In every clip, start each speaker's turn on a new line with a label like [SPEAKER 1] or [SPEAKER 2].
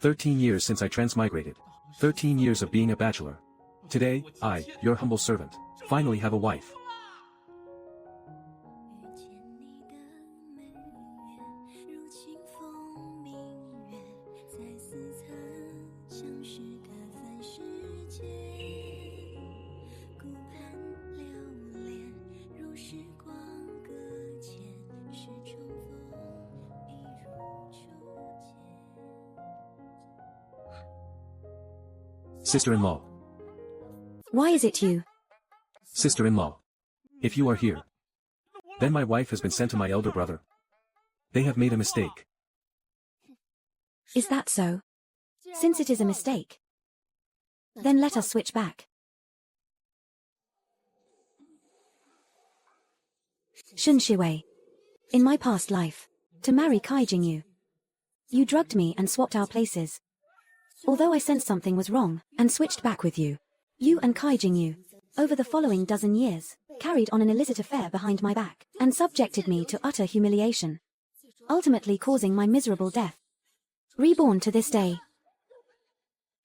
[SPEAKER 1] 13 years since I transmigrated. 13 years of being a bachelor. Today, I, your humble servant, finally have a wife. Sister-in-law.
[SPEAKER 2] Why is it you?
[SPEAKER 1] Sister-in-law. If you are here, then my wife has been sent to my elder brother. They have made a mistake.
[SPEAKER 2] Is that so? Since it is a mistake, then let us switch back. Shun Shiwei. In my past life, to marry Kai Jingyu, you drugged me and swapped our places. Although I sensed something was wrong, and switched back with you, you and Kai Jingyu, over the following dozen years, carried on an illicit affair behind my back, and subjected me to utter humiliation, ultimately causing my miserable death. Reborn to this day.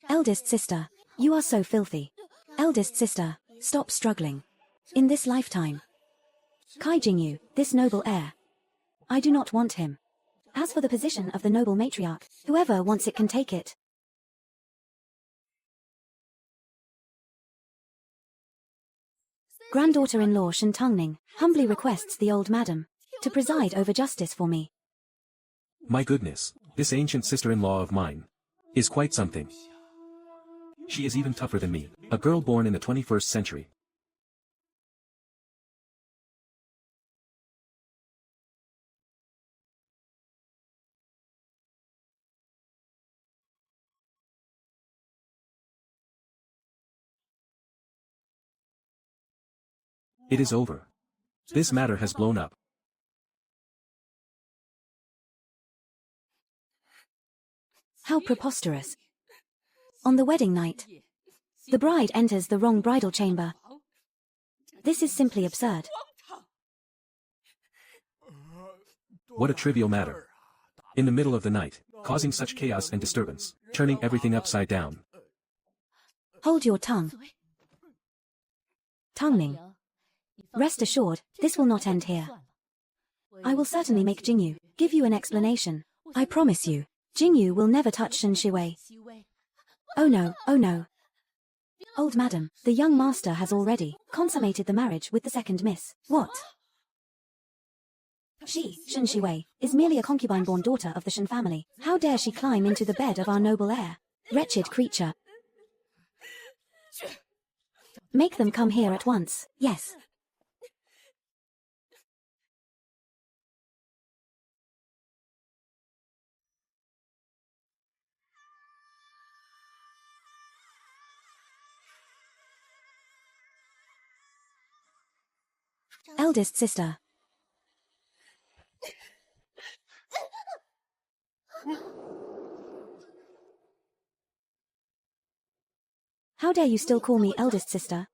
[SPEAKER 2] Eldest sister, you are so filthy. Eldest sister, stop struggling. In this lifetime. Kai Jingyu, this noble heir. I do not want him. As for the position of the noble matriarch, whoever wants it can take it. Granddaughter-in-law Shen Tongning humbly requests the old madam to preside over justice for me.
[SPEAKER 1] My goodness, this ancient sister-in-law of mine is quite something. She is even tougher than me, a girl born in the 21st century. It is over. This matter has blown up.
[SPEAKER 2] How preposterous. On the wedding night, the bride enters the wrong bridal chamber. This is simply absurd.
[SPEAKER 1] What a trivial matter. In the middle of the night, causing such chaos and disturbance, turning everything upside down.
[SPEAKER 2] Hold your tongue. Tongning. Rest assured, this will not end here. I will certainly make Jingyu give you an explanation. I promise you, Jingyu will never touch Shen Shiwei. Oh no, oh no. Old madam, the young master has already consummated the marriage with the second miss. What? She, Shen Shiwei, is merely a concubine-born daughter of the Shen family. How dare she climb into the bed of our noble heir? Wretched creature. Make them come here at once, yes. Eldest sister. How dare you still call me eldest sister?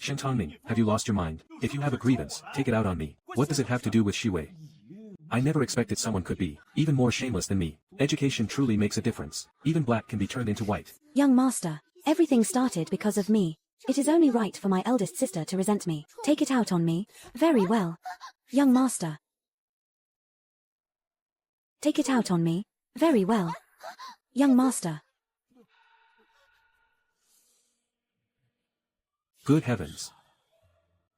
[SPEAKER 1] Shen Tongning, have you lost your mind? If you have a grievance, take it out on me. What does it have to do with Shiwei? I never expected someone could be even more shameless than me. Education truly makes a difference. Even black can be turned into white.
[SPEAKER 2] Young master, everything started because of me. It is only right for my eldest sister to resent me. Take it out on me. Very well. Young master. Take it out on me. Very well. Young master.
[SPEAKER 1] Good heavens.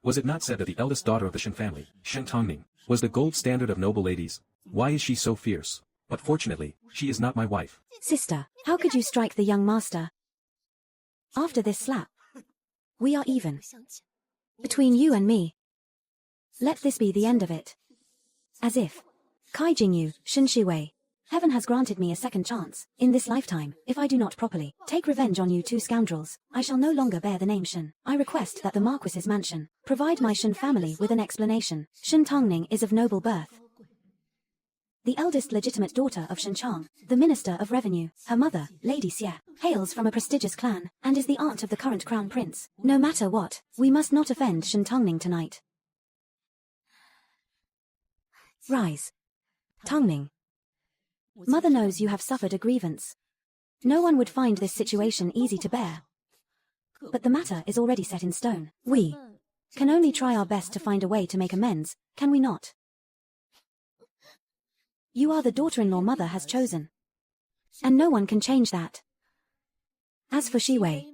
[SPEAKER 1] Was it not said that the eldest daughter of the Shen family, Shen Tongning, was the gold standard of noble ladies? Why is she so fierce? But fortunately, she is not my wife.
[SPEAKER 2] Sister, how could you strike the young master? After this slap, we are even. Between you and me. Let this be the end of it. As if. Kai Jingyu, Shen Shiwei. Heaven has granted me a second chance, in this lifetime, if I do not properly take revenge on you two scoundrels, I shall no longer bear the name Shen. I request that the Marquis's mansion provide my Shen family with an explanation. Shen Tongning is of noble birth. The eldest legitimate daughter of Shen Chang, the Minister of Revenue. Her mother, Lady Xie, hails from a prestigious clan, and is the aunt of the current crown prince. No matter what, we must not offend Shen Tongning tonight. Rise. Tongning. Mother knows you have suffered a grievance. No one would find this situation easy to bear. But the matter is already set in stone. We can only try our best to find a way to make amends, can we not? You are the daughter-in-law mother has chosen. And no one can change that. As for Shiwei,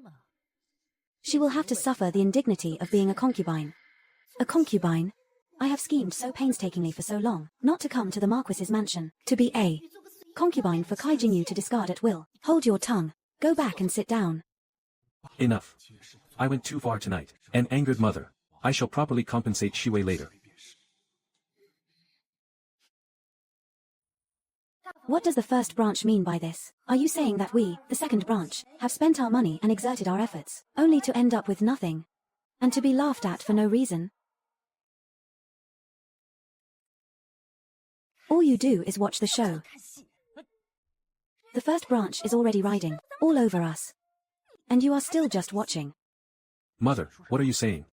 [SPEAKER 2] she will have to suffer the indignity of being a concubine. A concubine? I have schemed so painstakingly for so long, not to come to the Marquis's mansion, to be a concubine for Kai Jingyu to discard at will. Hold your tongue. Go back and sit down.
[SPEAKER 1] Enough. I went too far tonight. An angered mother. I shall properly compensate Shiwei later.
[SPEAKER 2] What does the first branch mean by this? Are you saying that we, the second branch, have spent our money and exerted our efforts, only to end up with nothing? And to be laughed at for no reason? All you do is watch the show. The first branch is already riding all over us. And you are still just watching.
[SPEAKER 1] Mother, what are you saying?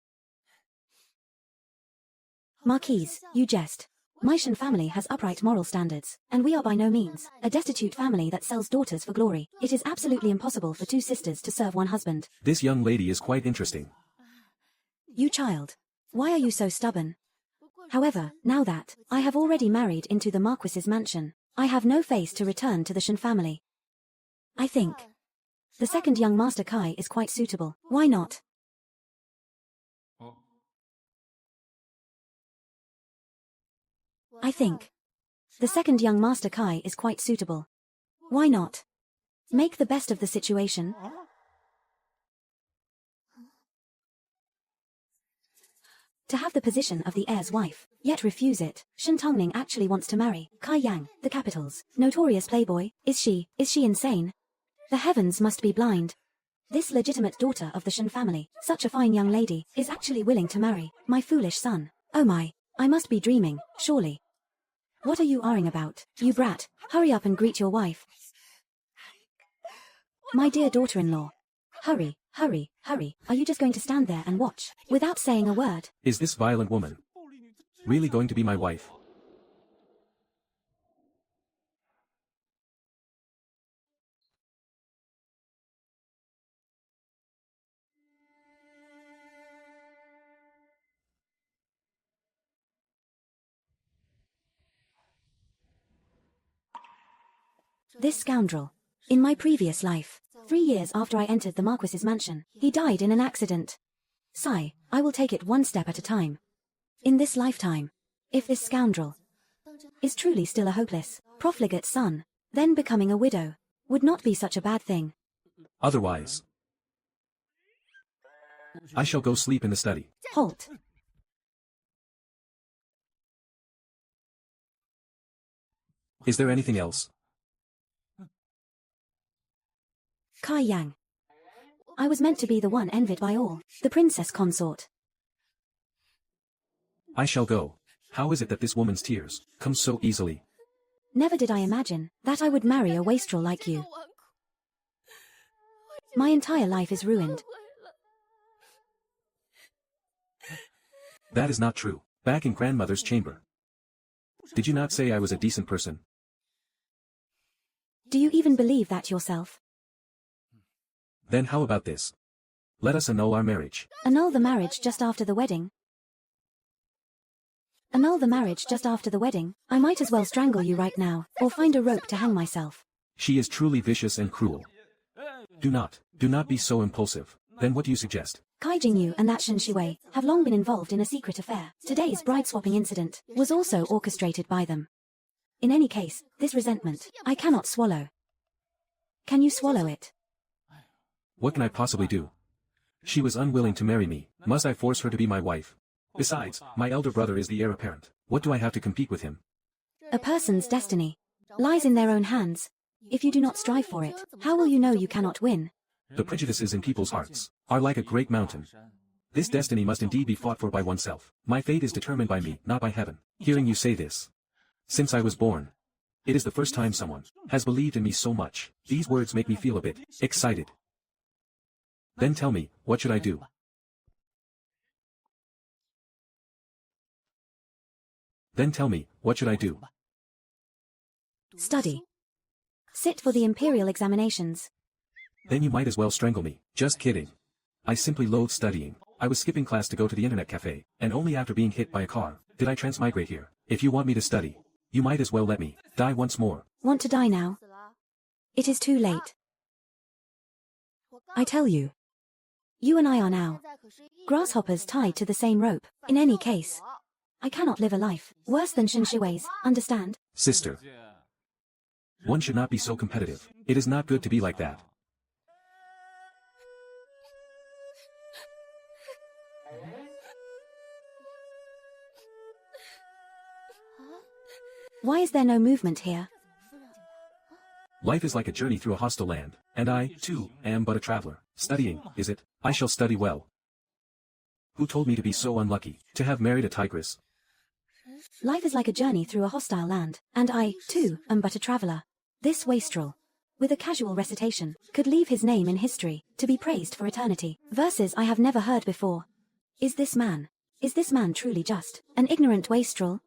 [SPEAKER 2] Marquise, you jest. My Shen family has upright moral standards, and we are by no means a destitute family that sells daughters for glory. It is absolutely impossible for two sisters to serve one husband.
[SPEAKER 1] This young lady is quite interesting.
[SPEAKER 2] You child. Why are you so stubborn? However, now that I have already married into the Marquis's mansion, I have no face to return to the Shen family. I think the second young Master Kai is quite suitable. Why not? I think the second young Master Kai is quite suitable. Why not? Make the best of the situation. To have the position of the heir's wife, yet refuse it. Shen Tongning actually wants to marry Kai Yang, the capital's notorious playboy. Is she insane? The heavens must be blind. This legitimate daughter of the Shen family, such a fine young lady, is actually willing to marry my foolish son. Oh my, I must be dreaming, surely. What are you arguing about, you brat? Hurry up and greet your wife. My dear daughter-in-law. Hurry, hurry, hurry. Are you just going to stand there and watch, without saying a word?
[SPEAKER 1] Is this violent woman really going to be my wife?
[SPEAKER 2] This scoundrel. In my previous life, 3 years after I entered the Marquis's mansion, he died in an accident. Sigh, I will take it one step at a time. In this lifetime, if this scoundrel is truly still a hopeless, profligate son, then becoming a widow would not be such a bad thing.
[SPEAKER 1] Otherwise, I shall go sleep in the study.
[SPEAKER 2] Halt.
[SPEAKER 1] Is there anything else?
[SPEAKER 2] Kai Yang. I was meant to be the one envied by all, the princess consort.
[SPEAKER 1] I shall go. How is it that this woman's tears come so easily?
[SPEAKER 2] Never did I imagine that I would marry a wastrel like you. My entire life is ruined.
[SPEAKER 1] That is not true. Back in grandmother's chamber, did you not say I was a decent person?
[SPEAKER 2] Do you even believe that yourself?
[SPEAKER 1] Then how about this? Let us annul our marriage.
[SPEAKER 2] Annul the marriage just after the wedding? Annul the marriage just after the wedding? I might as well strangle you right now, or find a rope to hang myself.
[SPEAKER 1] She is truly vicious and cruel. Do not be so impulsive. Then what do you suggest?
[SPEAKER 2] Kai Jingyu and that Shen Shiwei have long been involved in a secret affair. Today's bride-swapping incident was also orchestrated by them. In any case, this resentment, I cannot swallow. Can you swallow it?
[SPEAKER 1] What can I possibly do? She was unwilling to marry me. Must I force her to be my wife? Besides, my elder brother is the heir apparent. What do I have to compete with him?
[SPEAKER 2] A person's destiny lies in their own hands. If you do not strive for it, how will you know you cannot win?
[SPEAKER 1] The prejudices in people's hearts are like a great mountain. This destiny must indeed be fought for by oneself. My fate is determined by me, not by heaven. Hearing you say this, since I was born, it is the first time someone has believed in me so much. These words make me feel a bit excited. Then tell me, what should I do? Then tell me, what should I do?
[SPEAKER 2] Study. Sit for the Imperial examinations.
[SPEAKER 1] Then you might as well strangle me. Just kidding. I simply loathe studying. I was skipping class to go to the internet cafe, and only after being hit by a car did I transmigrate here. If you want me to study, you might as well let me die once more.
[SPEAKER 2] Want to die now? It is too late. I tell you. You and I are now grasshoppers tied to the same rope. In any case, I cannot live a life worse than Shin Shiwei's, understand?
[SPEAKER 1] Sister. One should not be so competitive. It is not good to be like that.
[SPEAKER 2] Why is there no movement here?
[SPEAKER 1] Life is like a journey through a hostile land, and I, too, am but a traveler. Studying, is it? I shall study well. Who told me to be so unlucky, to have married a tigress?
[SPEAKER 2] Life is like a journey through a hostile land, and I, too, am but a traveler. This wastrel, with a casual recitation, could leave his name in history, to be praised for eternity. Verses I have never heard before. Is this man truly just an ignorant wastrel?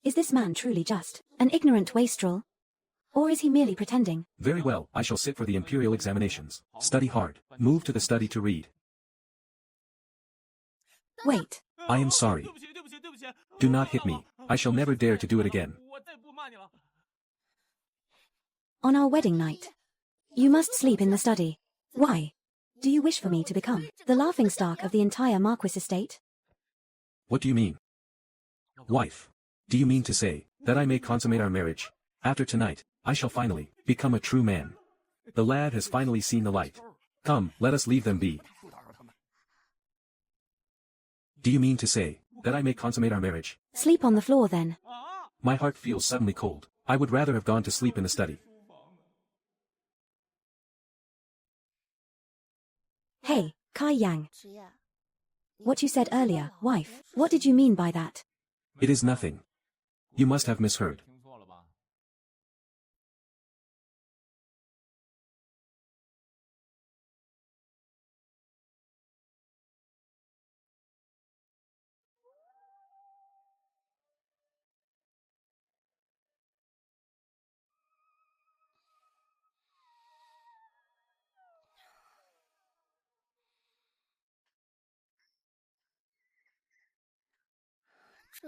[SPEAKER 2] Is this man truly just an ignorant wastrel? Or is he merely pretending?
[SPEAKER 1] Very well, I shall sit for the Imperial examinations. Study hard. Move to the study to read.
[SPEAKER 2] Wait.
[SPEAKER 1] I am sorry. Do not hit me. I shall never dare to do it again.
[SPEAKER 2] On our wedding night, you must sleep in the study. Why? Do you wish for me to become the laughingstock of the entire Marquis estate?
[SPEAKER 1] What do you mean? Wife. Do you mean to say that I may consummate our marriage? After tonight, I shall finally become a true man. The lad has finally seen the light. Come, let us leave them be. Do you mean to say that I may consummate our marriage?
[SPEAKER 2] Sleep on the floor then.
[SPEAKER 1] My heart feels suddenly cold. I would rather have gone to sleep in the study.
[SPEAKER 2] Hey, Kai Yang. What you said earlier, wife, what did you mean by that?
[SPEAKER 1] It is nothing. You must have misheard.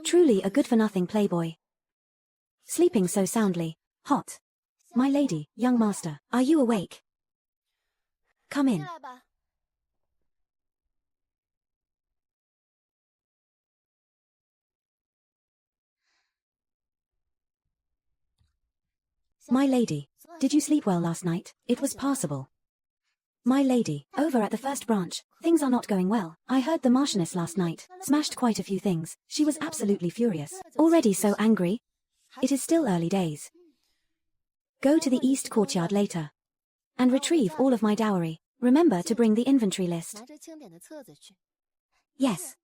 [SPEAKER 2] Truly a good-for-nothing playboy. Sleeping so soundly. Hot. My lady, young master, are you awake? Come in. My lady, did you sleep well last night? It was passable. My lady, over at the first branch, things are not going well. I heard the Marchioness last night smashed quite a few things. She was absolutely furious. Already so angry? It is still early days. Go to the East Courtyard later and retrieve all of my dowry. Remember to bring the inventory list. Yes.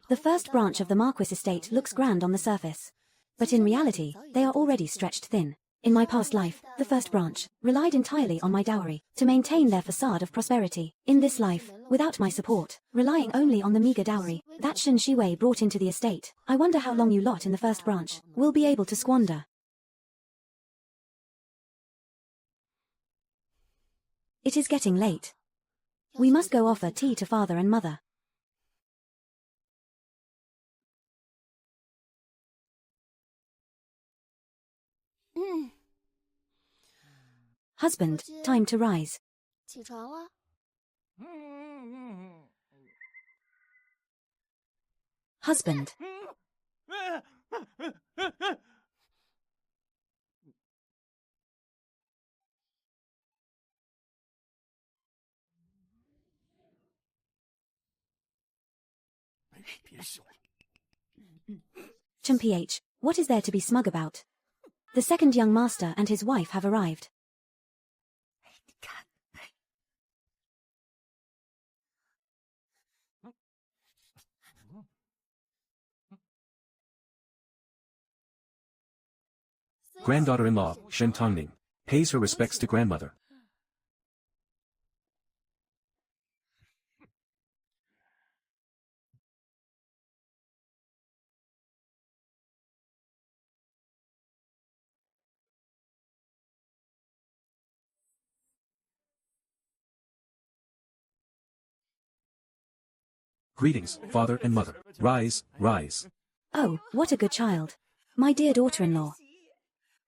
[SPEAKER 2] The first branch of the Marquis estate looks grand on the surface. But in reality, they are already stretched thin. In my past life, the first branch relied entirely on my dowry to maintain their facade of prosperity. In this life, without my support, relying only on the meager dowry that Shin Shiwei brought into the estate, I wonder how long you lot in the first branch will be able to squander. It is getting late. We must go offer tea to father and mother. Husband, time to rise. Husband. Ch, what is there to be smug about? The second young master and his wife have arrived.
[SPEAKER 1] Granddaughter-in-law, Shen Tongning, pays her respects to grandmother. Greetings, father and mother. Rise, rise.
[SPEAKER 2] Oh, what a good child. My dear daughter-in-law.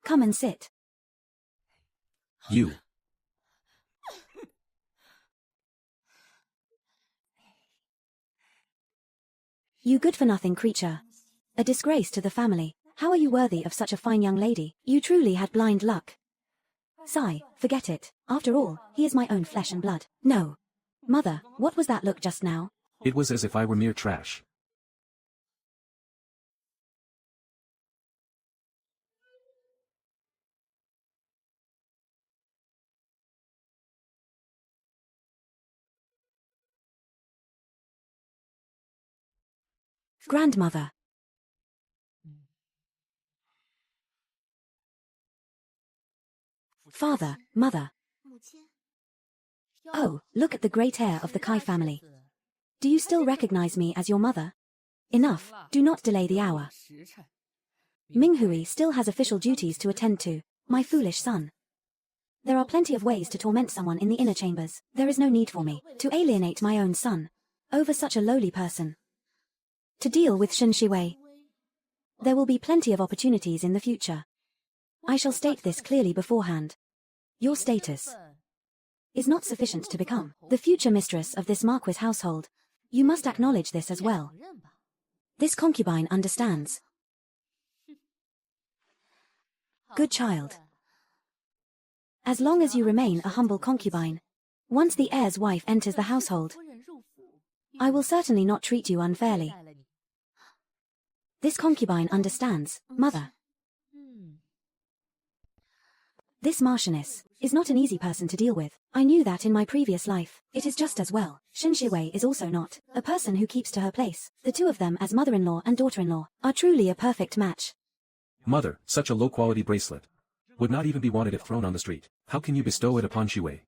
[SPEAKER 2] Come and sit.
[SPEAKER 1] You.
[SPEAKER 2] You good-for-nothing creature. A disgrace to the family. How are you worthy of such a fine young lady? You truly had blind luck. Sigh, forget it. After all, he is my own flesh and blood. No. Mother, what was that look just now?
[SPEAKER 1] It was as if I were mere trash.
[SPEAKER 2] Grandmother. Father, mother. Oh, look at the great heir of the Kai family. Do you still recognize me as your mother? Enough, do not delay the hour. Minghui still has official duties to attend to, my foolish son. There are plenty of ways to torment someone in the inner chambers. There is no need for me to alienate my own son over such a lowly person. To deal with Shen Shiwei, there will be plenty of opportunities in the future. I shall state this clearly beforehand. Your status is not sufficient to become the future mistress of this Marquis household. You must acknowledge this as well. This concubine understands. Good child. As long as you remain a humble concubine, once the heir's wife enters the household, I will certainly not treat you unfairly. This concubine understands, mother. This Marchioness is not an easy person to deal with. I knew that in my previous life. It is just as well. Shen Shiwei is also not a person who keeps to her place. The two of them as mother-in-law and daughter-in-law are truly a perfect match.
[SPEAKER 1] Mother, such a low-quality bracelet would not even be wanted if thrown on the street. How can you bestow it upon Shiwei?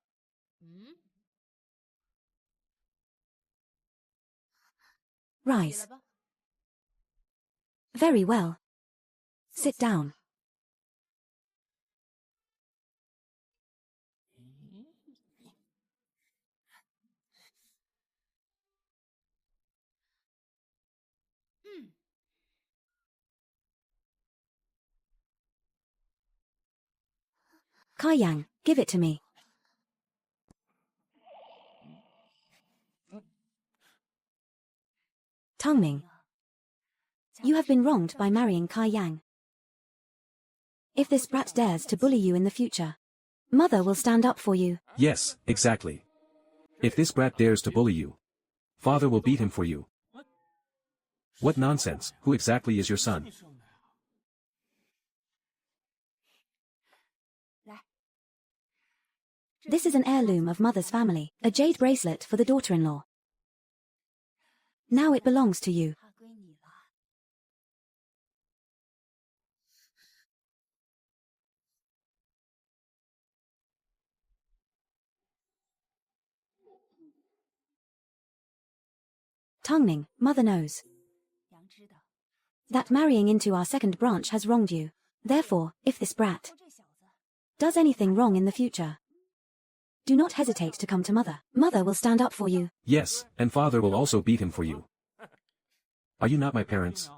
[SPEAKER 2] Rise. Very well. Sit down. Kai Yang, give it to me. Tongming. You have been wronged by marrying Kai Yang. If this brat dares to bully you in the future, mother will stand up for you.
[SPEAKER 1] Yes, exactly. If this brat dares to bully you, father will beat him for you. What nonsense. Who exactly is your son?
[SPEAKER 2] This is an heirloom of mother's family, a jade bracelet for the daughter-in-law. Now it belongs to you. Tongming, mother knows that marrying into our second branch has wronged you. Therefore, if this brat does anything wrong in the future, do not hesitate to come to mother. Mother will stand up for you.
[SPEAKER 1] Yes, and father will also beat him for you. Are you not my parents?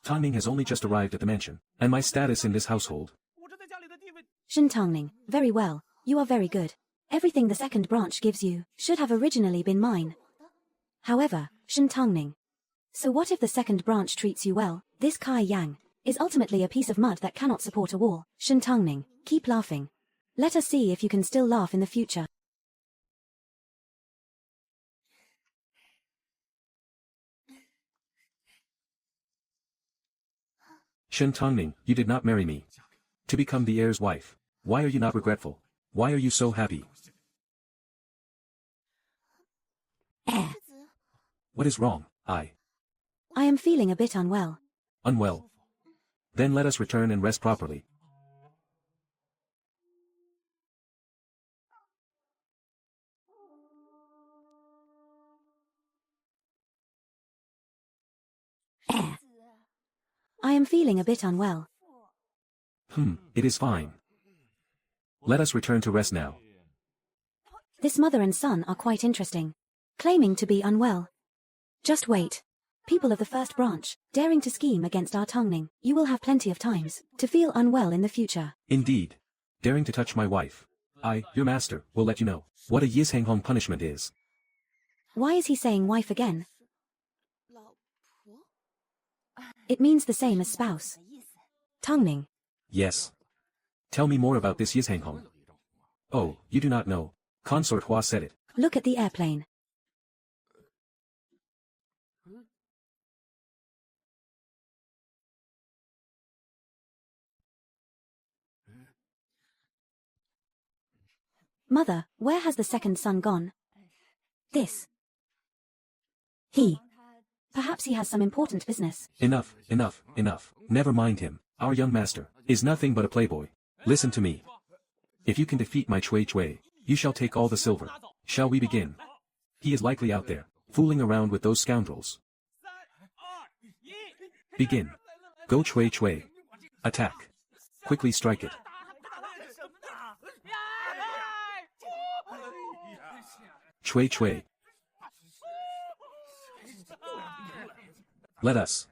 [SPEAKER 1] Tongming has only just arrived at the mansion, and my status in this household.
[SPEAKER 2] Shen Tongming, very well, you are very good. Everything the second branch gives you should have originally been mine. However, Shen Tongming, so what if the second branch treats you well? This Kai Yang is ultimately a piece of mud that cannot support a wall. Shen Tongming, keep laughing. Let us see if you can still laugh in the future.
[SPEAKER 1] Shen Tongming, you did not marry me to become the heir's wife. Why are you not regretful? Why are you so happy? What is wrong? I
[SPEAKER 2] am feeling a bit unwell.
[SPEAKER 1] Unwell? Then let us return and rest properly.
[SPEAKER 2] I am feeling a bit unwell.
[SPEAKER 1] It is fine. Let us return to rest now.
[SPEAKER 2] This mother and son are quite interesting. Claiming to be unwell. Just wait. People of the first branch, daring to scheme against our Tongning, you will have plenty of times to feel unwell in the future.
[SPEAKER 1] Indeed. Daring to touch my wife. I, your master, will let you know what a Yizhanghong punishment is.
[SPEAKER 2] Why is he saying wife again? It means the same as spouse. Tongning.
[SPEAKER 1] Yes. Tell me more about this Yizhanghong. Oh, you do not know. Consort Hua said it.
[SPEAKER 2] Look at the airplane. Mother, where has the second son gone? This. He. Perhaps he has some important business.
[SPEAKER 1] Enough, enough, enough. Never mind him. Our young master is nothing but a playboy. Listen to me. If you can defeat my Chui Chui, you shall take all the silver. Shall we begin? He is likely out there, fooling around with those scoundrels. Begin. Go Chui Chui. Attack. Quickly strike it. Chui Chui. Let us.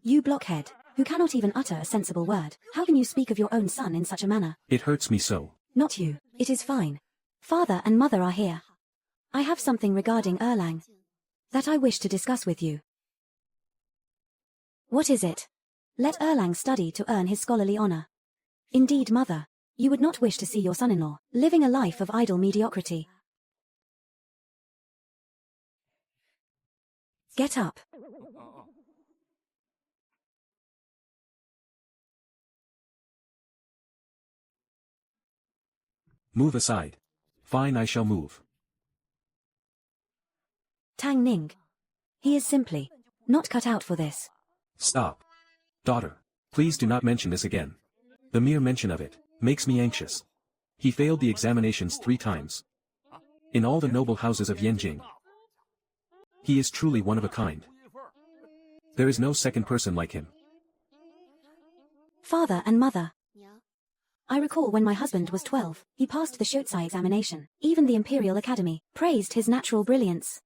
[SPEAKER 2] You blockhead, who cannot even utter a sensible word, how can you speak of your own son in such a manner?
[SPEAKER 1] It hurts me so.
[SPEAKER 2] Not you, it is fine. Father and mother are here. I have something regarding Erlang that I wish to discuss with you. What is it? Let Erlang study to earn his scholarly honor. Indeed, mother, you would not wish to see your son-in-law living a life of idle mediocrity. Get up.
[SPEAKER 1] Move aside. Fine, I shall move.
[SPEAKER 2] Tang Ning. He is simply not cut out for this.
[SPEAKER 1] Stop. Daughter, please do not mention this again. The mere mention of it makes me anxious. He failed the examinations 3 times. In all the noble houses of Yanjing. He is truly one of a kind. There is no second person like him.
[SPEAKER 2] Father and mother. I recall when my husband was 12, he passed the Shotsi examination. Even the Imperial Academy praised his natural brilliance.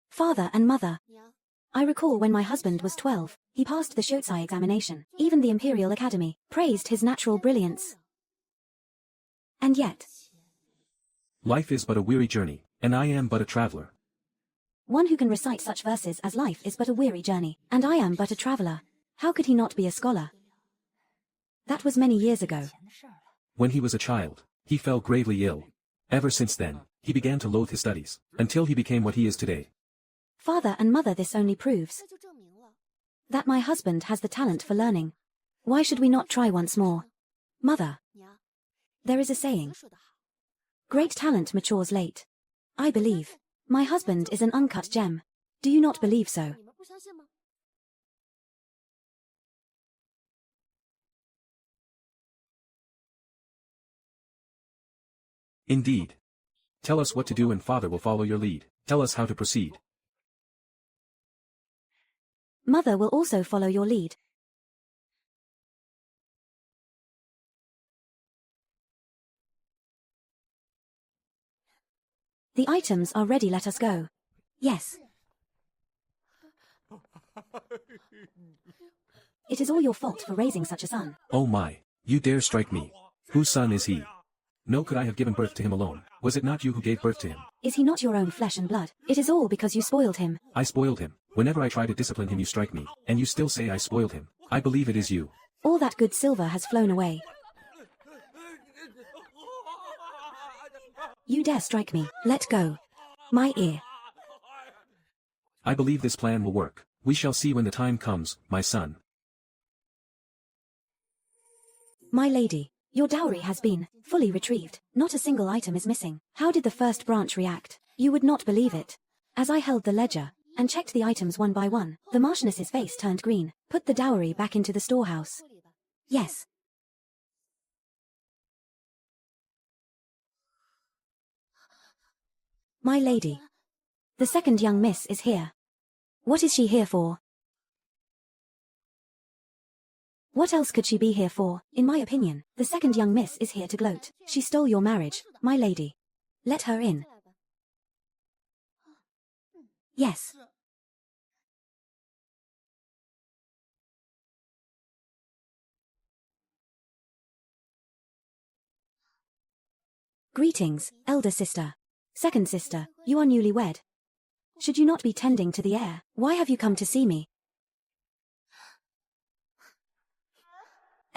[SPEAKER 2] Father and mother. I recall when my husband was 12, he passed the Shotsi examination. Even the Imperial Academy praised his natural brilliance. And yet,
[SPEAKER 1] Life is but a weary journey, and I am but a traveler.
[SPEAKER 2] one who can recite such verses as life is but a weary journey, and I am but a traveler. How could he not be a scholar? That was many years ago.
[SPEAKER 1] When he was a child, he fell gravely ill. Ever since then, he began to loathe his studies, until he became what he is today.
[SPEAKER 2] Father and mother, this only proves that my husband has the talent for learning. Why should we not try once more? Mother, there is a saying, great talent matures late. I believe my husband is an uncut gem. Do you not believe so?
[SPEAKER 1] Indeed. Tell us what to do and father will follow your lead. Tell us how to proceed.
[SPEAKER 2] Mother will also follow your lead. The items are ready, let us go. Yes. It is all your fault for raising such a son.
[SPEAKER 1] Oh my, you dare strike me. Whose son is he? No, could I have given birth to him alone? Was it not you who gave birth to him?
[SPEAKER 2] Is he not your own flesh and blood? It is all because you spoiled him.
[SPEAKER 1] I spoiled him. Whenever I try to discipline him you strike me, and you still say I spoiled him. I believe it is you.
[SPEAKER 2] All that good silver has flown away. You dare strike me. Let go. My ear.
[SPEAKER 1] I believe this plan will work. We shall see when the time comes, my son.
[SPEAKER 2] My lady, your dowry has been fully retrieved. Not a single item is missing. How did the first branch react? You would not believe it. As I held the ledger and checked the items one by one, the Marchioness's face turned green. Put the dowry back into the storehouse. Yes. My lady. The second young miss is here. What is she here for? What else could she be here for? In my opinion, the second young miss is here to gloat. She stole your marriage, my lady. Let her in. Yes. Greetings, elder sister. Second sister, you are newly wed. Should you not be tending to the heir? Why have you come to see me?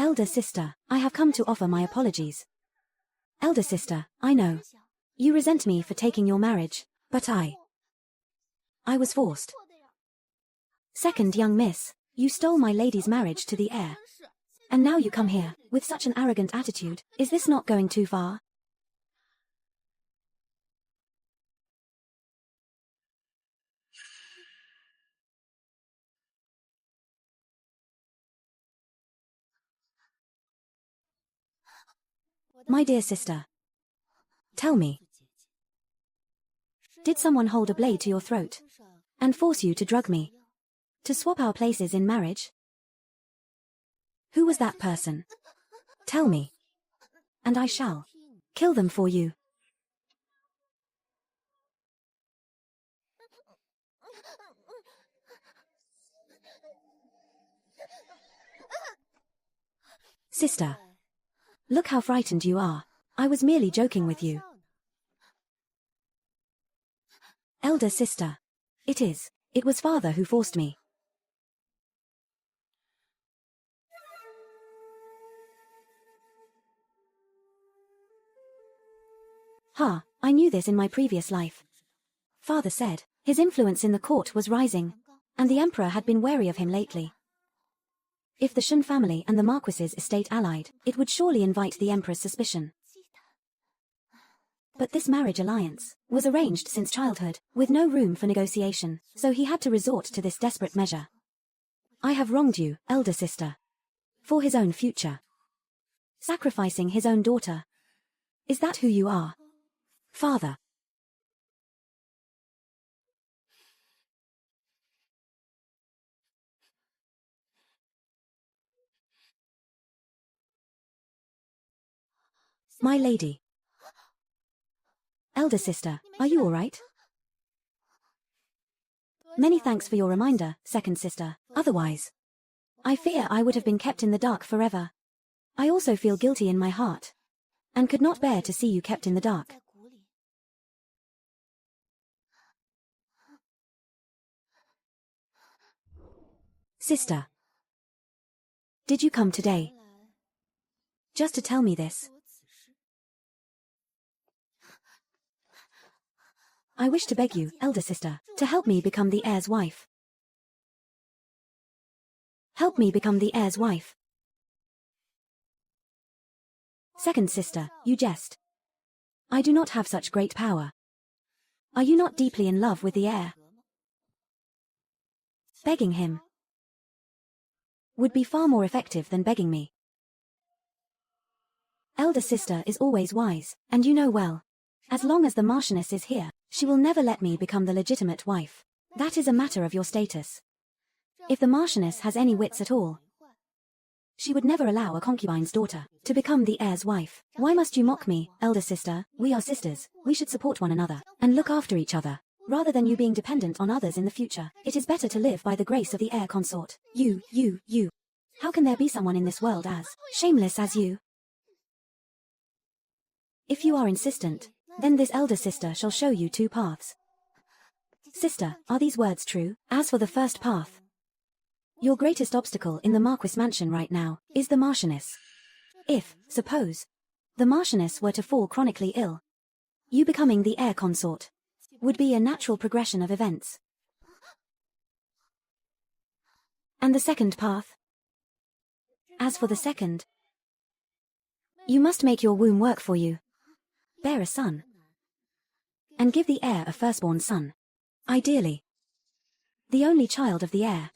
[SPEAKER 2] Elder sister, I have come to offer my apologies. Elder sister, I know. You resent me for taking your marriage, but I was forced. Second young miss, you stole my lady's marriage to the heir. And now you come here, with such an arrogant attitude. Is this not going too far? My dear sister, tell me, did someone hold a blade to your throat and force you to drug me, to swap our places in marriage? Who was that person? Tell me, and I shall kill them for you. Sister, look how frightened you are. I was merely joking with you. Elder sister, it was father who forced me. Ha, I knew this in my previous life. Father said, his influence in the court was rising, and the emperor had been wary of him lately. If the Shun family and the Marquis's estate allied, it would surely invite the emperor's suspicion. But this marriage alliance was arranged since childhood, with no room for negotiation, so he had to resort to this desperate measure. I have wronged you, elder sister. For his own future. Sacrificing his own daughter. Is that who you are? Father. My lady. Elder sister, are you all right? Many thanks for your reminder, second sister. Otherwise, I fear I would have been kept in the dark forever. I also feel guilty in my heart, and could not bear to see you kept in the dark. Sister, did you come today just to tell me this? I wish to beg you, elder sister, to help me become the heir's wife. Help me become the heir's wife. Second sister, you jest. I do not have such great power. Are you not deeply in love with the heir? Begging him would be far more effective than begging me. Elder sister is always wise, and you know well. As long as the Marchioness is here, she will never let me become the legitimate wife. That is a matter of your status. If the Marchioness has any wits at all, she would never allow a concubine's daughter to become the heir's wife. Why must you mock me, elder sister? We are sisters. We should support one another and look after each other. Rather than you being dependent on others in the future, it is better to live by the grace of the heir consort. You. How can there be someone in this world as shameless as you? If you are insistent, then this elder sister shall show you two paths. Sister, are these words true? As for the first path, your greatest obstacle in the Marquis mansion right now is the Marchioness. If, suppose, the Marchioness were to fall chronically ill, you becoming the heir consort would be a natural progression of events. And the second path? As for the second, you must make your womb work for you. Bear a son. And give the heir a firstborn son. Ideally, the only child of the heir.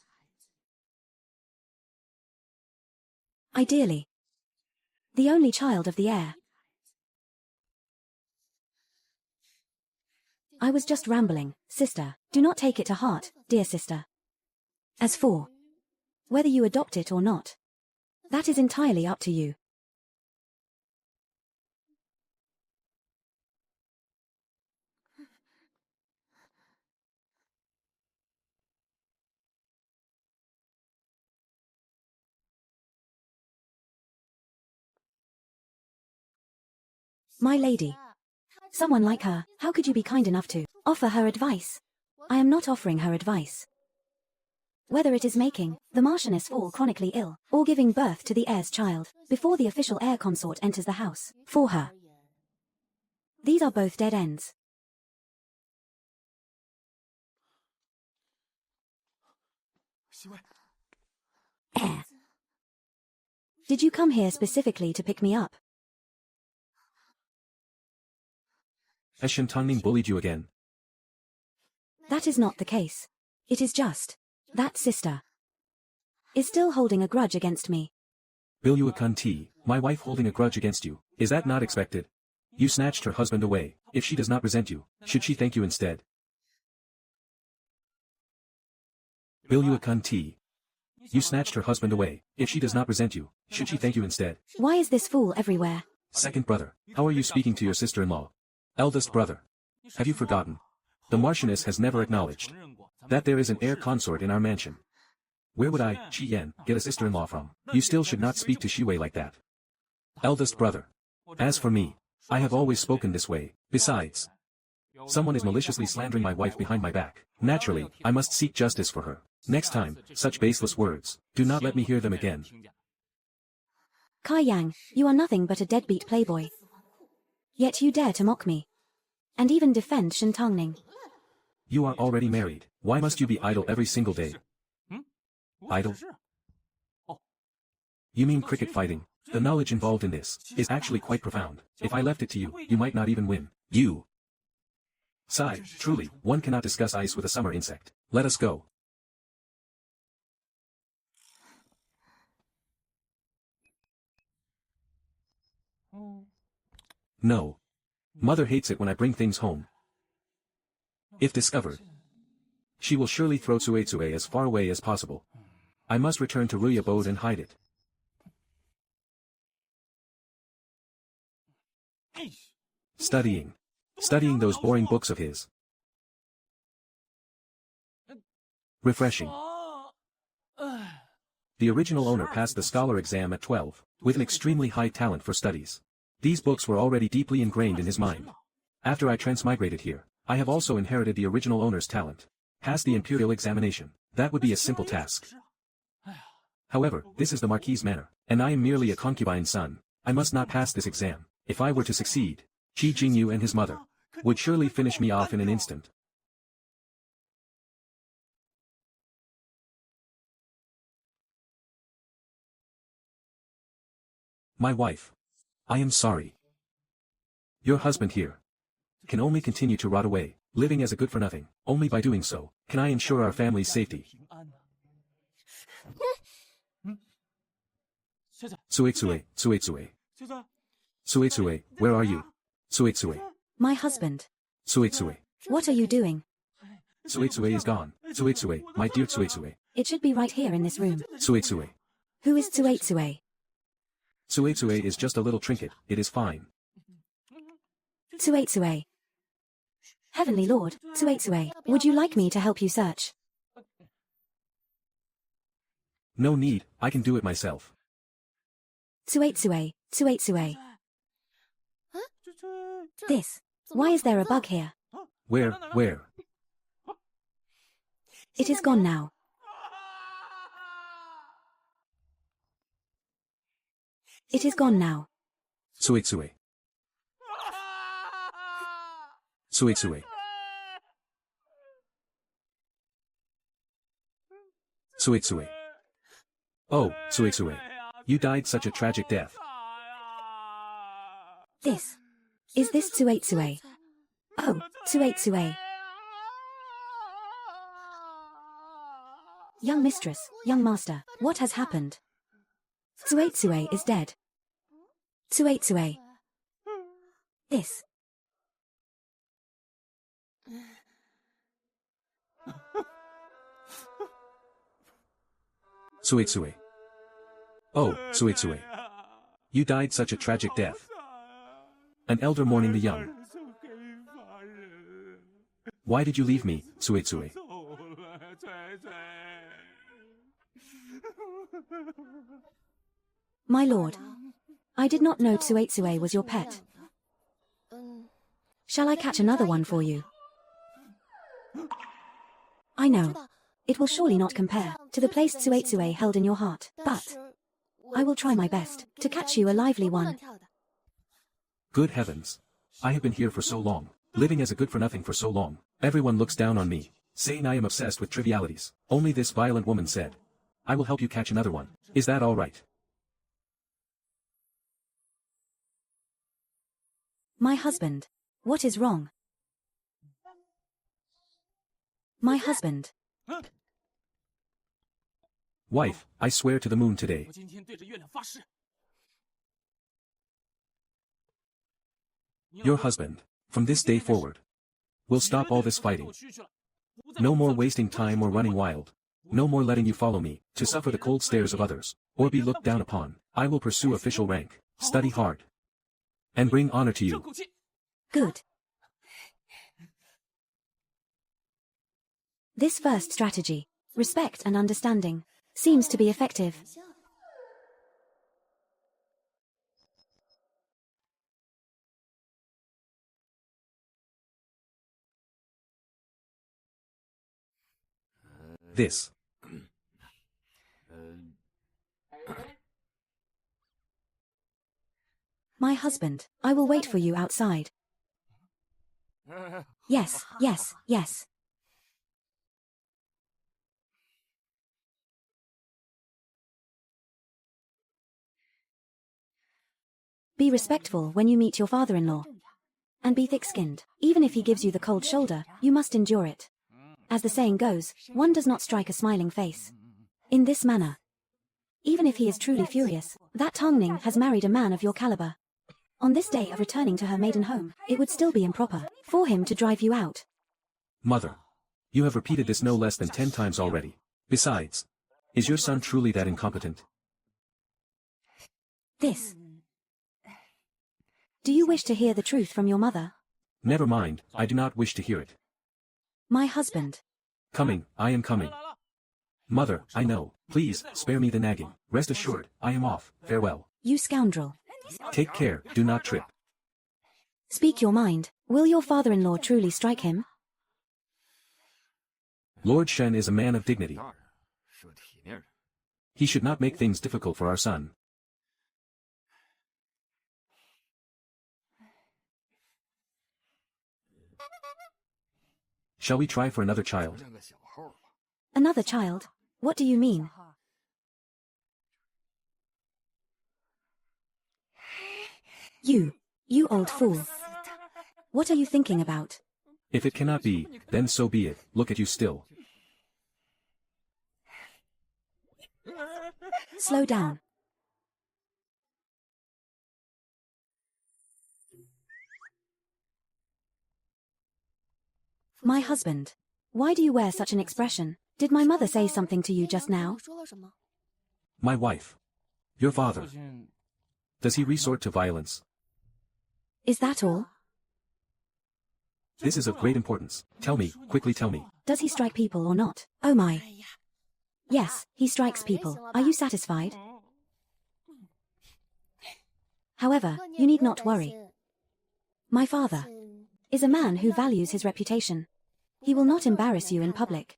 [SPEAKER 2] Ideally, the only child of the heir. I was just rambling, sister. Do not take it to heart, dear sister. As for whether you adopt it or not, That is entirely up to you. My lady. Someone like her, how could you be kind enough to offer her advice? I am not offering her advice. Whether it is making the Marchioness fall chronically ill, or giving birth to the heir's child, before the official heir consort enters the house, for her. These are both dead ends. Heir. Did you come here specifically to pick me up?
[SPEAKER 1] Has Shintangning bullied you again?
[SPEAKER 2] That is not the case. It is just that sister is still holding a grudge against me.
[SPEAKER 1] Bilyua Kunti, my wife holding a grudge against you, is that not expected? You snatched her husband away. If she does not resent you, should she thank you instead? Bilyua Kunti, you snatched her husband away. If she does not resent you, should she thank you instead?
[SPEAKER 2] Why is this fool everywhere?
[SPEAKER 1] Second brother, how are you speaking to your sister-in-law? Eldest brother, have you forgotten? The Marchioness has never acknowledged that there is an heir consort in our mansion. Where would I, Qi Yan, get a sister-in-law from? You still should not speak to Shiwei like that. Eldest brother, as for me, I have always spoken this way. Besides, someone is maliciously slandering my wife behind my back. Naturally, I must seek justice for her. Next time, such baseless words, do not let me hear them again.
[SPEAKER 2] Kai Yang, you are nothing but a deadbeat playboy. Yet you dare to mock me. And even defend Shintangning.
[SPEAKER 1] You are already married. Why must you be idle every single day? Idle? You mean cricket fighting? The knowledge involved in this is actually quite profound. If I left it to you, you might not even win. You. Sigh, truly, one cannot discuss ice with a summer insect. Let us go. No. Mother hates it when I bring things home. If discovered, she will surely throw Tsue as far away as possible. I must return to Ruya abode and hide it. Studying. Studying those boring books of his. Refreshing. The original owner passed the scholar exam at 12, with an extremely high talent for studies. These books were already deeply ingrained in his mind. After I transmigrated here, I have also inherited the original owner's talent. Pass the imperial examination. That would be a simple task. However, this is the Marquis's manner, and I am merely a concubine's son. I must not pass this exam. If I were to succeed, Qi Jingyu and his mother would surely finish me off in an instant. My wife. I am sorry. Your husband here can only continue to rot away, living as a good-for-nothing. Only by doing so can I ensure our family's safety. Tsue, where are you? Tsue.
[SPEAKER 2] My husband.
[SPEAKER 1] Tsue.
[SPEAKER 2] What are you doing?
[SPEAKER 1] Tsue is gone. Tsue, my dear Tsue.
[SPEAKER 2] It should be right here in this room.
[SPEAKER 1] Tsue.
[SPEAKER 2] Who is Tsue?
[SPEAKER 1] Tsue is just a little trinket, it is fine.
[SPEAKER 2] Tsue. Heavenly Lord, Tsue, would you like me to help you search?
[SPEAKER 1] No need, I can do it myself.
[SPEAKER 2] Tsue. This. Why is there a bug here?
[SPEAKER 1] Where?
[SPEAKER 2] It is gone now. It is gone now.
[SPEAKER 1] Tsue. Oh, Tsue. You died such a tragic death.
[SPEAKER 2] This. Is this Tsue? Oh, Tsue. Young mistress, young master, what has happened? Tsue is dead. Tsue. This.
[SPEAKER 1] Tsue. Oh, Suitsue. You died such a tragic death. An elder mourning the young. Why did you leave me, Suitsue?
[SPEAKER 2] My lord, I did not know Tsuetsue was your pet. Shall I catch another one for you? I know. It will surely not compare to the place Tsuetsue held in your heart, but I will try my best to catch you a lively one.
[SPEAKER 1] Good heavens. I have been here for so long, living as a good-for-nothing for so long. Everyone looks down on me, saying I am obsessed with trivialities. Only this violent woman said, I will help you catch another one. Is that all right?
[SPEAKER 2] My husband. What is wrong? My husband.
[SPEAKER 1] Wife, I swear to the moon today. Your husband, from this day forward, will stop all this fighting. No more wasting time or running wild. No more letting you follow me, to suffer the cold stares of others, or be looked down upon. I will pursue official rank, study hard, and bring honor to you.
[SPEAKER 2] Good. This first strategy, respect and understanding, seems to be effective.
[SPEAKER 1] This.
[SPEAKER 2] My husband, I will wait for you outside. Yes, yes, yes. Be respectful when you meet your father-in-law. And be thick-skinned. Even if he gives you the cold shoulder, you must endure it. As the saying goes, one does not strike a smiling face. In this manner, even if he is truly furious, that Tongning has married a man of your caliber. On this day of returning to her maiden home, it would still be improper for him to drive you out.
[SPEAKER 1] Mother, you have repeated this no less than 10 times already. Besides, is your son truly that incompetent?
[SPEAKER 2] This. Do you wish to hear the truth from your mother?
[SPEAKER 1] Never mind, I do not wish to hear it.
[SPEAKER 2] My husband.
[SPEAKER 1] Coming, I am coming. Mother, I know. Please, spare me the nagging. Rest assured, I am off. Farewell.
[SPEAKER 2] You scoundrel.
[SPEAKER 1] Take care, do not trip.
[SPEAKER 2] Speak your mind. Will your father-in-law truly strike him?
[SPEAKER 1] Lord Shen is a man of dignity. He should not make things difficult for our son. Shall we try for another child?
[SPEAKER 2] Another child? What do you mean? You old fool. What are you thinking about?
[SPEAKER 1] If it cannot be, then so be it. Look at you still.
[SPEAKER 2] Slow down. My husband. Why do you wear such an expression? Did my mother say something to you just now?
[SPEAKER 1] My wife. Your father. Does he resort to violence?
[SPEAKER 2] Is that all?
[SPEAKER 1] This is of great importance. Tell me, quickly tell me.
[SPEAKER 2] Does he strike people or not? Oh my. Yes, he strikes people. Are you satisfied? However, you need not worry. My father is a man who values his reputation. He will not embarrass you in public.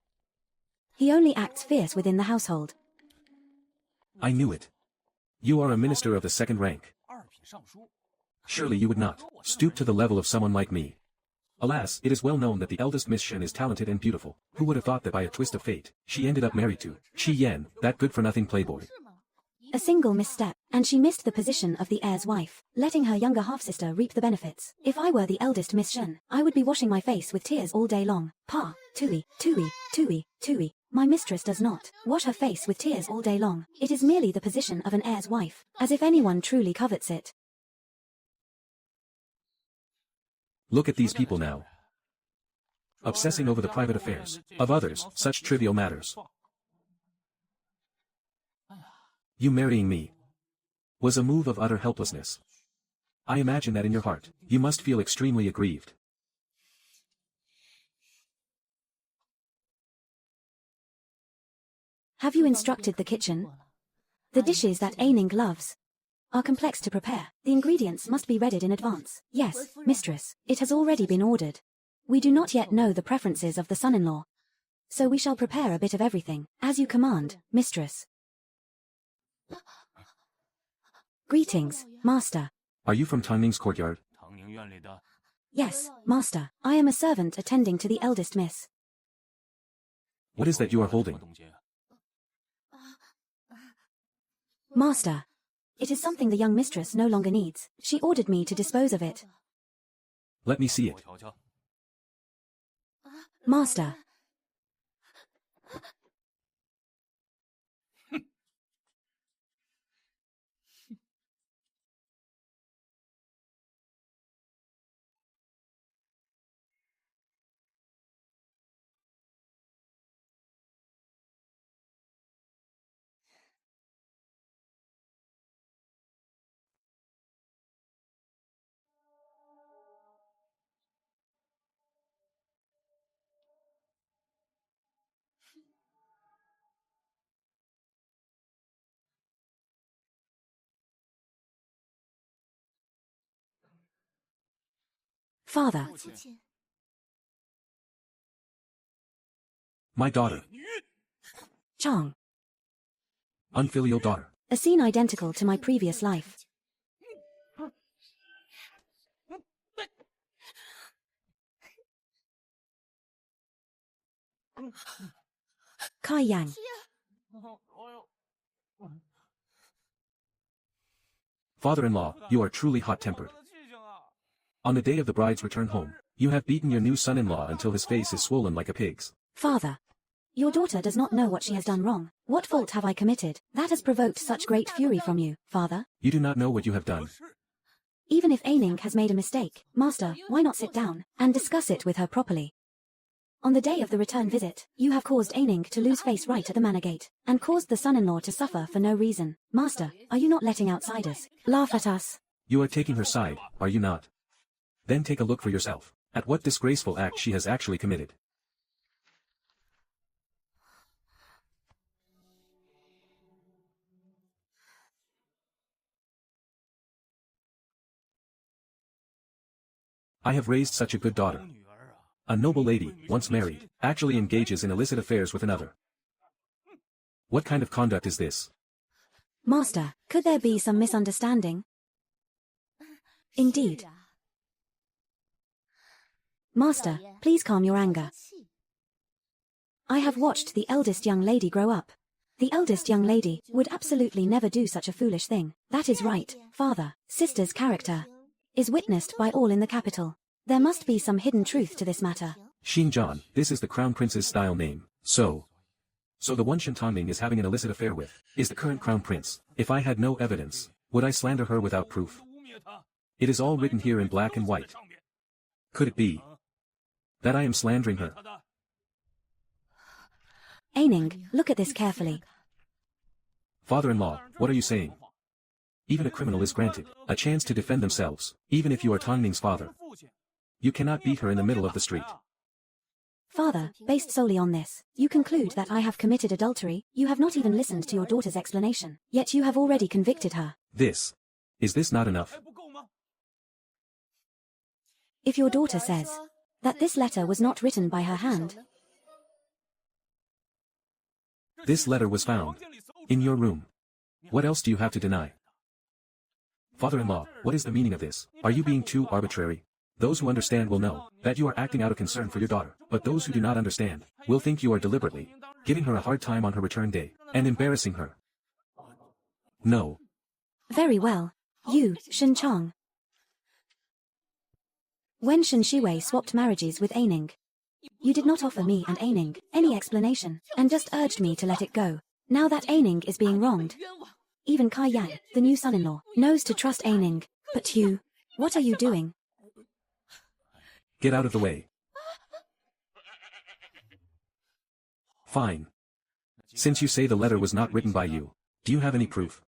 [SPEAKER 2] He only acts fierce within the household.
[SPEAKER 1] I knew it. You are a minister of the second rank. Surely you would not stoop to the level of someone like me. Alas, it is well known that the eldest Miss Shen is talented and beautiful. Who would have thought that by a twist of fate, she ended up married to Shi Yan, that good-for-nothing playboy.
[SPEAKER 2] A single misstep, and she missed the position of the heir's wife, letting her younger half-sister reap the benefits. If I were the eldest Miss Shen, I would be washing my face with tears all day long. Pa, Tui, Tui, Tui, Tui. My mistress does not wash her face with tears all day long. It is merely the position of an heir's wife, as if anyone truly covets it.
[SPEAKER 1] Look at these people now. Obsessing over the private affairs of others, such trivial matters. You marrying me was a move of utter helplessness. I imagine that in your heart, you must feel extremely aggrieved.
[SPEAKER 2] Have you instructed the kitchen? The dishes that Aining loves are complex to prepare. The ingredients must be readied in advance. Yes, mistress, it has already been ordered. We do not yet know the preferences of the son-in-law, so we shall prepare a bit of everything, as you command, mistress. Greetings, master.
[SPEAKER 1] Are you from Tangning's courtyard?
[SPEAKER 2] Yes, master. I am a servant attending to the eldest miss.
[SPEAKER 1] What is that you are holding?
[SPEAKER 2] Master, it is something the young mistress no longer needs. She ordered me to dispose of it.
[SPEAKER 1] Let me see it.
[SPEAKER 2] Master. Father.
[SPEAKER 1] My daughter.
[SPEAKER 2] Chang.
[SPEAKER 1] Unfilial daughter.
[SPEAKER 2] A scene identical to my previous life. Kai Yang.
[SPEAKER 1] Father-in-law, you are truly hot-tempered. On the day of the bride's return home, you have beaten your new son-in-law until his face is swollen like a pig's.
[SPEAKER 2] Father. Your daughter does not know what she has done wrong. What fault have I committed that has provoked such great fury from you, father?
[SPEAKER 1] You do not know what you have done.
[SPEAKER 2] Even if Aining has made a mistake, master, why not sit down and discuss it with her properly? On the day of the return visit, you have caused Aining to lose face right at the manor gate, and caused the son-in-law to suffer for no reason. Master, are you not letting outsiders laugh at us?
[SPEAKER 1] You are taking her side, are you not? Then take a look for yourself at what disgraceful act she has actually committed. I have raised such a good daughter. A noble lady, once married, actually engages in illicit affairs with another. What kind of conduct is this?
[SPEAKER 2] Master, could there be some misunderstanding? Indeed. Master, please calm your anger. I have watched the eldest young lady grow up. The eldest young lady would absolutely never do such a foolish thing. That is right, father. Sister's character is witnessed by all in the capital. There must be some hidden truth to this matter.
[SPEAKER 1] Xinjiang, this is the crown prince's style name. So the one Shintangming is having an illicit affair with, is the current crown prince. If I had no evidence, would I slander her without proof? It is all written here in black and white. Could it be that I am slandering her?
[SPEAKER 2] Aining, look at this carefully.
[SPEAKER 1] Father-in-law, what are you saying? Even a criminal is granted a chance to defend themselves, even if you are Tangning's father. You cannot beat her in the middle of the street.
[SPEAKER 2] Father, based solely on this, you conclude that I have committed adultery. You have not even listened to your daughter's explanation, yet you have already convicted her.
[SPEAKER 1] Is this not enough?
[SPEAKER 2] If your daughter says that this letter was not written by her hand.
[SPEAKER 1] This letter was found in your room. What else do you have to deny? Father-in-law, what is the meaning of this? Are you being too arbitrary? Those who understand will know that you are acting out of concern for your daughter, but those who do not understand will think you are deliberately giving her a hard time on her return day and embarrassing her. No.
[SPEAKER 2] Very well. You, Shen Chong. When Shen Shiwei swapped marriages with Aining, you did not offer me and Aining any explanation, and just urged me to let it go. Now that Aining is being wronged, even Kai Yang, the new son-in-law, knows to trust Aining. But you, what are you doing?
[SPEAKER 1] Get out of the way. Fine. Since you say the letter was not written by you, Do you have any proof?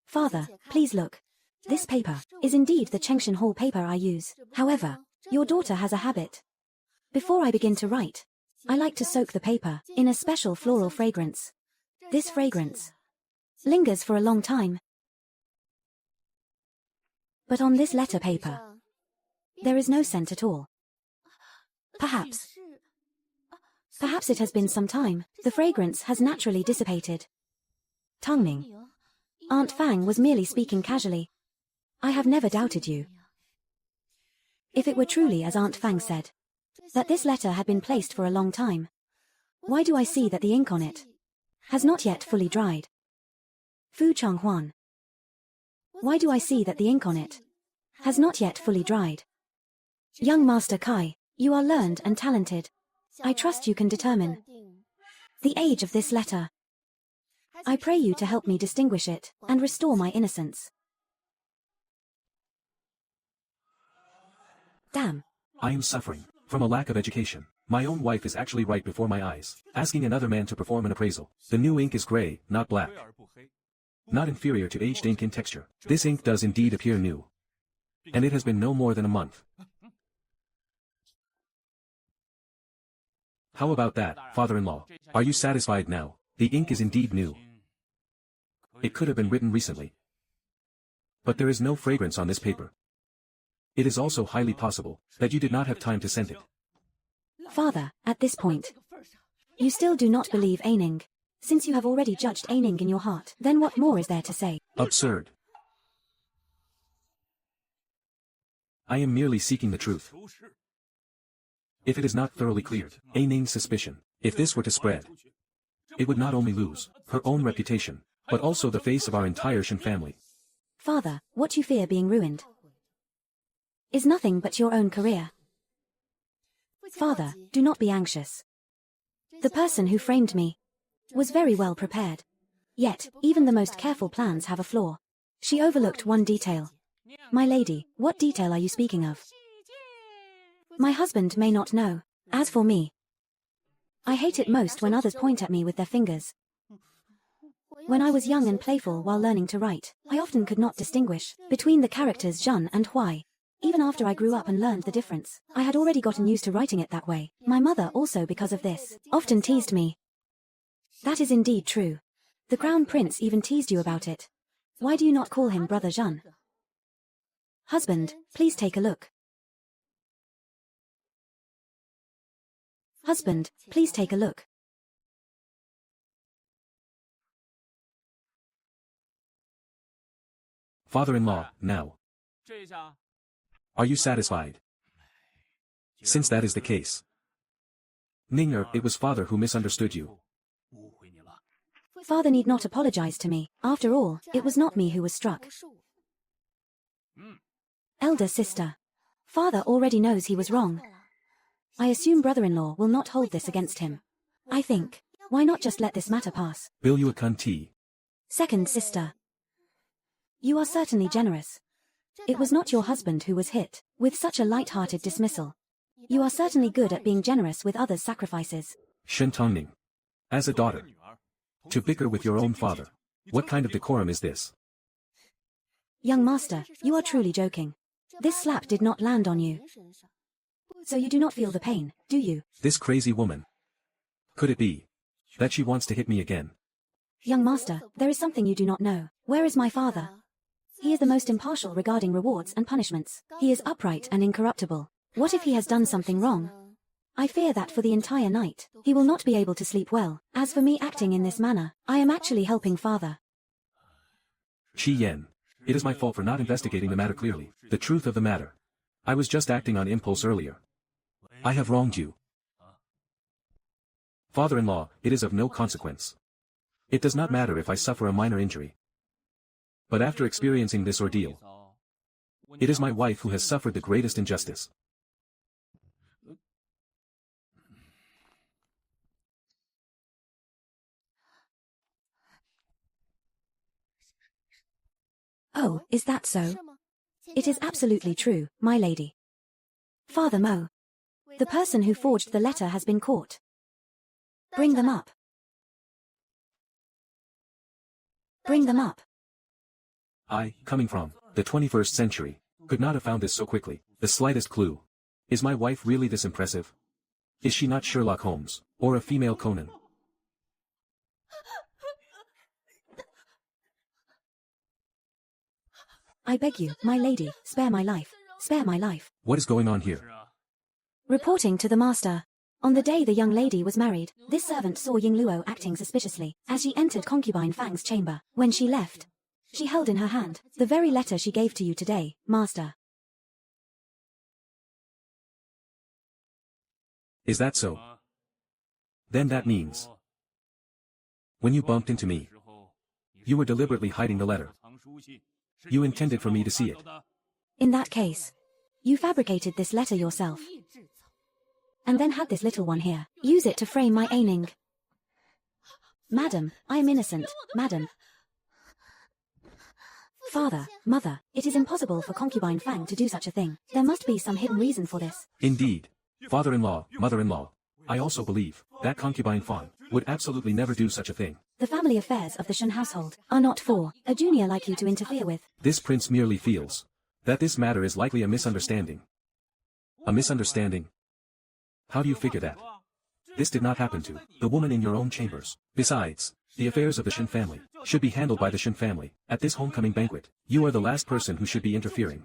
[SPEAKER 2] Father, please look. This paper is indeed the Chengshan Hall paper I use. However, your daughter has a habit. Before I begin to write, I like to soak the paper in a special floral fragrance. This fragrance lingers for a long time. But on this letter paper, there is no scent at all. Perhaps it has been some time. The fragrance has naturally dissipated. Tongning, Aunt Fang was merely speaking casually. I have never doubted you. If it were truly as Aunt Fang said, that this letter had been placed for a long time, why do I see that the ink on it has not yet fully dried? Fu Changhuan. Why do I see that the ink on it has not yet fully dried? Young Master Kai, you are learned and talented. I trust you can determine the age of this letter. I pray you to help me distinguish it and restore my innocence. Damn.
[SPEAKER 1] I am suffering from a lack of education. My own wife is actually right before my eyes, asking another man to perform an appraisal. The new ink is gray, not black. Not inferior to aged ink in texture. This ink does indeed appear new. And it has been no more than a month. How about that, father-in-law? Are you satisfied now? The ink is indeed new. It could have been written recently. But there is no fragrance on this paper. It is also highly possible that you did not have time to scent it.
[SPEAKER 2] Father, at this point, you still do not believe Aining. Since you have already judged Aining in your heart, then what more is there to say?
[SPEAKER 1] Absurd. I am merely seeking the truth. If it is not thoroughly cleared, Aining's suspicion, if this were to spread, it would not only lose her own reputation, but also the face of our entire Shen family.
[SPEAKER 2] Father, what you fear being ruined is nothing but your own career. Father, do not be anxious. The person who framed me was very well prepared. Yet, even the most careful plans have a flaw. She overlooked one detail. My lady, what detail are you speaking of? My husband may not know. As for me, I hate it most when others point at me with their fingers. When I was young and playful while learning to write, I often could not distinguish between the characters Zhen and Huai. Even after I grew up and learned the difference, I had already gotten used to writing it that way. My mother also, because of this, often teased me. That is indeed true. The Crown Prince even teased you about it. Why do you not call him Brother Zhen? Husband, please take a look. Husband, please take a look.
[SPEAKER 1] Father-in-law, now. Are you satisfied? Since that is the case. Ninger, it was father who misunderstood you.
[SPEAKER 2] Father need not apologize to me. After all, it was not me who was struck. Elder sister. Father already knows he was wrong. I assume brother-in-law will not hold this against him. I think, why not just let this matter pass?
[SPEAKER 1] Bill you a kun tea.
[SPEAKER 2] Second sister. You are certainly generous. It was not your husband who was hit with such a light-hearted dismissal. You are certainly good at being generous with others' sacrifices.
[SPEAKER 1] Shen Tongning. As a daughter. To bicker with your own father. What kind of decorum is this?
[SPEAKER 2] Young master, you are truly joking. This slap did not land on you. So you do not feel the pain, do you?
[SPEAKER 1] This crazy woman. Could it be that she wants to hit me again?
[SPEAKER 2] Young master, there is something you do not know. Where is my father? He is the most impartial regarding rewards and punishments. He is upright and incorruptible. What if he has done something wrong? I fear that for the entire night, he will not be able to sleep well. As for me acting in this manner, I am actually helping father.
[SPEAKER 1] Qi Yan. It is my fault for not investigating the matter clearly. The truth of the matter. I was just acting on impulse earlier. I have wronged you. Father-in-law, it is of no consequence. It does not matter if I suffer a minor injury. But after experiencing this ordeal, it is my wife who has suffered the greatest injustice.
[SPEAKER 2] Oh, is that so? It is absolutely true, my lady. Father Mo. The person who forged the letter has been caught. Bring them up. Bring them up.
[SPEAKER 1] I, coming from the 21st century, could not have found this so quickly. The slightest clue. Is my wife really this impressive? Is she not Sherlock Holmes, or a female Conan?
[SPEAKER 2] I beg you, my lady, spare my life. Spare my life.
[SPEAKER 1] What is going on here?
[SPEAKER 2] Reporting to the master. On the day the young lady was married, this servant saw Ying Luo acting suspiciously, as she entered concubine Fang's chamber. When she left, she held in her hand the very letter she gave to you today, master.
[SPEAKER 1] Is that so? Then that means, when you bumped into me, you were deliberately hiding the letter. You intended for me to see it.
[SPEAKER 2] In that case, you fabricated this letter yourself. And then had this little one here. Use it to frame my aning. Madam, I am innocent, madam. Father, mother, it is impossible for concubine Fang to do such a thing. There must be some hidden reason for this.
[SPEAKER 1] Indeed. Father-in-law, mother-in-law. I also believe that concubine Fang would absolutely never do such a thing.
[SPEAKER 2] The family affairs of the Shen household are not for a junior like you to interfere with.
[SPEAKER 1] This prince merely feels that this matter is likely a misunderstanding. A misunderstanding? How do you figure that? This did not happen to the woman in your own chambers. Besides, the affairs of the Shen family should be handled by the Shen family. At this homecoming banquet, you are the last person who should be interfering.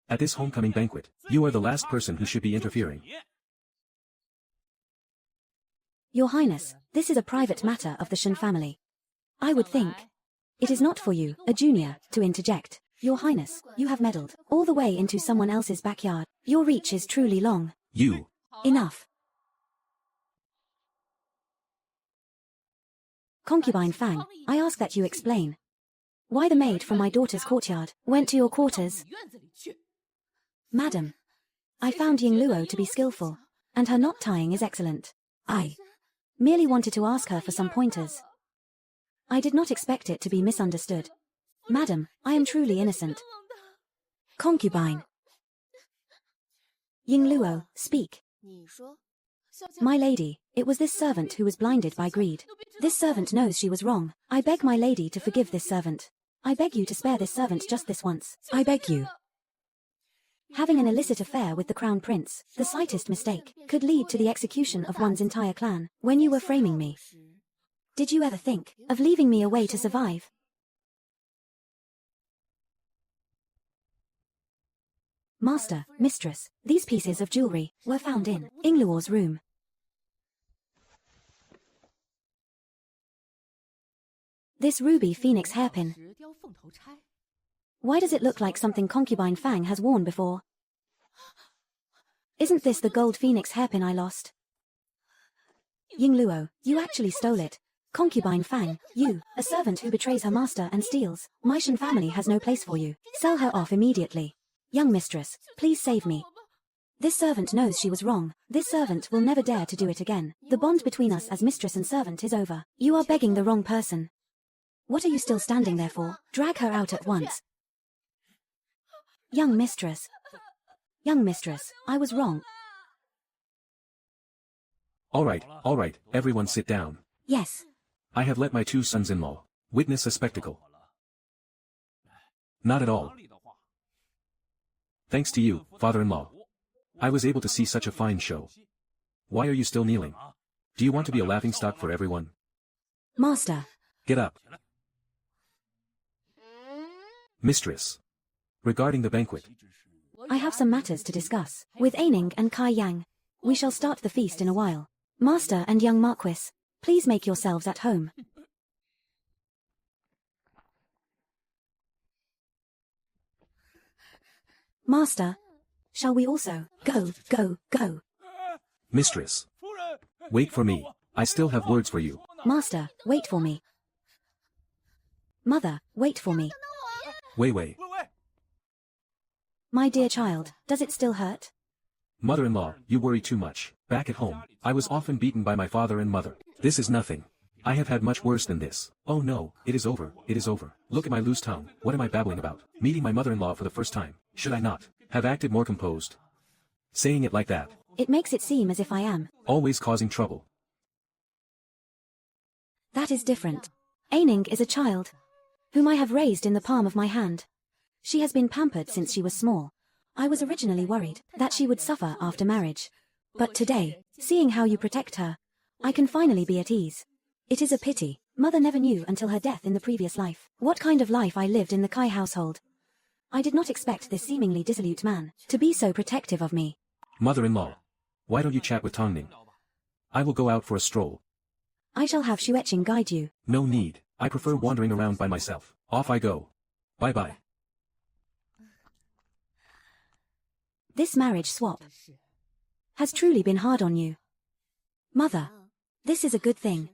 [SPEAKER 1] At this homecoming banquet, you are the last person who should be interfering.
[SPEAKER 2] Your Highness, this is a private matter of the Shen family. I would think it is not for you, a junior, to interject. Your Highness, you have meddled all the way into someone else's backyard. Your reach is truly long.
[SPEAKER 1] You.
[SPEAKER 2] Enough. Concubine Fang, I ask that you explain why the maid from my daughter's courtyard went to your quarters. Madam, I found Ying Luo to be skillful, and her knot tying is excellent. I merely wanted to ask her for some pointers. I did not expect it to be misunderstood. Madam, I am truly innocent. Concubine. Ying Luo, speak. My lady, it was this servant who was blinded by greed. This servant knows she was wrong. I beg my lady to forgive this servant. I beg you to spare this servant just this once. I beg you. Having an illicit affair with the crown prince, the slightest mistake, could lead to the execution of one's entire clan. When you were framing me, did you ever think of leaving me a way to survive? Master, mistress, these pieces of jewelry were found in Ying Luo's room. This ruby phoenix hairpin. Why does it look like something concubine Fang has worn before? Isn't this the gold phoenix hairpin I lost? Ying Luo, you actually stole it. Concubine Fang, you, a servant who betrays her master and steals. My Shen family has no place for you. Sell her off immediately. Young mistress, please save me. This servant knows she was wrong. This servant will never dare to do it again. The bond between us as mistress and servant is over. You are begging the wrong person. What are you still standing there for? Drag her out at once. Young mistress, I was wrong.
[SPEAKER 1] All right, everyone sit down.
[SPEAKER 2] Yes.
[SPEAKER 1] I have let my two sons-in-law witness a spectacle. Not at all. Thanks to you, father-in-law, I was able to see such a fine show. Why are you still kneeling? Do you want to be a laughingstock for everyone?
[SPEAKER 2] Master.
[SPEAKER 1] Get up. Mistress. Regarding the banquet.
[SPEAKER 2] I have some matters to discuss with Aining and Kai Yang. We shall start the feast in a while. Master and young Marquis, please make yourselves at home. Master, shall we also go?
[SPEAKER 1] Mistress. Wait for me. I still have words for you.
[SPEAKER 2] Master, wait for me. Mother, wait for me.
[SPEAKER 1] Wei.
[SPEAKER 2] My dear child, does it still hurt?
[SPEAKER 1] Mother-in-law, you worry too much. Back at home, I was often beaten by my father and mother. This is nothing. I have had much worse than this. Oh no, it is over. Look at my loose tongue. What am I babbling about? Meeting my mother-in-law for the first time. Should I not have acted more composed? Saying it like that.
[SPEAKER 2] It makes it seem as if I am
[SPEAKER 1] always causing trouble.
[SPEAKER 2] That is different. Aining is a child whom I have raised in the palm of my hand. She has been pampered since she was small. I was originally worried that she would suffer after marriage. But today, seeing how you protect her, I can finally be at ease. It is a pity. Mother never knew until her death in the previous life what kind of life I lived in the Kai household. I did not expect this seemingly dissolute man to be so protective of me.
[SPEAKER 1] Mother-in-law, why don't you chat with Tongning? I will go out for a stroll.
[SPEAKER 2] I shall have Xueqing guide you.
[SPEAKER 1] No need, I prefer wandering around by myself. Off I go. Bye-bye.
[SPEAKER 2] This marriage swap has truly been hard on you. Mother, this is a good thing.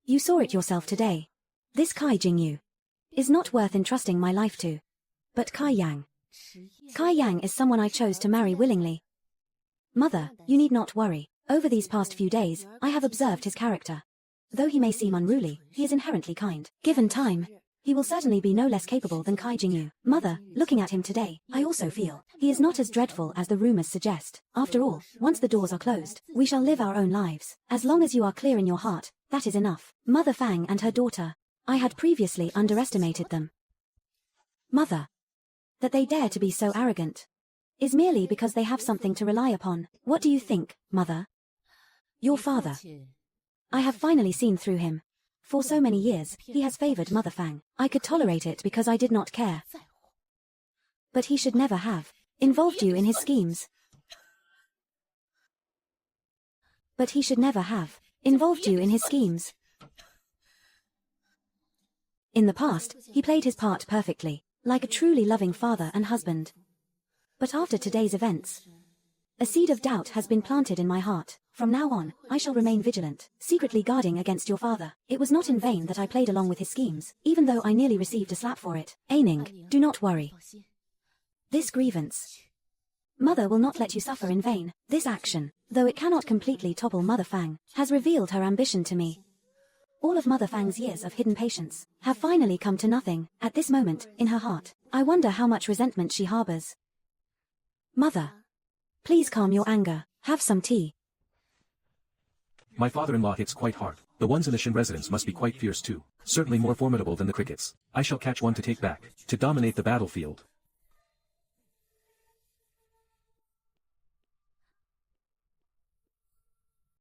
[SPEAKER 2] You saw it yourself today. This Kai Jingyu is not worth entrusting my life to. But Kai Yang. Kai Yang is someone I chose to marry willingly. Mother, you need not worry. Over these past few days, I have observed his character. Though he may seem unruly, he is inherently kind. Given time, he will certainly be no less capable than Kai Jingyu. Mother, looking at him today, I also feel he is not as dreadful as the rumors suggest. After all, once the doors are closed, we shall live our own lives. As long as you are clear in your heart, that is enough. Mother Fang and her daughter. I had previously underestimated them. Mother, that they dare to be so arrogant is merely because they have something to rely upon. What do you think, Mother? Your father. I have finally seen through him. For so many years, he has favored Mother Fang. I could tolerate it because I did not care. But he should never have involved you in his schemes. But he should never have involved you in his schemes. In the past, he played his part perfectly, like a truly loving father and husband. But after today's events, a seed of doubt has been planted in my heart. From now on, I shall remain vigilant, secretly guarding against your father. It was not in vain that I played along with his schemes, even though I nearly received a slap for it. Aining, do not worry. This grievance, Mother will not let you suffer in vain. This action, though it cannot completely topple Mother Fang, has revealed her ambition to me. All of Mother Fang's years of hidden patience have finally come to nothing. At this moment, in her heart, I wonder how much resentment she harbors. Mother, please calm your anger. Have some tea.
[SPEAKER 1] My father-in-law hits quite hard. The ones in the Shin residence must be quite fierce too. Certainly more formidable than the crickets. I shall catch one to take back, to dominate the battlefield.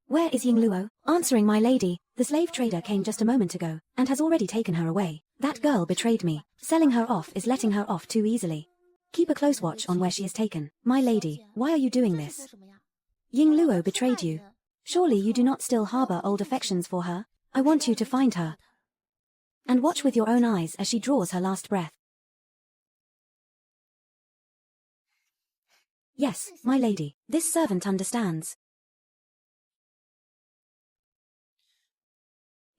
[SPEAKER 2] Where is Ying Luo? Answering my lady, the slave trader came just a moment ago, and has already taken her away. That girl betrayed me. Selling her off is letting her off too easily. Keep a close watch on where she is taken. My lady, why are you doing this? Ying Luo betrayed you. Surely you do not still harbor old affections for her? I want you to find her. And watch with your own eyes as she draws her last breath. Yes, my lady, this servant understands.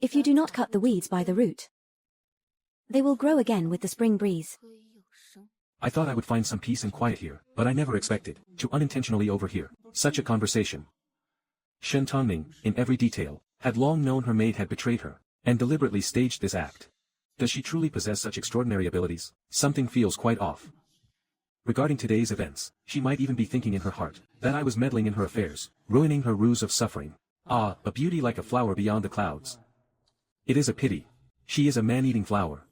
[SPEAKER 2] If you do not cut the weeds by the root, they will grow again with the spring breeze.
[SPEAKER 1] I thought I would find some peace and quiet here, but I never expected to unintentionally overhear such a conversation. Shen Tongning, in every detail, had long known her maid had betrayed her, and deliberately staged this act. Does she truly possess such extraordinary abilities? Something feels quite off. Regarding today's events, she might even be thinking in her heart that I was meddling in her affairs, ruining her ruse of suffering. Ah, a beauty like a flower beyond the clouds. It is a pity. She is a man-eating flower.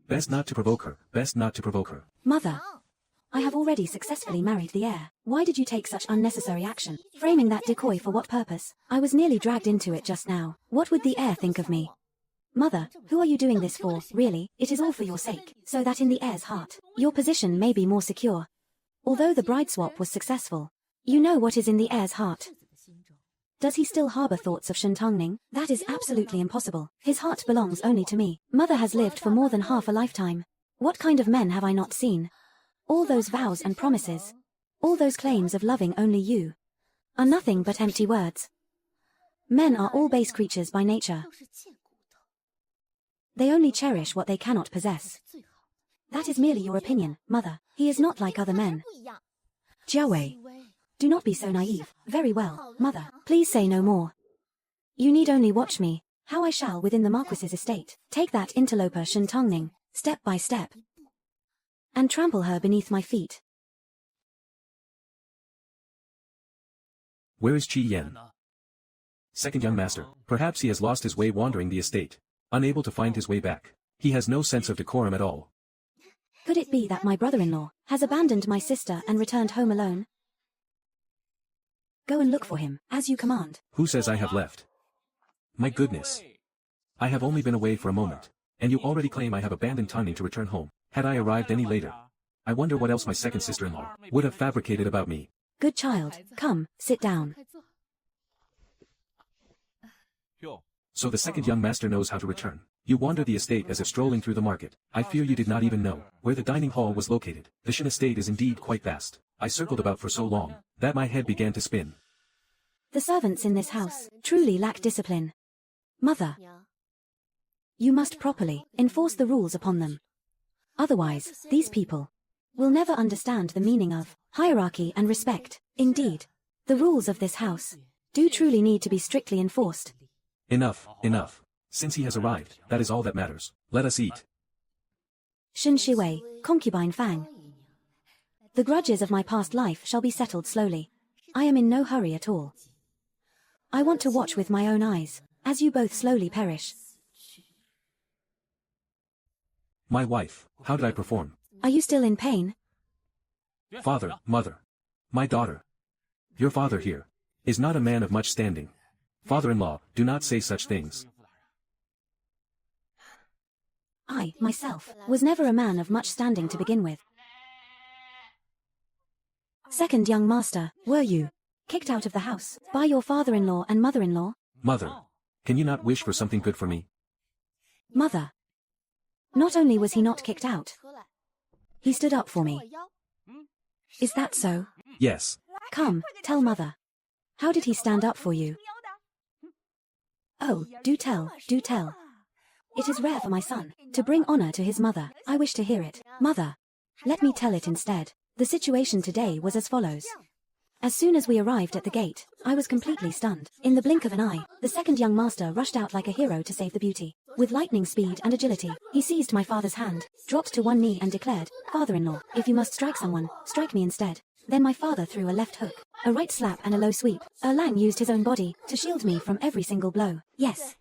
[SPEAKER 1] Best not to provoke her, best not to provoke her.
[SPEAKER 2] Mother, I have already successfully married the heir. Why did you take such unnecessary action? Framing that decoy for what purpose? I was nearly dragged into it just now. What would the heir think of me? Mother, who are you doing this for, really? It is all for your sake, so that in the heir's heart, your position may be more secure. Although the bride swap was successful, you know what is in the heir's heart. Does he still harbor thoughts of Shen Tongning? That is absolutely impossible. His heart belongs only to me. Mother has lived for more than half a lifetime. What kind of men have I not seen? All those vows and promises, all those claims of loving only you, are nothing but empty words. Men are all base creatures by nature. They only cherish what they cannot possess. That is merely your opinion, Mother. He is not like other men. Jiawei, do not be so naive. Very well, Mother. Please say no more. You need only watch me, how I shall within the Marquis's estate take that interloper Shen Tongning, step by step, and trample her beneath my feet.
[SPEAKER 1] Where is Qi Yan? Second young master, perhaps he has lost his way wandering the estate. Unable to find his way back. He has no sense of decorum at all.
[SPEAKER 2] Could it be that my brother-in-law has abandoned my sister and returned home alone? Go and look for him, as you command.
[SPEAKER 1] Who says I have left? My goodness. I have only been away for a moment. And you already claim I have abandoned timing to return home. Had I arrived any later, I wonder what else my second sister-in-law would have fabricated about me.
[SPEAKER 2] Good child, come, sit down.
[SPEAKER 1] So the second young master knows how to return. You wander the estate as if strolling through the market. I fear you did not even know where the dining hall was located. The Shin estate is indeed quite vast. I circled about for so long that my head began to spin.
[SPEAKER 2] The servants in this house truly lack discipline. Mother, you must properly enforce the rules upon them. Otherwise, these people will never understand the meaning of hierarchy and respect. Indeed, the rules of this house do truly need to be strictly enforced.
[SPEAKER 1] Enough, enough. Since he has arrived, that is all that matters. Let us eat.
[SPEAKER 2] Shin Shiwei, concubine Fang. The grudges of my past life shall be settled slowly. I am in no hurry at all. I want to watch with my own eyes, as you both slowly perish.
[SPEAKER 1] My wife, how did I perform?
[SPEAKER 2] Are you still in pain?
[SPEAKER 1] Father, mother, my daughter. Your father here is not a man of much standing. Father-in-law, do not say such things.
[SPEAKER 2] I, myself, was never a man of much standing to begin with. Second young master, were you kicked out of the house by your father-in-law and mother-in-law?
[SPEAKER 1] Mother, can you not wish for something good for me?
[SPEAKER 2] Mother, not only was he not kicked out, he stood up for me. Is that so?
[SPEAKER 1] Yes.
[SPEAKER 2] Come, tell mother. How did he stand up for you? Oh, do tell, do tell. It is rare for my son to bring honor to his mother. I wish to hear it. Mother, let me tell it instead. The situation today was as follows. As soon as we arrived at the gate, I was completely stunned. In the blink of an eye, the second young master rushed out like a hero to save the beauty. With lightning speed and agility, he seized my father's hand, dropped to one knee and declared, "Father-in-law, if you must strike someone, strike me instead." Then my father threw a left hook, a right slap and a low sweep. Erlang used his own body to shield me from every single blow. Yes.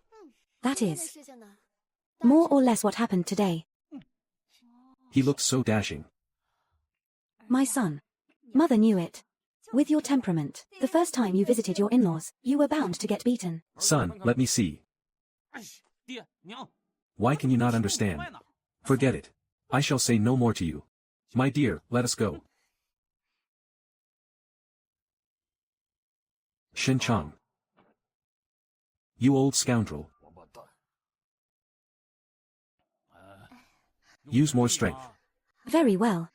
[SPEAKER 2] That is more or less what happened today.
[SPEAKER 1] He looked so dashing.
[SPEAKER 2] My son. Mother knew it. With your temperament, the first time you visited your in-laws, you were bound to get beaten.
[SPEAKER 1] Son, let me see. Why can you not understand? Forget it. I shall say no more to you. My dear, let us go. Shin Chang. You old scoundrel. Use more strength.
[SPEAKER 2] Very well.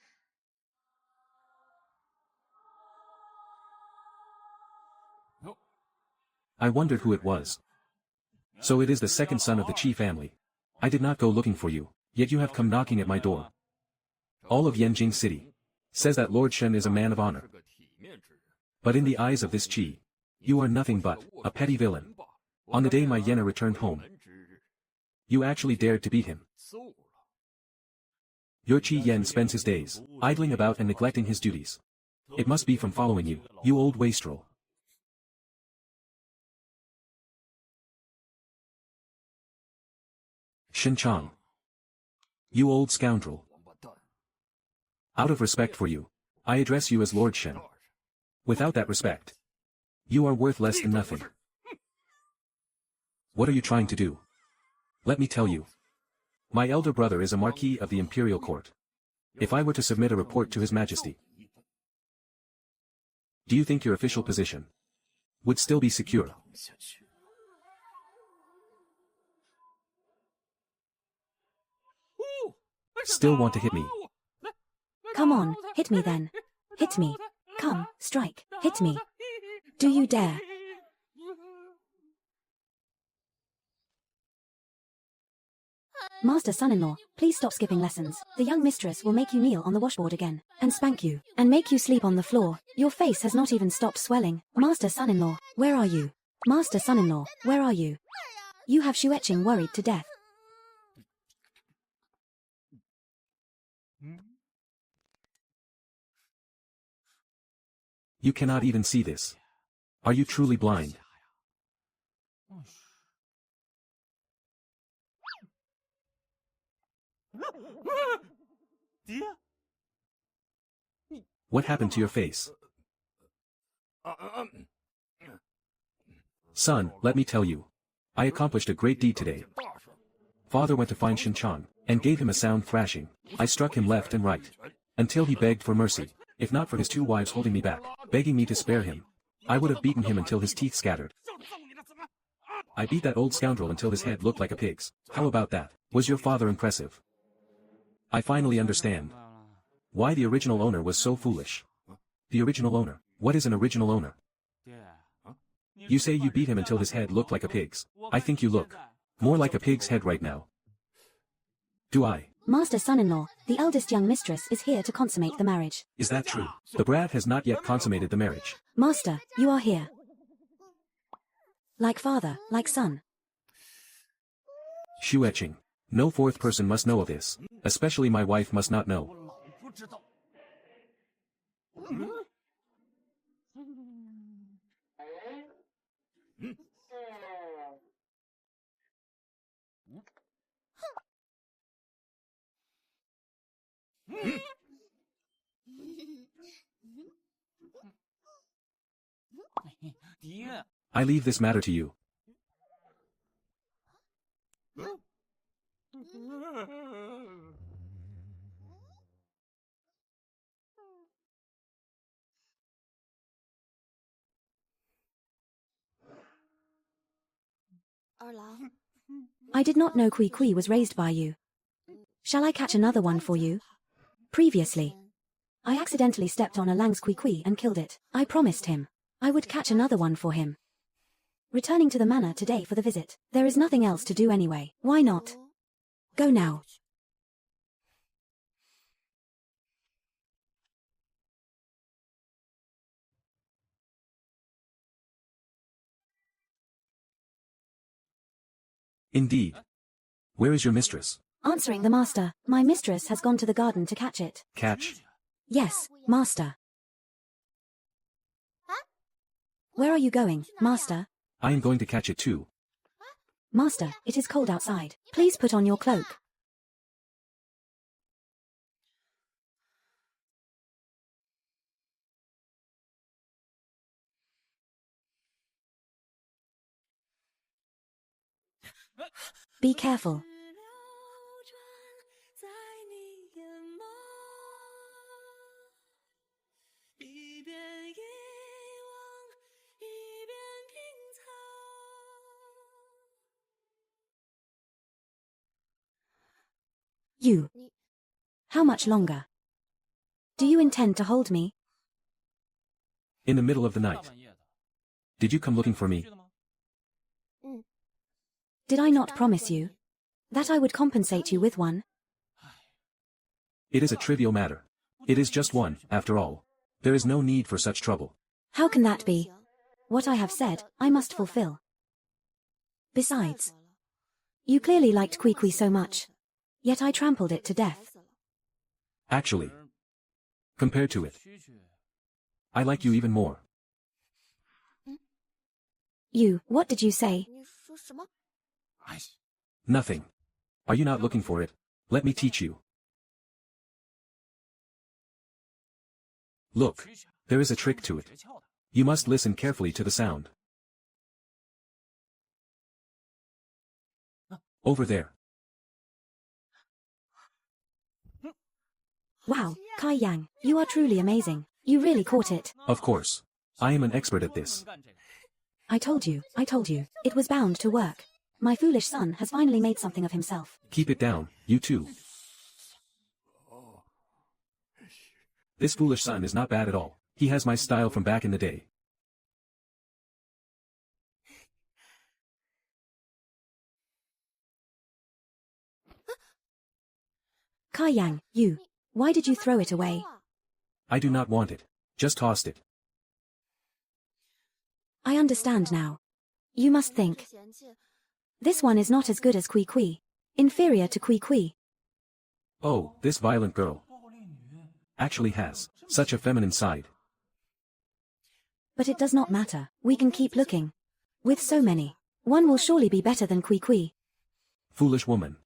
[SPEAKER 1] I wondered who it was. So it is the second son of the Qi family. I did not go looking for you, yet you have come knocking at my door. All of Yanjing City says that Lord Shen is a man of honor. But in the eyes of this Qi, you are nothing but a petty villain. On the day my Yenna returned home, you actually dared to beat him. Your Qi Yen spends his days idling about and neglecting his duties. It must be from following you, you old wastrel. Shin Chang. You old scoundrel. Out of respect for you, I address you as Lord Shen. Without that respect, you are worth less than nothing. What are you trying to do? Let me tell you. My elder brother is a Marquis of the Imperial Court. If I were to submit a report to His Majesty, do you think your official position would still be secure? Still want to hit me?
[SPEAKER 2] Come on, hit me then. Hit me. Come, strike, hit me. Do you dare? Master son-in-law, please stop skipping lessons. The young mistress will make you kneel on the washboard again, and spank you, and make you sleep on the floor. Your face has not even stopped swelling. Master son-in-law, where are you? Master son-in-law, where are you? You have Shueching worried to death.
[SPEAKER 1] You cannot even see this. Are you truly blind? What happened to your face? Son, let me tell you. I accomplished a great deed today. Father went to find Shin-chan, and gave him a sound thrashing. I struck him left and right. Until he begged for mercy. If not for his 2 wives holding me back, begging me to spare him, I would have beaten him until his teeth scattered. I beat that old scoundrel until his head looked like a pig's. How about that? Was your father impressive? I finally understand why the original owner was so foolish. The original owner. What is an original owner? You say you beat him until his head looked like a pig's. I think you look more like a pig's head right now. Do I?
[SPEAKER 2] Master son-in-law, the eldest young mistress is here to consummate the marriage.
[SPEAKER 1] Is that true? The brat has not yet consummated the marriage.
[SPEAKER 2] Master, you are here. Like father, like son.
[SPEAKER 1] Shueching. No 4th person must know of this. Especially my wife must not know. I leave this matter to you.
[SPEAKER 2] I did not know Kui was raised by you. Shall I catch another one for you? Previously, I accidentally stepped on a Lang's Kui and killed it. I promised him I would catch another one for him. Returning to the manor today for the visit. There is nothing else to do anyway. Why not? Go now.
[SPEAKER 1] Indeed. Where is your mistress?
[SPEAKER 2] Answering the master, my mistress has gone to the garden to catch it.
[SPEAKER 1] Catch?
[SPEAKER 2] Yes, master. Where are you going, master?
[SPEAKER 1] I am going to catch it too.
[SPEAKER 2] Master, it is cold outside. Please put on your cloak. Be careful. You. How much longer? Do you intend to hold me?
[SPEAKER 1] In the middle of the night. Did you come looking for me?
[SPEAKER 2] Did I not promise you that I would compensate you with one?
[SPEAKER 1] It is a trivial matter. It is just one, after all. There is no need for such trouble.
[SPEAKER 2] How can that be? What I have said, I must fulfill. Besides, you clearly liked Kui so much. Yet I trampled it to death.
[SPEAKER 1] Actually, compared to it, I like you even more.
[SPEAKER 2] You, what did you say?
[SPEAKER 1] Nothing. Are you not looking for it? Let me teach you. Look, there is a trick to it. You must listen carefully to the sound. Over there.
[SPEAKER 2] Wow, Kai Yang, you are truly amazing. You really caught it.
[SPEAKER 1] Of course. I am an expert at this.
[SPEAKER 2] I told you. It was bound to work. My foolish son has finally made something of himself.
[SPEAKER 1] Keep it down, you too. This foolish son is not bad at all. He has my style from back in the day.
[SPEAKER 2] Kai Yang, you. Why did you throw it away?
[SPEAKER 1] I do not want it. Just tossed it.
[SPEAKER 2] I understand now. You must think. This one is not as good as Kui. Inferior to Kui.
[SPEAKER 1] Oh, this violent girl actually has such a feminine side.
[SPEAKER 2] But it does not matter. We can keep looking. With so many, one will surely be better than Kui.
[SPEAKER 1] Foolish woman.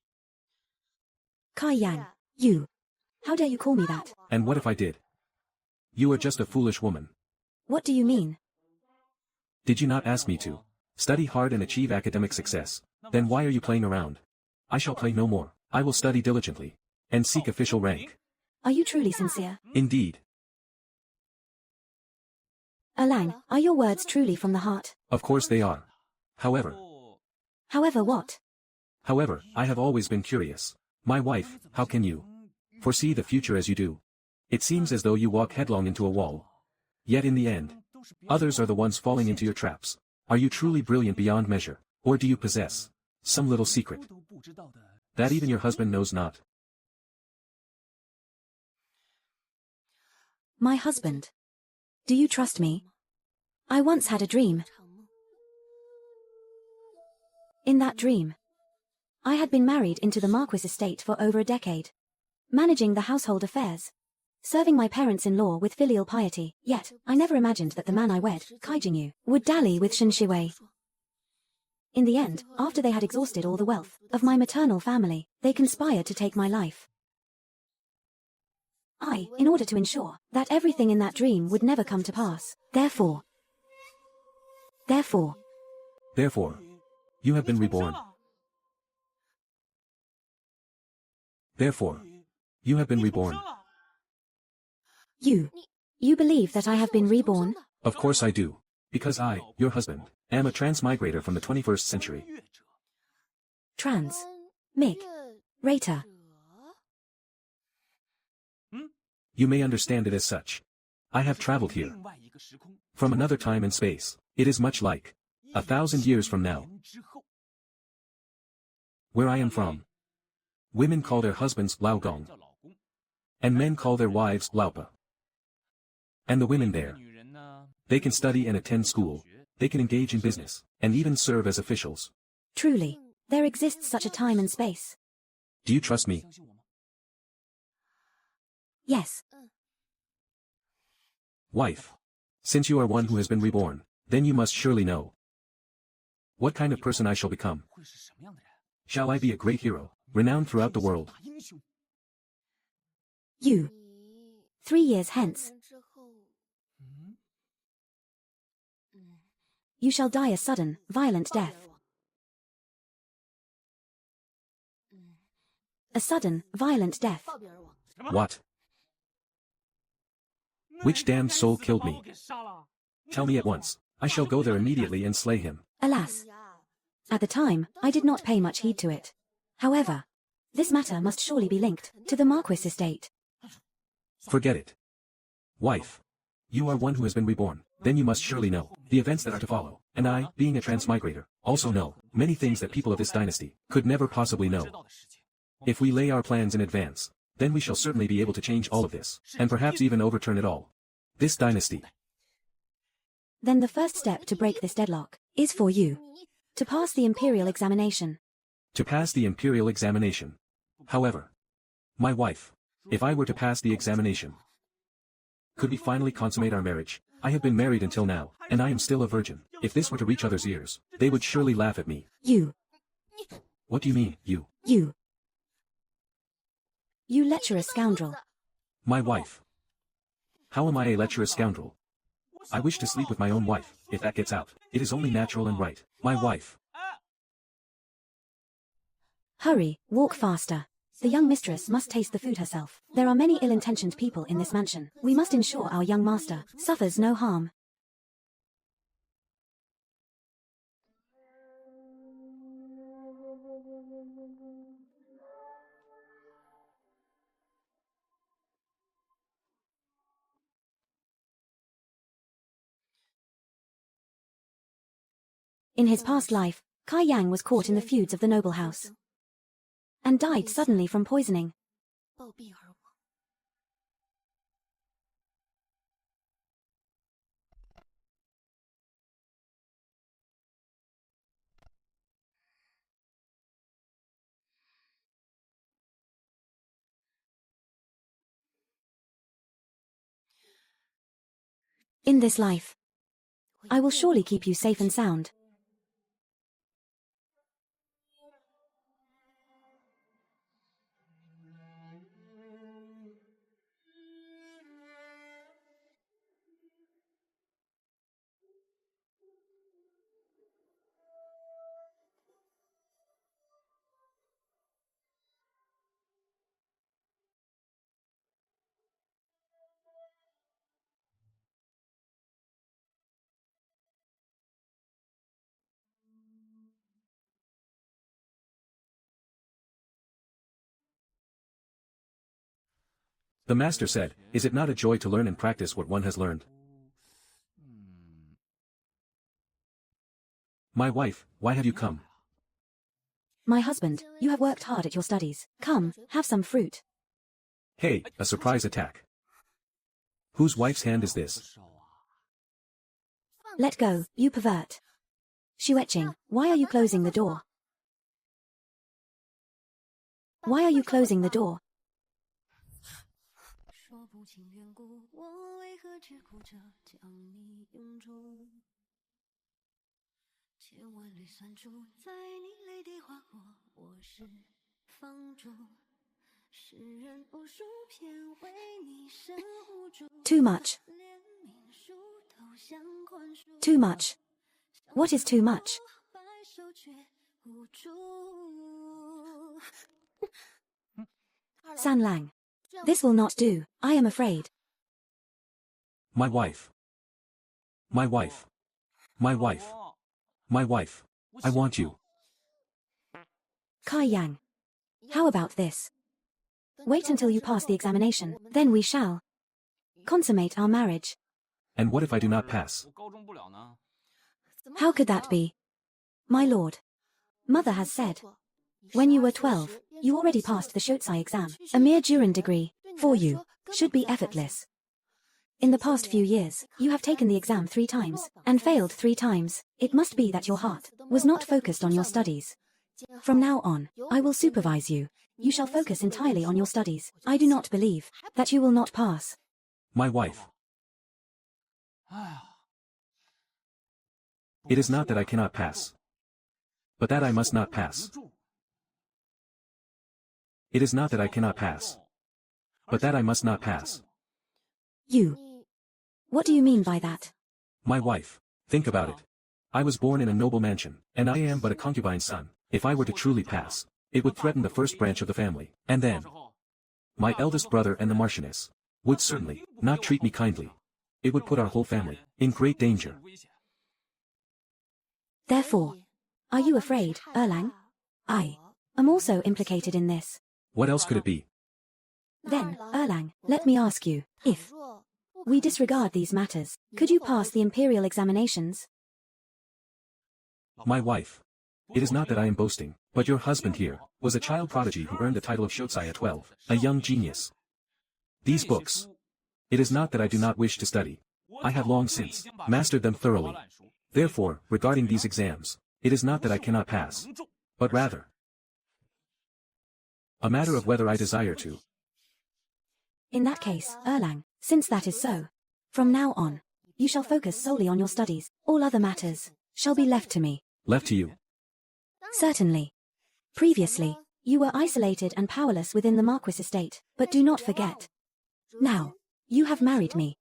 [SPEAKER 2] Kai Yang, you. How dare you call me that?
[SPEAKER 1] And what if I did? You are just a foolish woman.
[SPEAKER 2] What do you mean?
[SPEAKER 1] Did you not ask me to study hard and achieve academic success? Then why are you playing around? I shall play no more. I will study diligently and seek official rank.
[SPEAKER 2] Are you truly sincere?
[SPEAKER 1] Indeed.
[SPEAKER 2] Alang, are your words truly from the heart?
[SPEAKER 1] Of course they are. However,
[SPEAKER 2] However what?
[SPEAKER 1] I have always been curious. My wife, how can you foresee the future as you do? It seems as though you walk headlong into a wall. Yet in the end, others are the ones falling into your traps. Are you truly brilliant beyond measure, or do you possess some little secret that even your husband knows not?
[SPEAKER 2] My husband. Do you trust me? I once had a dream. In that dream, I had been married into the Marquis estate for over a decade, managing the household affairs, serving my parents-in-law with filial piety. Yet, I never imagined that the man I wed, Kai Jingyu, would dally with Shen Shiwei. In the end, after they had exhausted all the wealth of my maternal family, they conspired to take my life. In order to ensure that everything in that dream would never come to pass, Therefore,
[SPEAKER 1] you have been reborn. Therefore, you have been reborn.
[SPEAKER 2] You believe that I have been reborn?
[SPEAKER 1] Of course I do. Because I, your husband, am a transmigrator from the 21st century.
[SPEAKER 2] Rater.
[SPEAKER 1] You may understand it as such. I have traveled here from another time and space. It is much like 1,000 years from now. Where I am from, women call their husbands Lao Gong, and men call their wives Laupa. And the women there, they can study and attend school, they can engage in business, and even serve as officials.
[SPEAKER 2] Truly, there exists such a time and space.
[SPEAKER 1] Do you trust me?
[SPEAKER 2] Yes.
[SPEAKER 1] Wife, since you are one who has been reborn, then you must surely know what kind of person I shall become. Shall I be a great hero, renowned throughout the world?
[SPEAKER 2] 3 years hence, you shall die a sudden, violent death. A sudden, violent death.
[SPEAKER 1] What? Which damned soul killed me? Tell me at once. I shall go there immediately and slay him.
[SPEAKER 2] Alas. At the time, I did not pay much heed to it. However, this matter must surely be linked to the Marquis estate.
[SPEAKER 1] Forget it. Wife, you are one who has been reborn, then you must surely know the events that are to follow, and I, being a transmigrator, also know many things that people of this dynasty could never possibly know. If we lay our plans in advance, then we shall certainly be able to change all of this, and perhaps even overturn it all. This dynasty.
[SPEAKER 2] Then the first step to break this deadlock is for you to pass the Imperial examination.
[SPEAKER 1] To pass the Imperial examination. However, my wife, if I were to pass the examination, could we finally consummate our marriage? I have been married until now, and I am still a virgin. If this were to reach others' ears, they would surely laugh at me. What do you mean, you?
[SPEAKER 2] You lecherous scoundrel.
[SPEAKER 1] My wife. How am I a lecherous scoundrel? I wish to sleep with my own wife. If that gets out, it is only natural and right. My wife.
[SPEAKER 2] Hurry, walk faster. The young mistress must taste the food herself. There are many ill-intentioned people in this mansion. We must ensure our young master suffers no harm. In his past life, Kai Yang was caught in the feuds of the noble house and died suddenly from poisoning. In this life, I will surely keep you safe and sound.
[SPEAKER 1] The master said, "Is it not a joy to learn and practice what one has learned?" My wife, why have you come?
[SPEAKER 2] My husband, you have worked hard at your studies. Come, have some fruit.
[SPEAKER 1] Hey, a surprise attack. Whose wife's hand is this?
[SPEAKER 2] Let go, you pervert. Xueqing, why are you closing the door? Why are you closing the door? Too much. Too much. What is too much? San Lang. This will not do, I am afraid.
[SPEAKER 1] My wife. My wife. My wife. My wife. I want you.
[SPEAKER 2] Kai Yang. How about this? Wait until you pass the examination, then we shall consummate our marriage.
[SPEAKER 1] And what if I do not pass?
[SPEAKER 2] How could that be? My lord. Mother has said. When you were 12, you already passed the Shotsai exam. A mere Jurin degree, for you, should be effortless. In the past few years, you have taken the exam 3 times, and failed 3 times. It must be that your heart was not focused on your studies. From now on, I will supervise you. You shall focus entirely on your studies. I do not believe that you will not pass.
[SPEAKER 1] My wife. It is not that I cannot pass, but that I must not pass. It is not that I cannot pass, but that I must not pass.
[SPEAKER 2] You. What do you mean by that?
[SPEAKER 1] My wife. Think about it. I was born in a noble mansion, and I am but a concubine's son. If I were to truly pass, it would threaten the first branch of the family, and then my eldest brother and the Marchioness would certainly not treat me kindly. It would put our whole family in great danger.
[SPEAKER 2] Therefore, are you afraid, Erlang? I am also implicated in this.
[SPEAKER 1] What else could it be?
[SPEAKER 2] Then, Erlang, let me ask you, if we disregard these matters, could you pass the imperial examinations?
[SPEAKER 1] My wife. It is not that I am boasting, but your husband here was a child prodigy who earned the title of Shotsai at 12, a young genius. These books. It is not that I do not wish to study. I have long since mastered them thoroughly. Therefore, regarding these exams, it is not that I cannot pass, but rather a matter of whether I desire to.
[SPEAKER 2] In that case, Erlang, since that is so, from now on, you shall focus solely on your studies. All other matters shall be left to me.
[SPEAKER 1] Left to you.
[SPEAKER 2] Certainly. Previously, you were isolated and powerless within the Marquis estate, but do not forget. Now, you have married me.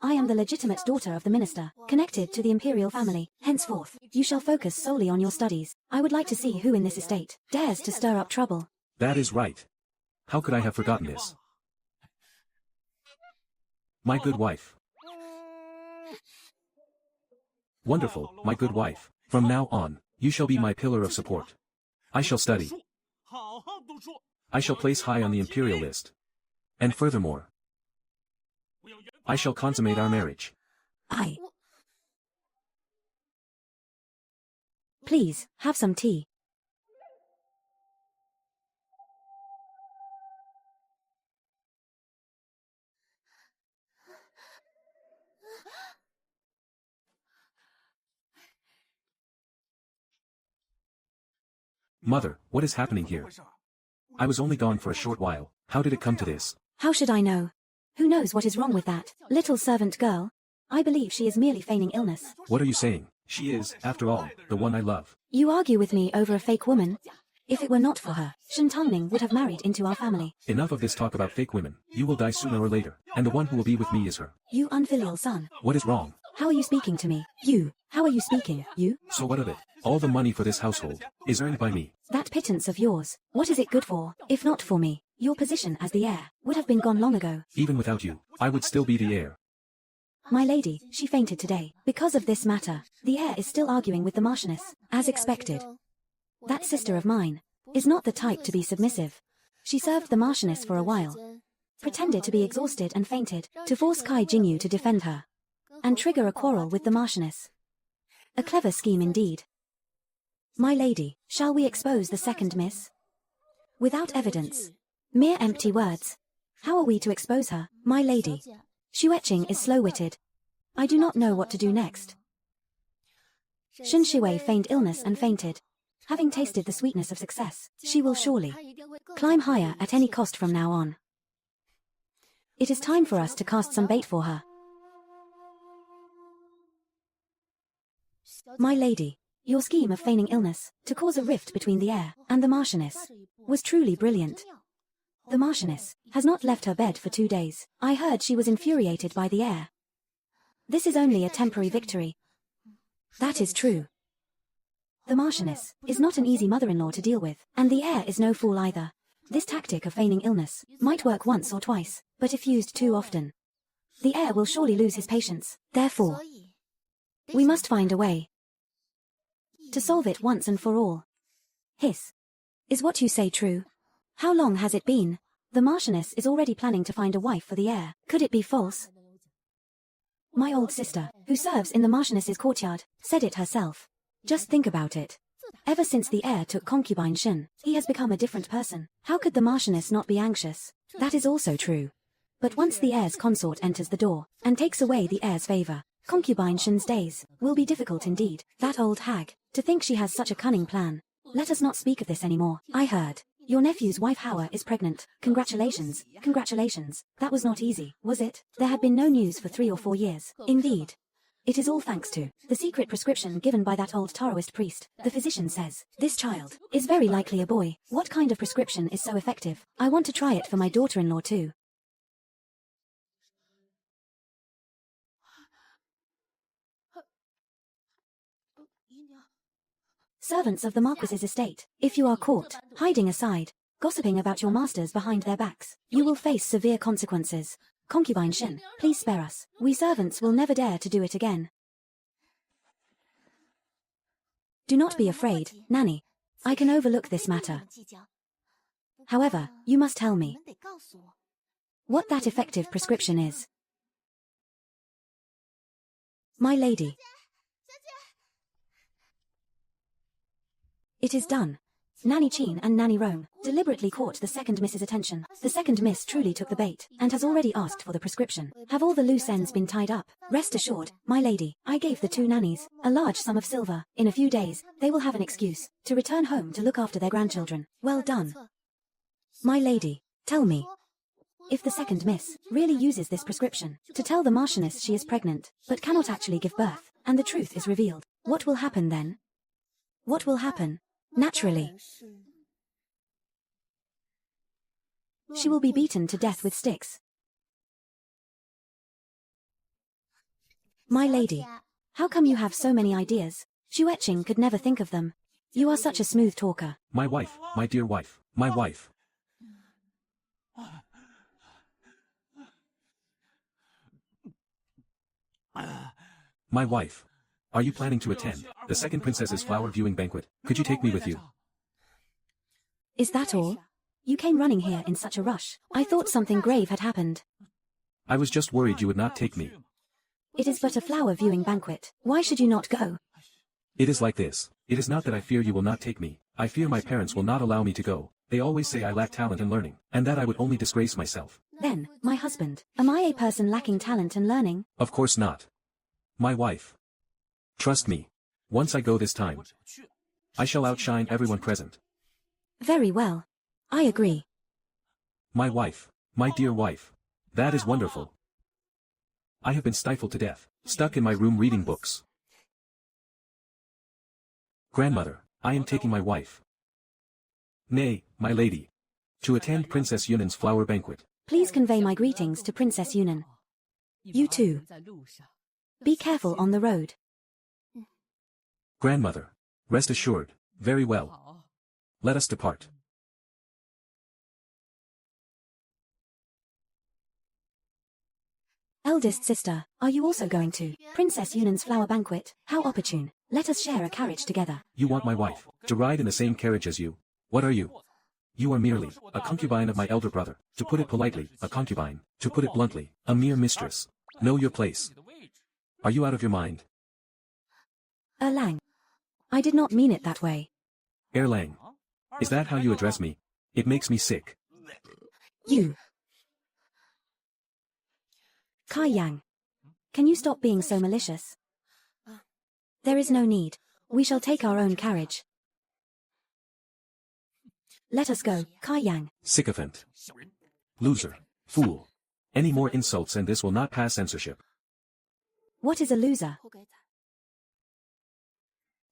[SPEAKER 2] I am the legitimate daughter of the minister, connected to the imperial family. Henceforth, you shall focus solely on your studies. I would like to see who in this estate dares to stir up trouble.
[SPEAKER 1] That is right. How could I have forgotten this? My good wife. Wonderful, my good wife. From now on, you shall be my pillar of support. I shall study. I shall place high on the imperial list. And furthermore, I shall consummate our marriage.
[SPEAKER 2] Please, have some tea.
[SPEAKER 1] Mother, what is happening here? I was only gone for a short while. How did it come to this?
[SPEAKER 2] How should I know? Who knows what is wrong with that little servant girl? I believe she is merely feigning illness.
[SPEAKER 1] What are you saying? She is, after all, the one I love.
[SPEAKER 2] You argue with me over a fake woman? If it were not for her, Shen Tongning would have married into our family.
[SPEAKER 1] Enough of this talk about fake women. You will die sooner or later, and the one who will be with me is her.
[SPEAKER 2] You unfilial son.
[SPEAKER 1] What is wrong?
[SPEAKER 2] How are you speaking to me? You. How are you speaking? You?
[SPEAKER 1] So what of it? All the money for this household is earned by me.
[SPEAKER 2] That pittance of yours, what is it good for? If not for me, your position as the heir would have been gone long ago.
[SPEAKER 1] Even without you, I would still be the heir.
[SPEAKER 2] My lady, she fainted today. Because of this matter, the heir is still arguing with the Marchioness, as expected. That sister of mine is not the type to be submissive. She served the Marchioness for a while. pretended to be exhausted and fainted, to force Kai Jingyu to defend her, and trigger a quarrel with the Marchioness. A clever scheme indeed. My lady, shall we expose the second miss? Without evidence. Mere empty words. How are we to expose her, my lady? Xueqing is slow-witted. I do not know what to do next. Shen Shiwei feigned illness and fainted. Having tasted the sweetness of success, she will surely climb higher at any cost from now on. It is time for us to cast some bait for her. My lady, your scheme of feigning illness, to cause a rift between the heir and the Marchioness, was truly brilliant. The Marchioness has not left her bed for 2 days. I heard she was infuriated by the heir. This is only a temporary victory. That is true. The Marchioness is not an easy mother-in-law to deal with, and the heir is no fool either. This tactic of feigning illness might work once or twice, but if used too often, the heir will surely lose his patience. Therefore, we must find a way to solve it once and for all. Hiss. Is what you say true? How long has it been? The Marchioness is already planning to find a wife for the heir. Could it be false? My old sister, who serves in the Marchioness's courtyard, said it herself. Just think about it. Ever since the heir took concubine Shen, he has become a different person. How could the Marchioness not be anxious? That is also true. But once the heir's consort enters the door, and takes away the heir's favor, concubine Shen's days will be difficult indeed. That old hag, to think she has such a cunning plan. Let us not speak of this anymore. I heard your nephew's wife Hauer is pregnant. Congratulations, congratulations. That was not easy, was it? There had been no news for 3 or 4 years. Indeed. It is all thanks to the secret prescription given by that old Taoist priest. The physician says, this child is very likely a boy. What kind of prescription is so effective? I want to try it for my daughter-in-law too. Servants of the Marquis's estate, if you are caught hiding aside, gossiping about your masters behind their backs, you will face severe consequences. Concubine Shen, please spare us. We servants will never dare to do it again. Do not be afraid, Nanny. I can overlook this matter. However, you must tell me what that effective prescription is. My lady. It is done. Nanny Chin and Nanny Rome deliberately caught the second miss's attention. The second miss truly took the bait, and has already asked for the prescription. Have all the loose ends been tied up? Rest assured, my lady, I gave the 2 nannies a large sum of silver. In a few days, they will have an excuse to return home to look after their grandchildren. Well done. My lady, tell me, if the second miss really uses this prescription to tell the Marchioness she is pregnant, but cannot actually give birth, and the truth is revealed, what will happen then? What will happen? Naturally, she will be beaten to death with sticks. My lady, how come you have so many ideas? Xueqing could never think of them. You are such a smooth talker.
[SPEAKER 1] My wife, my dear wife, my wife. My wife. Are you planning to attend the second princess's flower viewing banquet? Could you take me with you?
[SPEAKER 2] Is that all? You came running here in such a rush. I thought something grave had happened.
[SPEAKER 1] I was just worried you would not take me.
[SPEAKER 2] It is but a flower viewing banquet. Why should you not go?
[SPEAKER 1] It is like this. It is not that I fear you will not take me. I fear my parents will not allow me to go. They always say I lack talent and learning, and that I would only disgrace myself.
[SPEAKER 2] Then, my husband, am I a person lacking talent and learning?
[SPEAKER 1] Of course not. My wife. Trust me. Once I go this time, I shall outshine everyone present.
[SPEAKER 2] Very well. I agree.
[SPEAKER 1] My wife. My dear wife. That is wonderful. I have been stifled to death, stuck in my room reading books. Grandmother, I am taking my wife. Nay, my lady. To attend Princess Yunan's flower banquet.
[SPEAKER 2] Please convey my greetings to Princess Yunan. You too. Be careful on the road.
[SPEAKER 1] Grandmother, rest assured. Very well. Let us depart.
[SPEAKER 2] Eldest sister, are you also going to Princess Yunan's flower banquet? How opportune. Let us share a carriage together.
[SPEAKER 1] You want my wife to ride in the same carriage as you? What are you? You are merely a concubine of my elder brother. To put it politely, a concubine. To put it bluntly, a mere mistress. Know your place. Are you out of your mind?
[SPEAKER 2] Erlang. I did not mean it that way.
[SPEAKER 1] Erlang. Is that how you address me? It makes me sick.
[SPEAKER 2] You. Kai Yang. Can you stop being so malicious? There is no need. We shall take our own carriage. Let us go, Kai Yang.
[SPEAKER 1] Sycophant. Loser. Fool. Any more insults and this will not pass censorship.
[SPEAKER 2] What is a loser?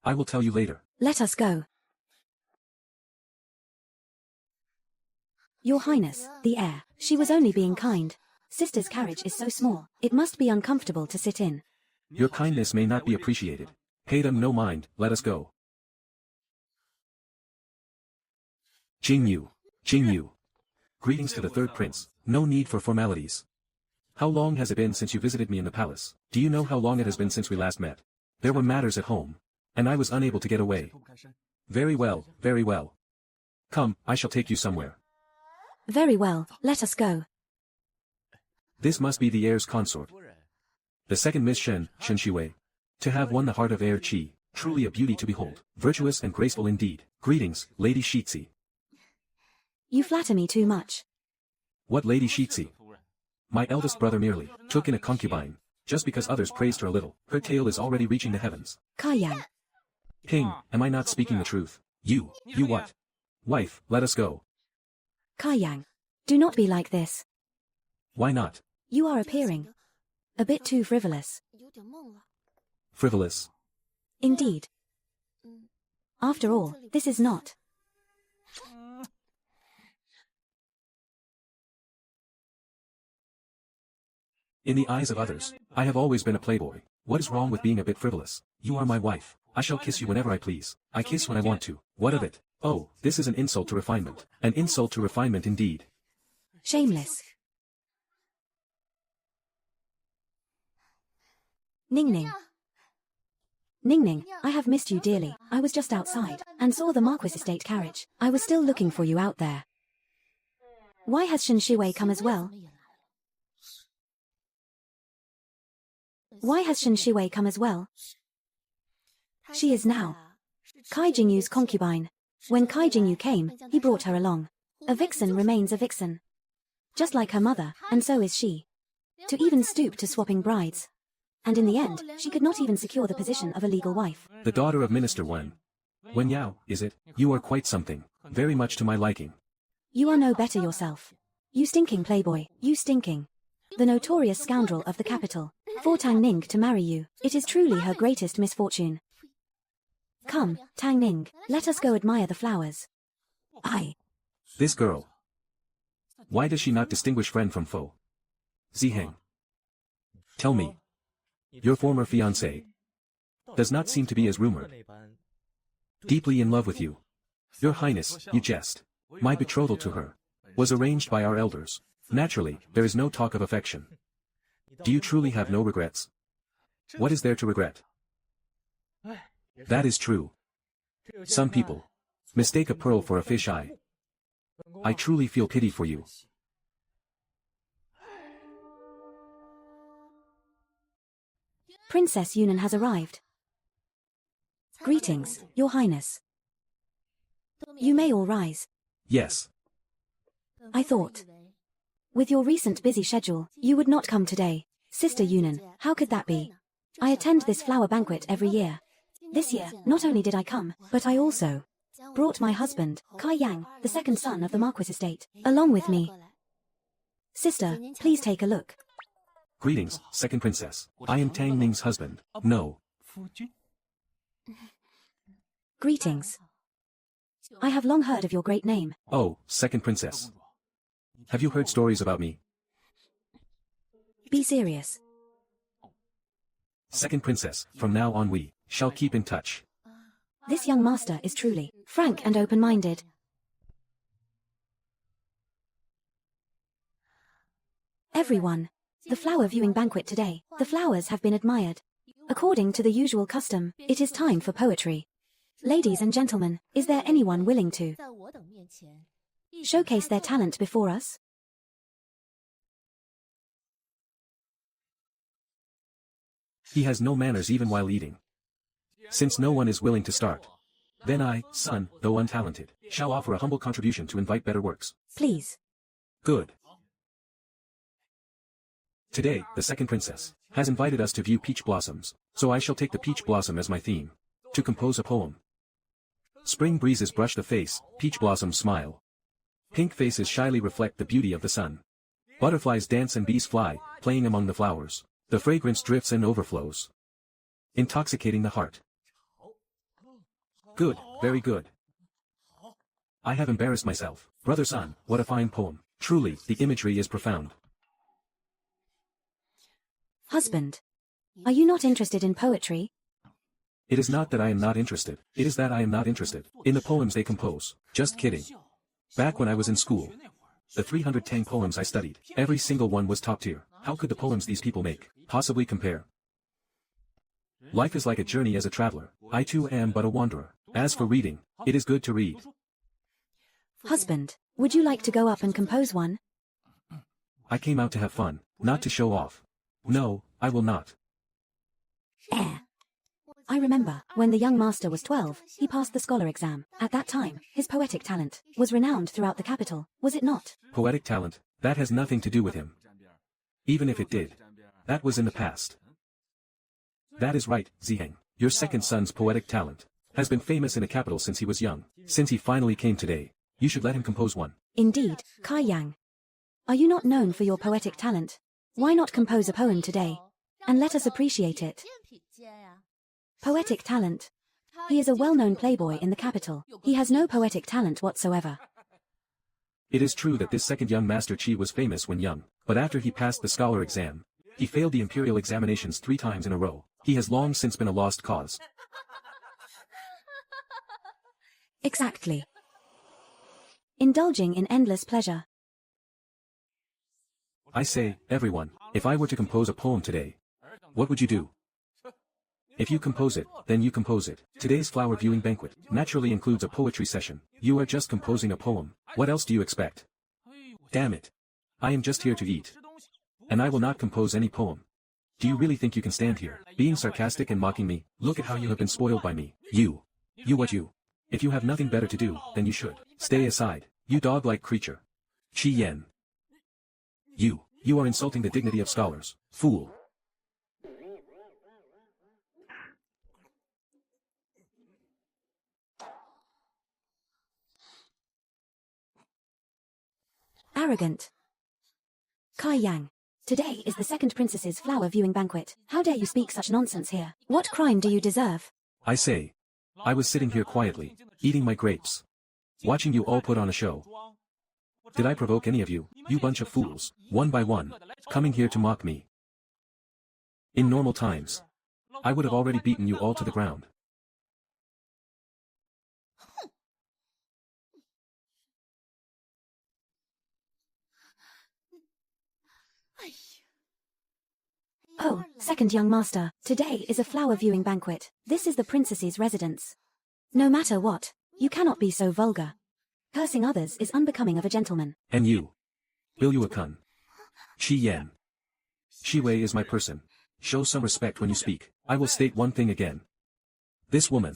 [SPEAKER 1] I will tell you later.
[SPEAKER 2] Let us go. Your Highness, the heir. She was only being kind. Sister's carriage is so small, it must be uncomfortable to sit in.
[SPEAKER 1] Your kindness may not be appreciated. Pay them no mind, let us go. Jingyu. Jingyu. Greetings to the third prince. No need for formalities. How long has it been since you visited me in the palace? Do you know how long it has been since we last met? There were matters at home, and I was unable to get away. Very well, very well. Come, I shall take you somewhere.
[SPEAKER 2] Very well, let us go.
[SPEAKER 1] This must be the heir's consort. The second Miss Shen Shiwei. To have won the heart of heir Qi, truly a beauty to behold, virtuous and graceful indeed. Greetings, Lady Shitzi.
[SPEAKER 2] You flatter me too much.
[SPEAKER 1] What Lady Shitzi? My eldest brother merely took in a concubine. Just because others praised her a little, her tale is already reaching the heavens.
[SPEAKER 2] Kai Yang.
[SPEAKER 1] Ping, am I not speaking the truth? You what? Wife, let us go.
[SPEAKER 2] Kai Yang. Do not be like this.
[SPEAKER 1] Why not?
[SPEAKER 2] You are appearing a bit too frivolous.
[SPEAKER 1] Frivolous.
[SPEAKER 2] Indeed. After all, this is not.
[SPEAKER 1] In the eyes of others, I have always been a playboy. What is wrong with being a bit frivolous? You are my wife. I shall kiss you whenever I please. I kiss when I want to. What of it? Oh, this is an insult to refinement. An insult to refinement indeed.
[SPEAKER 2] Shameless. Ning Ning. Ning Ning, I have missed you dearly. I was just outside, and saw the Marquis estate carriage. I was still looking for you out there. Why has Shen Shiwei come as well? Why has Shen Shiwei come as well? She is now Kai Jingyu's concubine. When Kai Jingyu came, he brought her along. A vixen remains a vixen. Just like her mother, and so is she. To even stoop to swapping brides. And in the end, she could not even secure the position of a legal wife.
[SPEAKER 1] The daughter of Minister Wen. Wen Yao, is it? You are quite something. Very much to my liking.
[SPEAKER 2] You are no better yourself. You stinking playboy, you stinking. The notorious scoundrel of the capital. For Tang Ning to marry you, it is truly her greatest misfortune. Come, Tang Ning, let us go admire the flowers.
[SPEAKER 1] This girl. Why does she not distinguish friend from foe? Ziheng. Tell me. Your former fiancé does not seem to be as rumored. Deeply in love with you. Your Highness, you jest. My betrothal to her was arranged by our elders. Naturally, there is no talk of affection. Do you truly have no regrets? What is there to regret? That is true. Some people mistake a pearl for a fish eye. I truly feel pity for you.
[SPEAKER 2] Princess Yunan has arrived. Greetings, Your Highness. You may all rise.
[SPEAKER 1] Yes.
[SPEAKER 2] I thought, with your recent busy schedule, you would not come today. Sister Yunan, how could that be? I attend this flower banquet every year. This year, not only did I come, but I also brought my husband, Kai Yang, the second son of the Marquis estate, along with me. Sister, please take a look.
[SPEAKER 1] Greetings, second princess. I am Tang Ning's husband. No.
[SPEAKER 2] Greetings. I have long heard of your great name.
[SPEAKER 1] Oh, second princess. Have you heard stories about me?
[SPEAKER 2] Be serious.
[SPEAKER 1] Second princess, from now on we shall keep in touch.
[SPEAKER 2] This young master is truly frank and open-minded. Everyone. The flower viewing banquet today. The flowers have been admired. According to the usual custom, it is time for poetry. Ladies and gentlemen, is there anyone willing to showcase their talent before us?
[SPEAKER 1] He has no manners even while eating. Since no one is willing to start, then I, son, though untalented, shall offer a humble contribution to invite better works.
[SPEAKER 2] Please.
[SPEAKER 1] Good. Today, the second princess has invited us to view peach blossoms, so I shall take the peach blossom as my theme, to compose a poem. Spring breezes brush the face, peach blossoms smile. Pink faces shyly reflect the beauty of the sun. Butterflies dance and bees fly, playing among the flowers. The fragrance drifts and overflows, intoxicating the heart. Good, very good. I have embarrassed myself. Brother son, what a fine poem. Truly, the imagery is profound.
[SPEAKER 2] Husband, are you not interested in poetry?
[SPEAKER 1] It is not that I am not interested, it is that I am not interested in the poems they compose. Just kidding. Back when I was in school, the 310 poems I studied, every single one was top tier. How could the poems these people make possibly compare? Life is like a journey as a traveler. I too am but a wanderer. As for reading, it is good to read.
[SPEAKER 2] Husband, would you like to go up and compose one?
[SPEAKER 1] I came out to have fun, not to show off. No, I will not.
[SPEAKER 2] I remember, when the young master was 12, he passed the scholar exam. At that time, his poetic talent was renowned throughout the capital, was it not?
[SPEAKER 1] Poetic talent, that has nothing to do with him. Even if it did, that was in the past. That is right, Ziheng. Your second son's poetic talent has been famous in the capital since he was young. Since he finally came today, you should let him compose one.
[SPEAKER 2] Indeed, Kai Yang. Are you not known for your poetic talent? Why not compose a poem today? And let us appreciate it. Poetic talent. He is a well-known playboy in the capital. He has no poetic talent whatsoever.
[SPEAKER 1] It is true that this second young Master Qi was famous when young, but after he passed the scholar exam, he failed the imperial examinations 3 times in a row. He has long since been a lost cause.
[SPEAKER 2] Exactly. Indulging in endless pleasure.
[SPEAKER 1] I say, everyone, if I were to compose a poem today, what would you do? If you compose it, then you compose it. Today's flower viewing banquet naturally includes a poetry session. You are just composing a poem. What else do you expect? Damn it. I am just here to eat. And I will not compose any poem. Do you really think you can stand here, being sarcastic and mocking me? Look at how you have been spoiled by me. You. If you have nothing better to do, then you should stay aside, you dog-like creature. Qi Yan. You are insulting the dignity of scholars. Fool.
[SPEAKER 2] Arrogant. Kai Yang. Today is the second princess's flower viewing banquet. How dare you speak such nonsense here? What crime do you deserve?
[SPEAKER 1] I say. I was sitting here quietly, eating my grapes, watching you all put on a show. Did I provoke any of you, you bunch of fools, one by one, coming here to mock me? In normal times, I would have already beaten you all to the ground.
[SPEAKER 2] Oh, second young master, today is a flower viewing banquet. This is the princess's residence. No matter what, you cannot be so vulgar. Cursing others is unbecoming of a gentleman.
[SPEAKER 1] And you, Will you a kun? Qi Yan. Shi Wei is my person. Show some respect when you speak. I will state one thing again. This woman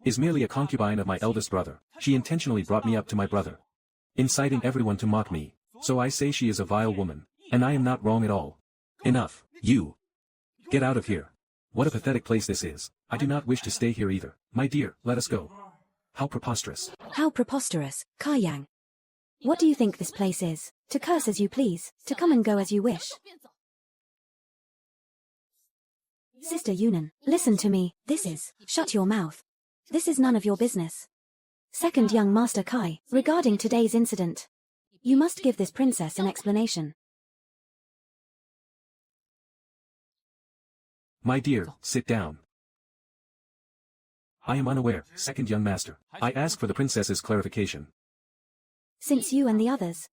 [SPEAKER 1] is merely a concubine of my eldest brother. She intentionally brought me up to my brother, inciting everyone to mock me. So I say she is a vile woman, and I am not wrong at all. Enough. You. Get out of here. What a pathetic place this is. I do not wish to stay here either. My dear, let us go. How preposterous.
[SPEAKER 2] How preposterous, Kai Yang. What do you think this place is? To curse as you please, to come and go as you wish. Sister Yunan, listen to me. Shut your mouth. This is none of your business. Second young Master Kai, regarding today's incident, you must give this princess an explanation.
[SPEAKER 1] My dear, sit down. I am unaware, second young master. I ask for the princess's clarification.
[SPEAKER 2] Since you and the others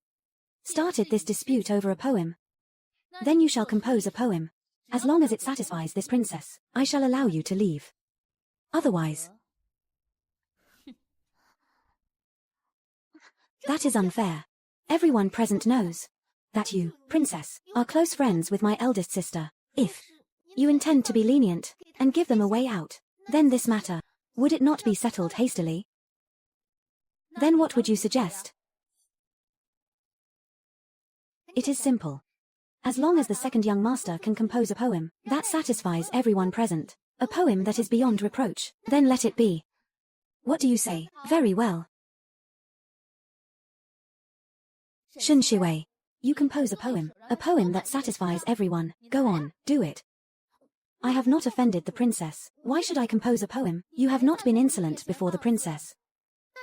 [SPEAKER 2] started this dispute over a poem, then you shall compose a poem. As long as it satisfies this princess, I shall allow you to leave. Otherwise... That is unfair. Everyone present knows that you, princess, are close friends with my eldest sister. If you intend to be lenient and give them a way out, then this matter, would it not be settled hastily? Then what would you suggest? It is simple. As long as the second young master can compose a poem that satisfies everyone present, a poem that is beyond reproach, then let it be. What do you say? Very well. Shun Shiwei, you compose a poem that satisfies everyone. Go on, do it. I have not offended the princess. Why should I compose a poem? You have not been insolent before the princess.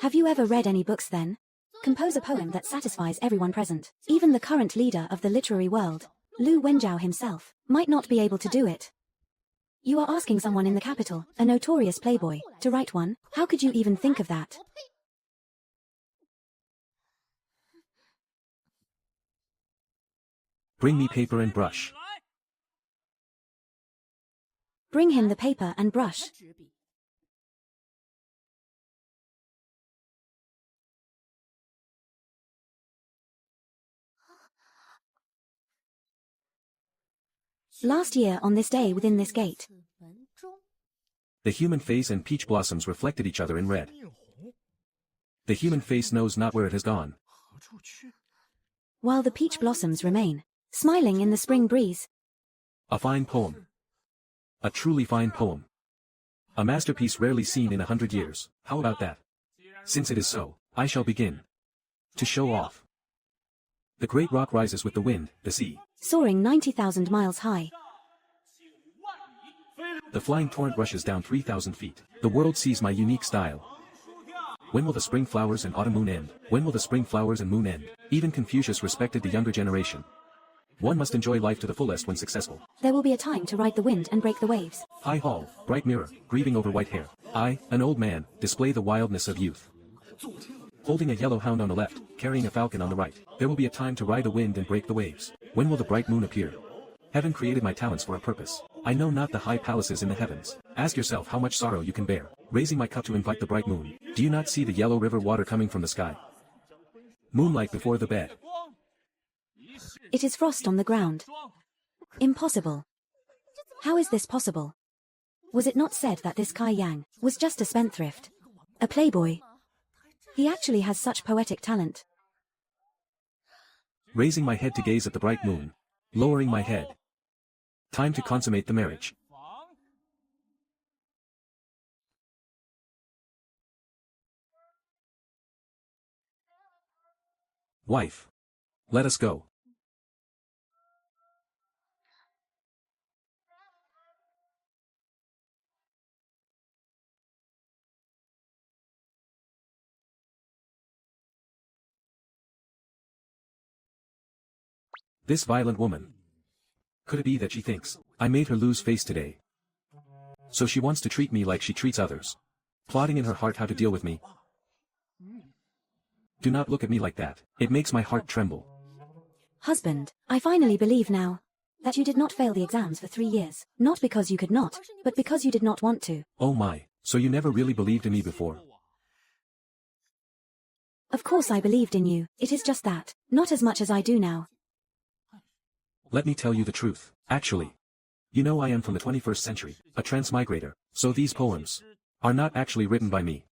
[SPEAKER 2] Have you ever read any books then? Compose a poem that satisfies everyone present. Even the current leader of the literary world, Lu Wenjiao himself, might not be able to do it. You are asking someone in the capital, a notorious playboy, to write one? How could you even think of that?
[SPEAKER 1] Bring me paper and brush.
[SPEAKER 2] Bring him the paper and brush. Last year on this day within this gate.
[SPEAKER 1] The human face and peach blossoms reflected each other in red. The human face knows not where it has gone.
[SPEAKER 2] While the peach blossoms remain, smiling in the spring breeze.
[SPEAKER 1] A fine poem. A truly fine poem. A masterpiece rarely seen in 100 years. How about that? Since it is so, I shall begin to show off. The great rock rises with the wind, the sea.
[SPEAKER 2] Soaring 90,000 miles high.
[SPEAKER 1] The flying torrent rushes down 3,000 feet. The world sees my unique style. When will the spring flowers and autumn moon end? When will the spring flowers and moon end? Even Confucius respected the younger generation. One must enjoy life to the fullest when successful.
[SPEAKER 2] There will be a time to ride the wind and break the waves.
[SPEAKER 1] High hall, bright mirror, grieving over white hair. I, an old man, display the wildness of youth. Holding a yellow hound on the left, carrying a falcon on the right. There will be a time to ride the wind and break the waves. When will the bright moon appear? Heaven created my talents for a purpose. I know not the high palaces in the heavens. Ask yourself how much sorrow you can bear. Raising my cup to invite the bright moon. Do you not see the yellow river water coming from the sky? Moonlight before the bed.
[SPEAKER 2] It is frost on the ground. Impossible. How is this possible? Was it not said that this Kai Yang was just a spendthrift? A playboy? He actually has such poetic talent.
[SPEAKER 1] Raising my head to gaze at the bright moon. Lowering my head. Time to consummate the marriage. Wife. Let us go. This violent woman. Could it be that she thinks I made her lose face today? So she wants to treat me like she treats others. Plotting in her heart how to deal with me. Do not look at me like that. It makes my heart tremble.
[SPEAKER 2] Husband, I finally believe now that you did not fail the exams for 3 years. Not because you could not, but because you did not want to.
[SPEAKER 1] Oh my, so you never really believed in me before?
[SPEAKER 2] Of course I believed in you. It is just that, not as much as I do now.
[SPEAKER 1] Let me tell you the truth. Actually, you know I am from the 21st century, a transmigrator, so these poems are not actually written by me.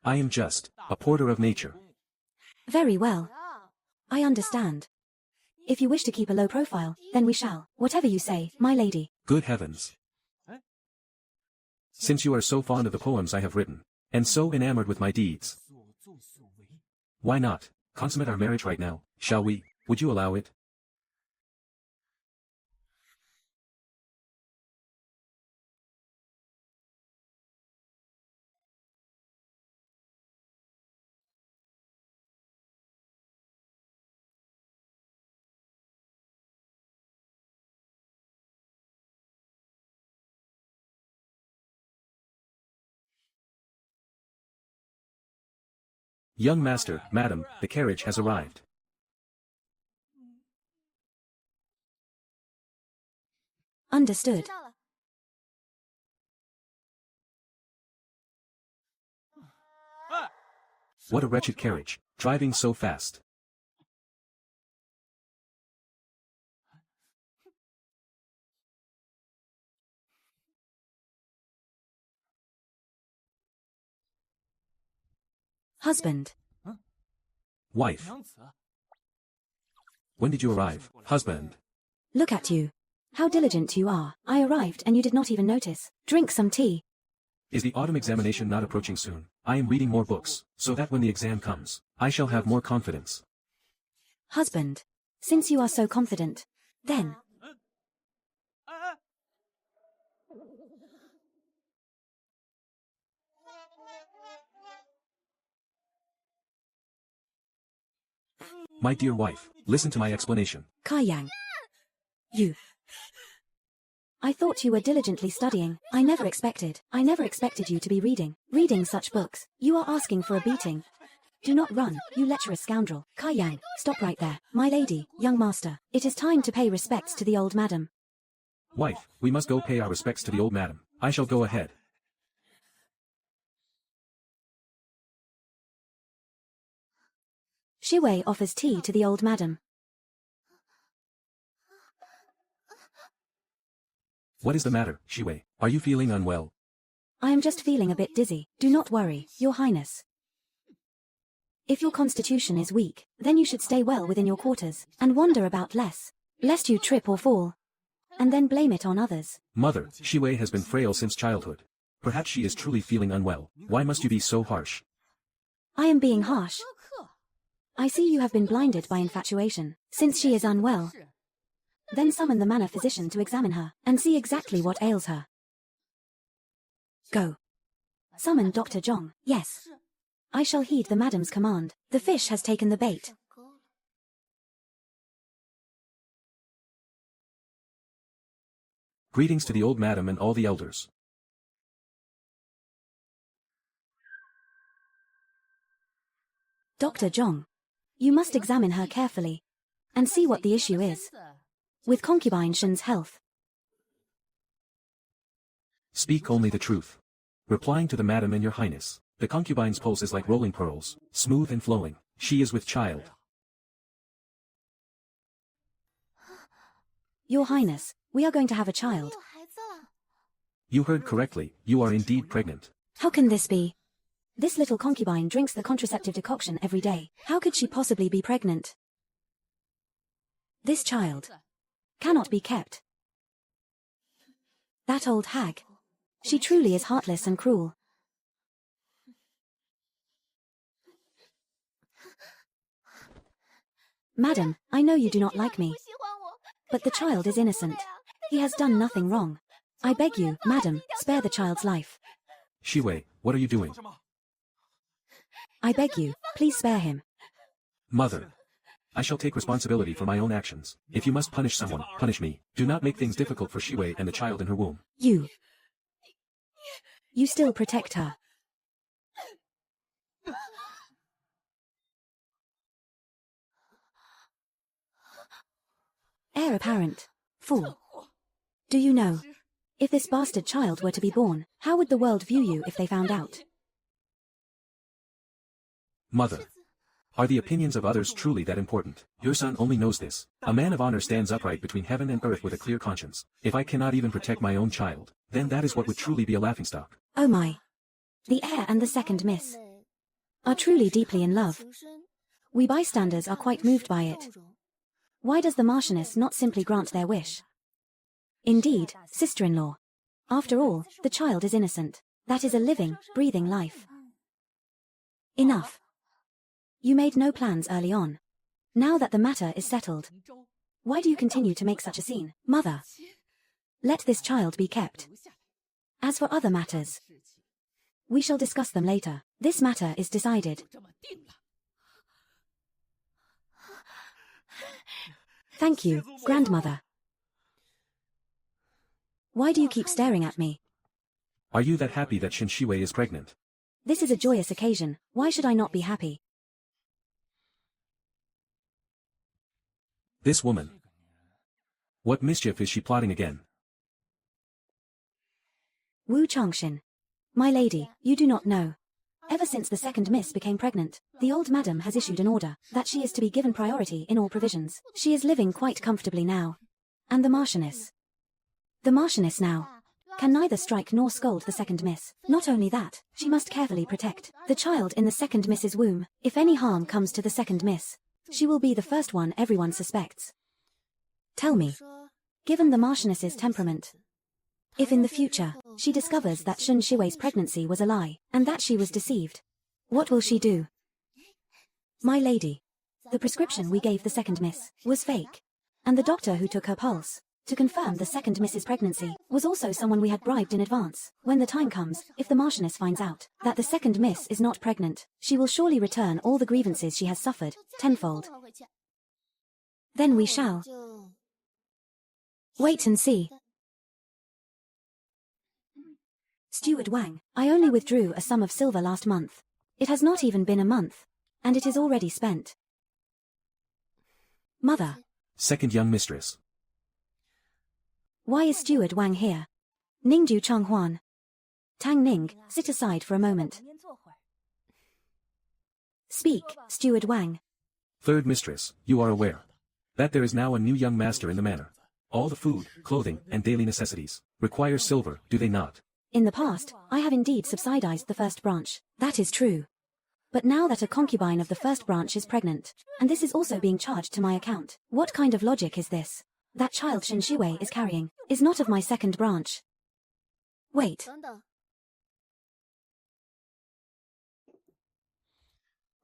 [SPEAKER 1] I am just a porter of nature.
[SPEAKER 2] Very well. I understand. If you wish to keep a low profile, then we shall. Whatever you say, my lady.
[SPEAKER 1] Good heavens. Since you are so fond of the poems I have written, and so enamored with my deeds, why not consummate our marriage right now, shall we? Would you allow it? Young master, madam, the carriage has arrived.
[SPEAKER 2] Understood.
[SPEAKER 1] What a wretched carriage. Driving so fast.
[SPEAKER 2] Husband.
[SPEAKER 1] Wife. When did you arrive, husband?
[SPEAKER 2] Look at you. How diligent you are. I arrived and you did not even notice. Drink some tea.
[SPEAKER 1] Is the autumn examination not approaching soon? I am reading more books, so that when the exam comes, I shall have more confidence.
[SPEAKER 2] Husband. Since you are so confident, then.
[SPEAKER 1] My dear wife, listen to my explanation.
[SPEAKER 2] Kaiyang. You. I thought you were diligently studying. I never expected you to be reading such books. You are asking for a beating. Do not run, you lecherous scoundrel. Kaiyang, stop right there. My lady, young master, it is time to pay respects to the old madam.
[SPEAKER 1] Wife, we must go pay our respects to the old madam. I shall go ahead.
[SPEAKER 2] Shiwei offers tea to the old madam.
[SPEAKER 1] What is the matter, Shiwei? Are you feeling unwell?
[SPEAKER 2] I am just feeling a bit dizzy. Do not worry, your highness. If your constitution is weak, then you should stay well within your quarters, and wander about less, lest you trip or fall, and then blame it on others.
[SPEAKER 1] Mother, Shiwei has been frail since childhood. Perhaps she is truly feeling unwell. Why must you be so harsh?
[SPEAKER 2] I am being harsh. I see you have been blinded by infatuation. Since she is unwell, then summon the manor physician to examine her, and see exactly what ails her. Go. Summon Dr. Zhong. Yes. I shall heed the madam's command. The fish has taken the bait.
[SPEAKER 1] Greetings to the old madam and all the elders.
[SPEAKER 2] Dr. Zhong. You must examine her carefully, and see what the issue is. With concubine Shen's health.
[SPEAKER 1] Speak only the truth. Replying to the madam and your highness, the concubine's pulse is like rolling pearls, smooth and flowing. She is with child.
[SPEAKER 2] Your highness, we are going to have a child.
[SPEAKER 1] You heard correctly, you are indeed pregnant.
[SPEAKER 2] How can this be? This little concubine drinks the contraceptive decoction every day. How could she possibly be pregnant? This child cannot be kept. That old hag. She truly is heartless and cruel. Madam, I know you do not like me, but the child is innocent. He has done nothing wrong. I beg you, madam, spare the child's life.
[SPEAKER 1] Shiwei, what are you doing?
[SPEAKER 2] I beg you, please spare him.
[SPEAKER 1] Mother. I shall take responsibility for my own actions. If you must punish someone, punish me. Do not make things difficult for Shiwei and the child in her womb.
[SPEAKER 2] You still protect her. Heir apparent. Fool. Do you know? If this bastard child were to be born, how would the world view you if they found out?
[SPEAKER 1] Mother. Are the opinions of others truly that important? Your son only knows this. A man of honor stands upright between heaven and earth with a clear conscience. If I cannot even protect my own child, then that is what would truly be a laughingstock.
[SPEAKER 2] Oh my. The heir and the second miss are truly deeply in love. We bystanders are quite moved by it. Why does the Marchioness not simply grant their wish? Indeed, sister-in-law. After all, the child is innocent. That is a living, breathing life. Enough. You made no plans early on. Now that the matter is settled, why do you continue to make such a scene? Mother, let this child be kept. As for other matters, we shall discuss them later. This matter is decided. Thank you, grandmother. Why do you keep staring at me?
[SPEAKER 1] Are you that happy that Shin Shiwei is pregnant?
[SPEAKER 2] This is a joyous occasion. Why should I not be happy?
[SPEAKER 1] This woman. What mischief is she plotting again?
[SPEAKER 2] Wu Changshin. My lady, you do not know. Ever since the second miss became pregnant, the old madam has issued an order that she is to be given priority in all provisions. She is living quite comfortably now. And the Marchioness. The Marchioness now can neither strike nor scold the second miss. Not only that, she must carefully protect the child in the second miss's womb. If any harm comes to the second miss, she will be the first one everyone suspects. Tell me, given the Marchioness's temperament, if in the future, she discovers that Shen Shiwei's pregnancy was a lie, and that she was deceived, what will she do? My lady, the prescription we gave the second miss was fake, and the doctor who took her pulse to confirm the second miss's pregnancy was also someone we had bribed in advance. When the time comes, if the Marchioness finds out that the second miss is not pregnant, she will surely return all the grievances she has suffered, tenfold. Then we shall wait and see. Steward Wang, I only withdrew a sum of silver last month. It has not even been a month, and it is already spent. Mother.
[SPEAKER 1] Second young mistress.
[SPEAKER 2] Why is Steward Wang here? Ningju Changhuan. Tang Ning, sit aside for a moment. Speak, Steward Wang.
[SPEAKER 1] Third mistress, you are aware that there is now a new young master in the manor. All the food, clothing, and daily necessities require silver, do they not?
[SPEAKER 2] In the past, I have indeed subsidized the first branch. That is true. But now that a concubine of the first branch is pregnant, and this is also being charged to my account, what kind of logic is this? That child Shen Shiwei is carrying is not of my second branch. Wait.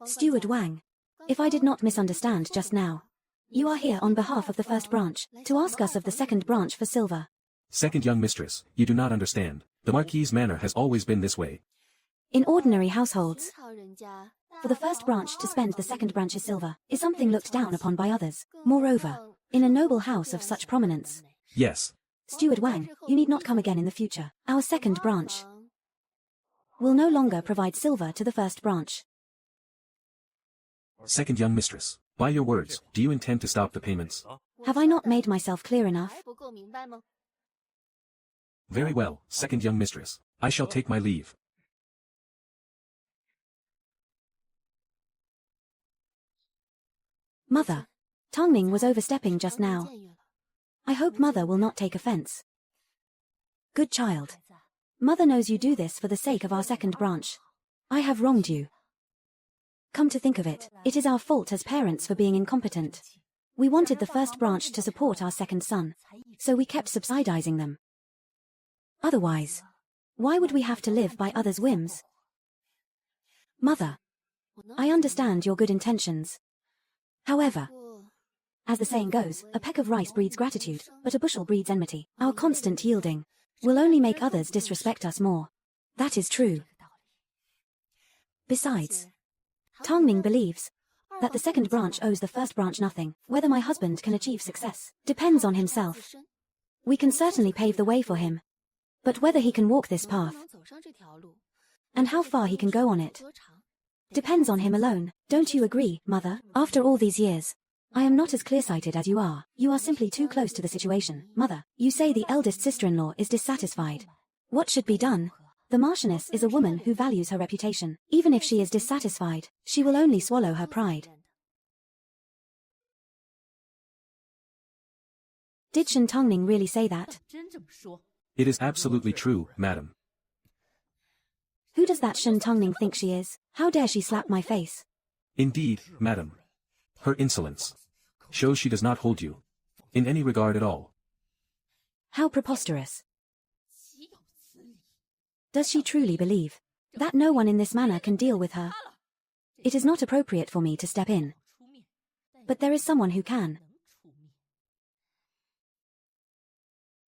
[SPEAKER 2] Steward Wang, if I did not misunderstand just now, you are here on behalf of the first branch to ask us of the second branch for silver.
[SPEAKER 1] Second young mistress, you do not understand. The Marquis's manor has always been this way.
[SPEAKER 2] In ordinary households, for the first branch to spend the second branch's silver is something looked down upon by others. Moreover, in a noble house of such prominence.
[SPEAKER 1] Yes.
[SPEAKER 2] Steward Wang, you need not come again in the future. Our second branch will no longer provide silver to the first branch.
[SPEAKER 1] Second young mistress, by your words, do you intend to stop the payments?
[SPEAKER 2] Have I not made myself clear enough?
[SPEAKER 1] Very well, second young mistress. I shall take my leave.
[SPEAKER 2] Mother, Tongming was overstepping just now. I hope Mother will not take offense. Good child. Mother knows you do this for the sake of our second branch. I have wronged you. Come to think of it, it is our fault as parents for being incompetent. We wanted the first branch to support our second son, so we kept subsidizing them. Otherwise, why would we have to live by others' whims? Mother, I understand your good intentions. However, as the saying goes, a peck of rice breeds gratitude, but a bushel breeds enmity. Our constant yielding will only make others disrespect us more. That is true. Besides, Tongming believes that the second branch owes the first branch nothing. Whether my husband can achieve success depends on himself. We can certainly pave the way for him, but whether he can walk this path and how far he can go on it depends on him alone. Don't you agree, Mother? After all these years, I am not as clear-sighted as you are. You are simply too close to the situation. Mother, you say the eldest sister-in-law is dissatisfied. What should be done? The Marchioness is a woman who values her reputation. Even if she is dissatisfied, she will only swallow her pride. Did Shen Tongning really say that?
[SPEAKER 1] It is absolutely true, madam.
[SPEAKER 2] Who does that Shen Tongning think she is? How dare she slap my face?
[SPEAKER 1] Indeed, madam. Her insolence shows she does not hold you in any regard at all.
[SPEAKER 2] How preposterous. Does she truly believe that no one in this manner can deal with her? It is not appropriate for me to step in, but there is someone who can.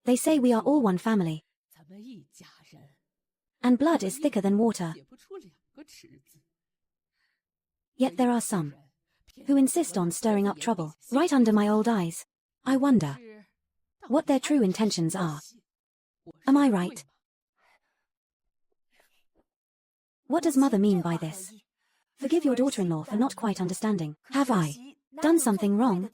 [SPEAKER 2] They say we are all one family, and blood is thicker than water. Yet there are some who insist on stirring up trouble right under my old eyes. I wonder what their true intentions are. Am I right? What does Mother mean by this? Forgive your daughter-in-law for not quite understanding. Have I done something wrong?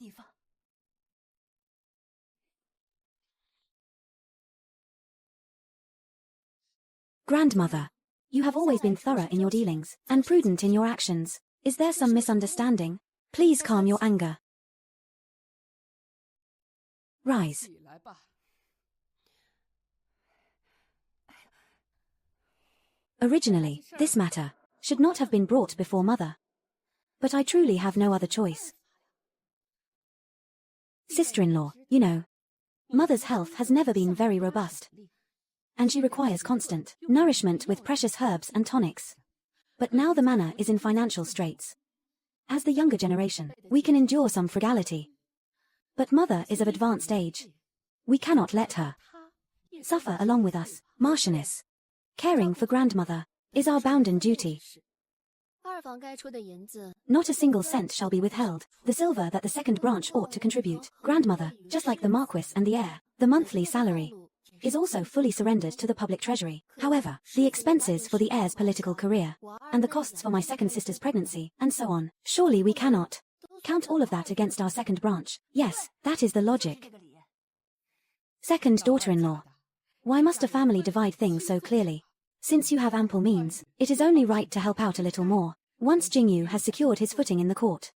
[SPEAKER 2] Grandmother, You have always been thorough in your dealings, and prudent in your actions. Is there some misunderstanding? Please calm your anger. Rise. Originally, this matter should not have been brought before Mother. But I truly have no other choice. Sister-in-law, you know, Mother's health has never been very robust, and she requires constant nourishment with precious herbs and tonics. But now the manor is in financial straits. As the younger generation, we can endure some frugality. But Mother is of advanced age. We cannot let her suffer along with us. Marchioness, caring for grandmother is our bounden duty. Not a single cent shall be withheld. The silver that the second branch ought to contribute, grandmother, just like the marquis and the heir, the monthly salary, is also fully surrendered to the public treasury. However, the expenses for the heir's political career, and the costs for my second sister's pregnancy, and so on, surely we cannot count all of that against our second branch. Yes, that is the logic. Second daughter-in-law. Why must a family divide things so clearly? Since you have ample means, it is only right to help out a little more. Once Jingyu has secured his footing in the court,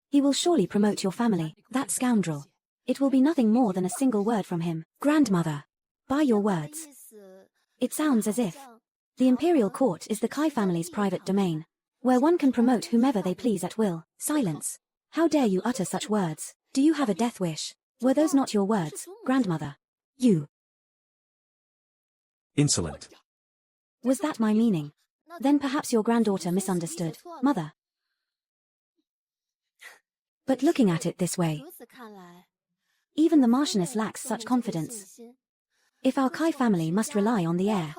[SPEAKER 2] he will surely promote your family, that scoundrel. It will be nothing more than a single word from him. Grandmother, by your words, it sounds as if the Imperial Court is the Kai family's private domain, where one can promote whomever they please at will. Silence. How dare you utter such words? Do you have a death wish? Were those not your words, grandmother? You.
[SPEAKER 1] Insolent.
[SPEAKER 2] Was that my meaning? Then perhaps your granddaughter misunderstood, Mother. But looking at it this way, even the Marchioness lacks such confidence. If our Kai family must rely on the heir,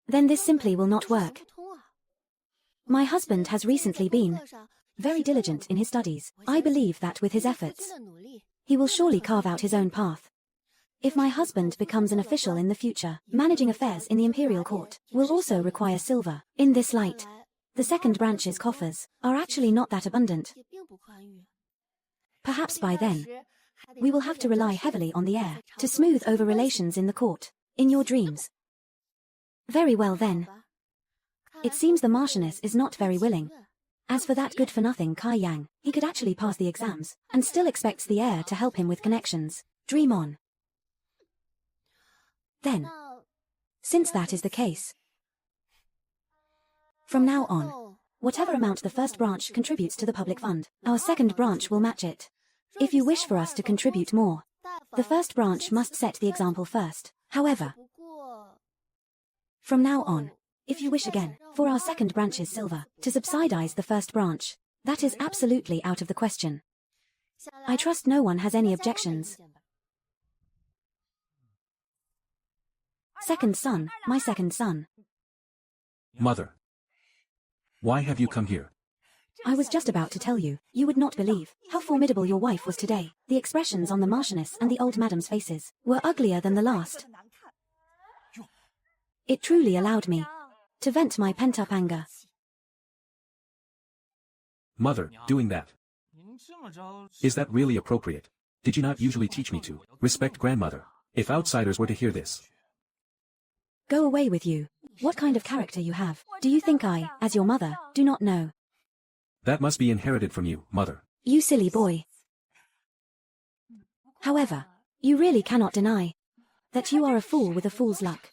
[SPEAKER 2] then this simply will not work. My husband has recently been very diligent in his studies. I believe that with his efforts, he will surely carve out his own path. If my husband becomes an official in the future, managing affairs in the Imperial Court will also require silver. In this light, the second branch's coffers are actually not that abundant. Perhaps by then, we will have to rely heavily on the heir to smooth over relations in the court. In your dreams. Very well then. It seems the Marchioness is not very willing. As for that good-for-nothing Kai Yang, he could actually pass the exams, and still expects the heir to help him with connections. Dream on. Then, since that is the case, from now on, whatever amount the first branch contributes to the public fund, our second branch will match it. If you wish for us to contribute more, the first branch must set the example first. However, from now on, if you wish again, for our second branch's silver, to subsidize the first branch, that is absolutely out of the question. I trust no one has any objections. Second son, my second son.
[SPEAKER 1] Mother. Why have you come here?
[SPEAKER 2] I was just about to tell you. You would not believe how formidable your wife was today. The expressions on the Marchioness and the old madam's faces were uglier than the last. It truly allowed me to vent my pent-up anger.
[SPEAKER 1] Mother, doing that. Is that really appropriate? Did you not usually teach me to respect grandmother? If outsiders were to hear this.
[SPEAKER 2] Go away with you. What kind of character you have? Do you think I, as your mother, do not know?
[SPEAKER 1] That must be inherited from you, mother.
[SPEAKER 2] You silly boy. However, you really cannot deny that you are a fool with a fool's luck.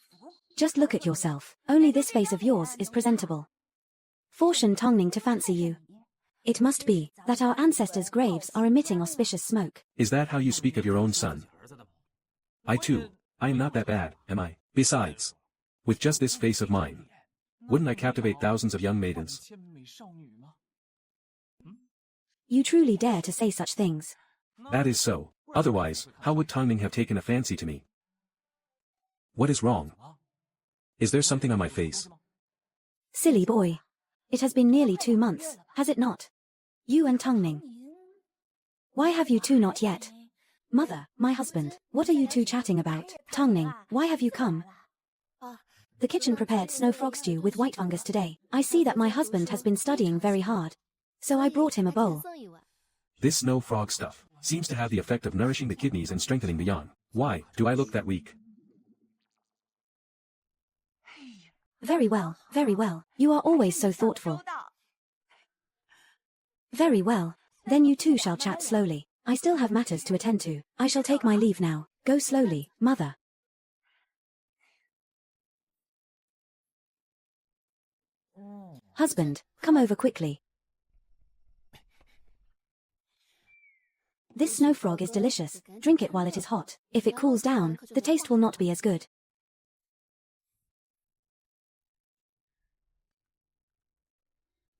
[SPEAKER 2] Just look at yourself. Only this face of yours is presentable. Fortune tonguing to fancy you. It must be that our ancestors' graves are emitting auspicious smoke.
[SPEAKER 1] Is that how you speak of your own son? I am not that bad, am I? Besides, with just this face of mine, wouldn't I captivate thousands of young maidens?
[SPEAKER 2] You truly dare to say such things.
[SPEAKER 1] That is so. Otherwise, how would Tongming have taken a fancy to me? What is wrong? Is there something on my face?
[SPEAKER 2] Silly boy. It has been nearly 2 months, has it not? You and Tongming. Why have you two not yet? Mother, my husband, what are you two chatting about? Tongming, why have you come? The kitchen prepared snow frog stew with white fungus today. I see that my husband has been studying very hard, so I brought him a bowl.
[SPEAKER 1] This snow frog stuff seems to have the effect of nourishing the kidneys and strengthening the yang. Why do I look that weak?
[SPEAKER 2] Very well, very well. You are always so thoughtful. Very well. Then you two shall chat slowly. I still have matters to attend to. I shall take my leave now. Go slowly, mother. Husband, come over quickly. This snow frog is delicious. Drink it while it is hot. If it cools down, the taste will not be as good.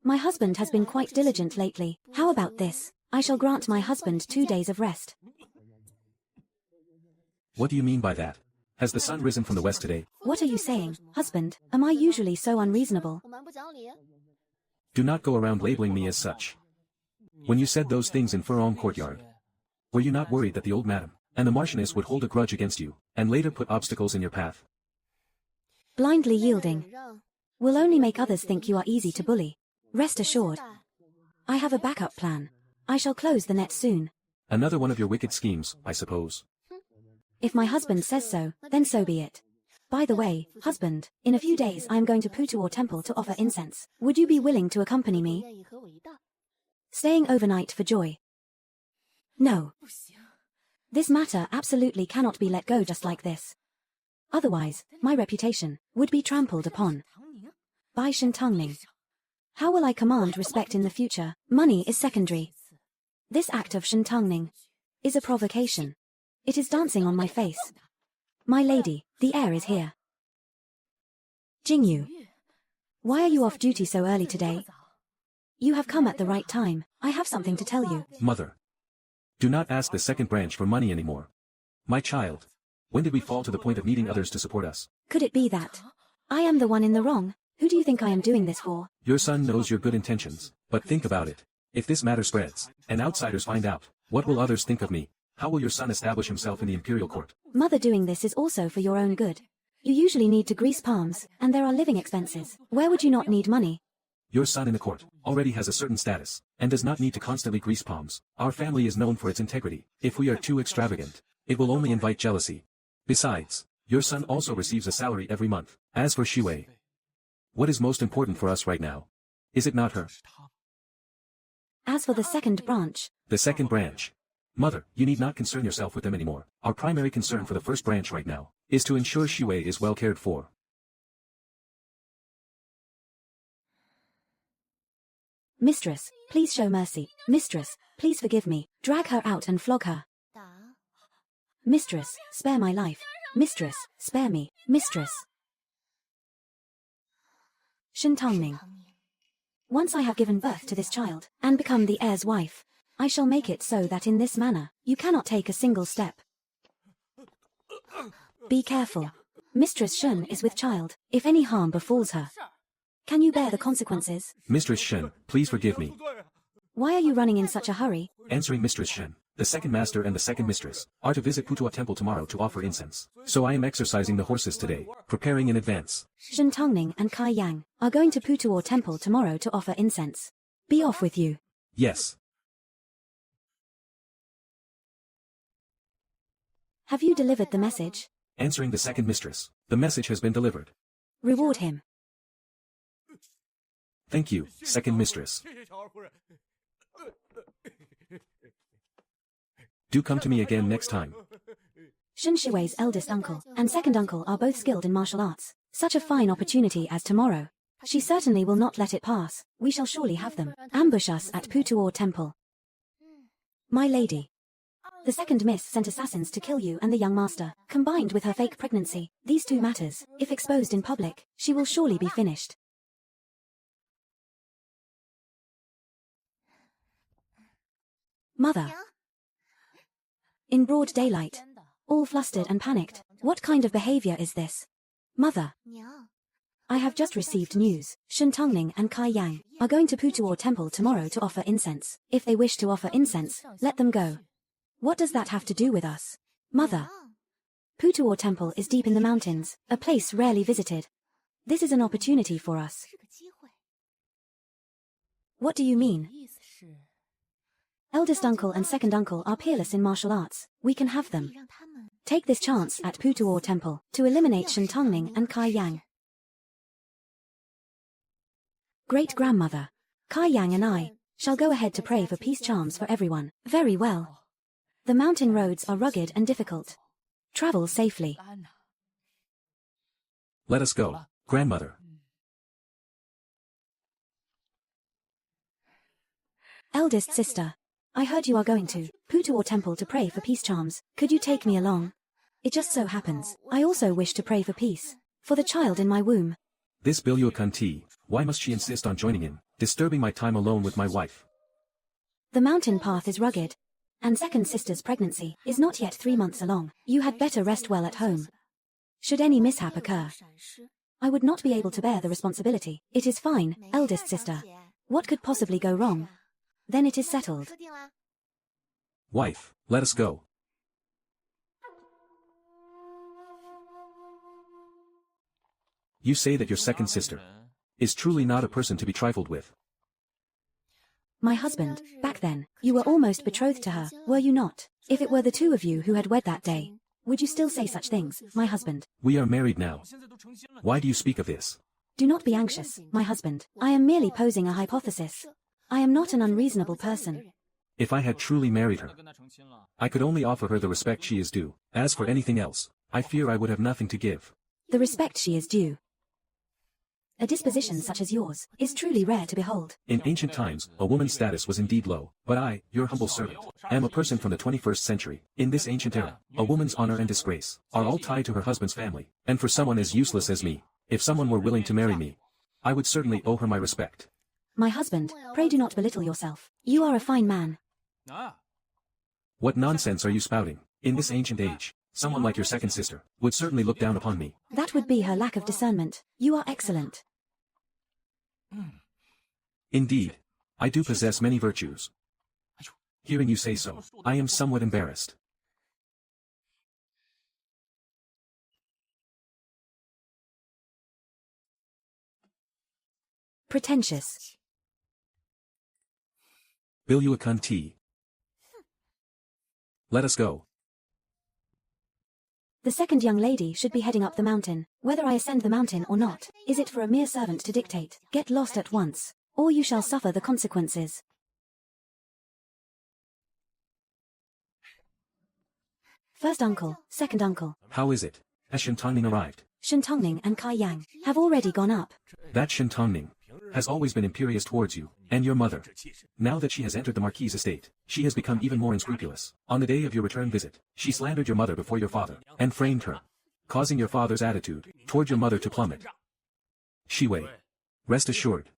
[SPEAKER 2] My husband has been quite diligent lately. How about this? I shall grant my husband 2 days of rest.
[SPEAKER 1] What do you mean by that? Has the sun risen from the west today?
[SPEAKER 2] What are you saying, husband? Am I usually so unreasonable?
[SPEAKER 1] Do not go around labeling me as such. When you said those things in Furong Courtyard, were you not worried that the old madam and the Marchioness would hold a grudge against you, and later put obstacles in your path?
[SPEAKER 2] Blindly yielding will only make others think you are easy to bully. Rest assured, I have a backup plan. I shall close the net soon.
[SPEAKER 1] Another one of your wicked schemes, I suppose.
[SPEAKER 2] If my husband says so, then so be it. By the way, husband, in a few days I am going to Putuor Temple to offer incense. Would you be willing to accompany me? Staying overnight for joy? No. This matter absolutely cannot be let go just like this. Otherwise, my reputation would be trampled upon. By Shintangning. How will I command respect in the future? Money is secondary. This act of Shintangning is a provocation. It is dancing on my face. My lady, the heir is here. Jingyu. Why are you off duty so early today? You have come at the right time. I have something to tell you.
[SPEAKER 1] Mother. Do not ask the second branch for money anymore. My child. When did we fall to the point of needing others to support us?
[SPEAKER 2] Could it be that I am the one in the wrong? Who do you think I am doing this for?
[SPEAKER 1] Your son knows your good intentions, but think about it. If this matter spreads, and outsiders find out, what will others think of me? How will your son establish himself in the Imperial Court?
[SPEAKER 2] Mother, doing this is also for your own good. You usually need to grease palms, and there are living expenses. Where would you not need money?
[SPEAKER 1] Your son in the court already has a certain status, and does not need to constantly grease palms. Our family is known for its integrity. If we are too extravagant, it will only invite jealousy. Besides, your son also receives a salary every month. As for Shui, what is most important for us right now? Is it not her?
[SPEAKER 2] As for the second branch.
[SPEAKER 1] The second branch. Mother, you need not concern yourself with them anymore. Our primary concern for the first branch right now is to ensure Shui is well cared for.
[SPEAKER 2] Mistress, please show mercy. Mistress, please forgive me. Drag her out and flog her. Mistress, spare my life. Mistress, spare me. Mistress. Shintangning. Once I have given birth to this child, and become the heir's wife, I shall make it so that in this manner, you cannot take a single step. Be careful. Mistress Shun is with child. If any harm befalls her, can you bear the consequences?
[SPEAKER 1] Mistress Shen, please forgive me.
[SPEAKER 2] Why are you running in such a hurry?
[SPEAKER 1] Answering Mistress Shen, the second master and the second mistress are to visit Putuo Temple tomorrow to offer incense. So I am exercising the horses today, preparing in advance.
[SPEAKER 2] Shintangning and Kai Yang are going to Putuo Temple tomorrow to offer incense. Be off with you.
[SPEAKER 1] Yes.
[SPEAKER 2] Have you delivered the message?
[SPEAKER 1] Answering the second mistress, the message has been delivered.
[SPEAKER 2] Reward him.
[SPEAKER 1] Thank you, second mistress. Do come to me again next time.
[SPEAKER 2] Shun Shui's eldest uncle and second uncle are both skilled in martial arts. Such a fine opportunity as tomorrow. She certainly will not let it pass. We shall surely have them ambush us at Putuor Temple. My lady. The second miss sent assassins to kill you and the young master, combined with her fake pregnancy. These two matters, if exposed in public, she will surely be finished. Mother. In broad daylight. All flustered and panicked. What kind of behavior is this? Mother. I have just received news. Shintangning and Kai Yang are going to Putuor Temple tomorrow to offer incense. If they wish to offer incense, let them go. What does that have to do with us? Mother. Putuor Temple is deep in the mountains, a place rarely visited. This is an opportunity for us. What do you mean? Eldest uncle and second uncle are peerless in martial arts. We can have them. Take this chance at Putuor Temple to eliminate Shintangning and Kai Yang. Great-grandmother. Kai Yang and I shall go ahead to pray for peace charms for everyone. Very well. The mountain roads are rugged and difficult. Travel safely.
[SPEAKER 1] Let us go, grandmother.
[SPEAKER 2] Eldest sister. I heard you are going to Putuor Temple to pray for peace charms. Could you take me along? It just so happens, I also wish to pray for peace. For the child in my womb.
[SPEAKER 1] This Biluakanti, why must she insist on joining in, disturbing my time alone with my wife?
[SPEAKER 2] The mountain path is rugged. And second sister's pregnancy is not yet 3 months along. You had better rest well at home. Should any mishap occur, I would not be able to bear the responsibility. It is fine, eldest sister. What could possibly go wrong? Then it is settled.
[SPEAKER 1] Wife, let us go. You say that your second sister is truly not a person to be trifled with.
[SPEAKER 2] My husband, back then, you were almost betrothed to her, were you not? If it were the two of you who had wed that day, would you still say such things, my husband?
[SPEAKER 1] We are married now. Why do you speak of this?
[SPEAKER 2] Do not be anxious, my husband. I am merely posing a hypothesis. I am not an unreasonable person.
[SPEAKER 1] If I had truly married her, I could only offer her the respect she is due. As for anything else, I fear I would have nothing to give.
[SPEAKER 2] The respect she is due. A disposition such as yours is truly rare to behold.
[SPEAKER 1] In ancient times, a woman's status was indeed low, but I, your humble servant, am a person from the 21st century. In this ancient era, a woman's honor and disgrace are all tied to her husband's family, and for someone as useless as me, if someone were willing to marry me, I would certainly owe her my respect.
[SPEAKER 2] My husband, pray do not belittle yourself. You are a fine man.
[SPEAKER 1] What nonsense are you spouting? In this ancient age, someone like your second sister would certainly look down upon me.
[SPEAKER 2] That would be her lack of discernment. You are excellent.
[SPEAKER 1] Indeed, I do possess many virtues. Hearing you say so, I am somewhat embarrassed.
[SPEAKER 2] Pretentious.
[SPEAKER 1] Biluakanti. Let us go.
[SPEAKER 2] The second young lady should be heading up the mountain. Whether I ascend the mountain or not, is it for a mere servant to dictate? Get lost at once, or you shall suffer the consequences. First uncle, second uncle.
[SPEAKER 1] How is it? Has Shintangning arrived?
[SPEAKER 2] Shintangning and Kai Yang have already gone up.
[SPEAKER 1] That Shintangning has always been imperious towards you, and your mother. Now that she has entered the Marquis' estate, she has become even more unscrupulous. On the day of your return visit, she slandered your mother before your father, and framed her, causing your father's attitude toward your mother to plummet. Shiwei, rest assured.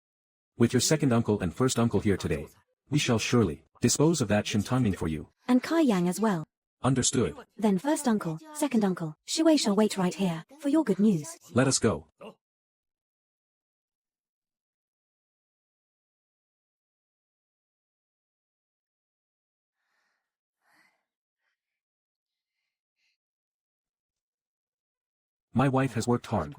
[SPEAKER 1] With your second uncle and first uncle here today, we shall surely dispose of that Shintangning for you.
[SPEAKER 2] And Kai Yang as well.
[SPEAKER 1] Understood.
[SPEAKER 2] Then first uncle, second uncle, Shiwei shall wait right here, for your good news.
[SPEAKER 1] Let us go. My wife has worked hard.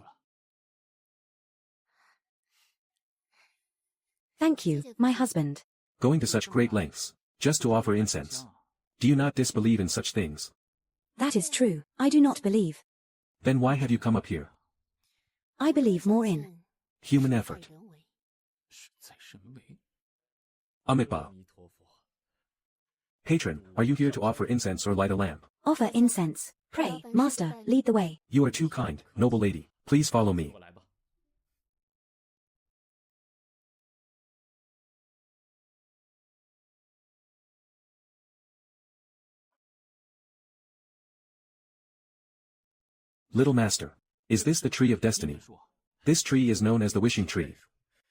[SPEAKER 2] Thank you, my husband.
[SPEAKER 1] Going to such great lengths, just to offer incense. Do you not disbelieve in such things?
[SPEAKER 2] That is true, I do not believe.
[SPEAKER 1] Then why have you come up here?
[SPEAKER 2] I believe more in
[SPEAKER 1] Human effort. Amitabha. Patron, are you here to offer incense or light a lamp?
[SPEAKER 2] offer incense. Pray, master, lead the way.
[SPEAKER 1] You are too kind, noble lady. Please follow me. Little master, is this the tree of destiny? This tree is known as the wishing tree.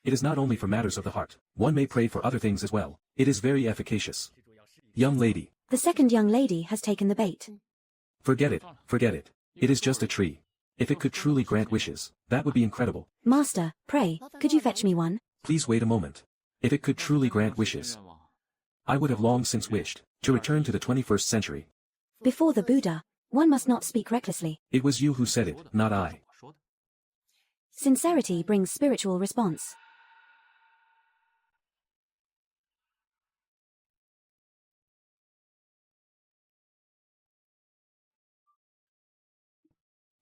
[SPEAKER 1] It is not only for matters of the heart. One may pray for other things as well. It is very efficacious. Young lady.
[SPEAKER 2] The second young lady has taken the bait.
[SPEAKER 1] Forget it, forget it. It is just a tree. If it could truly grant wishes, that would be incredible.
[SPEAKER 2] Master, pray, could you fetch me one?
[SPEAKER 1] Please wait a moment. If it could truly grant wishes, I would have long since wished to return to the 21st century.
[SPEAKER 2] Before the Buddha, one must not speak recklessly.
[SPEAKER 1] It was you who said it, not I.
[SPEAKER 2] Sincerity brings spiritual response.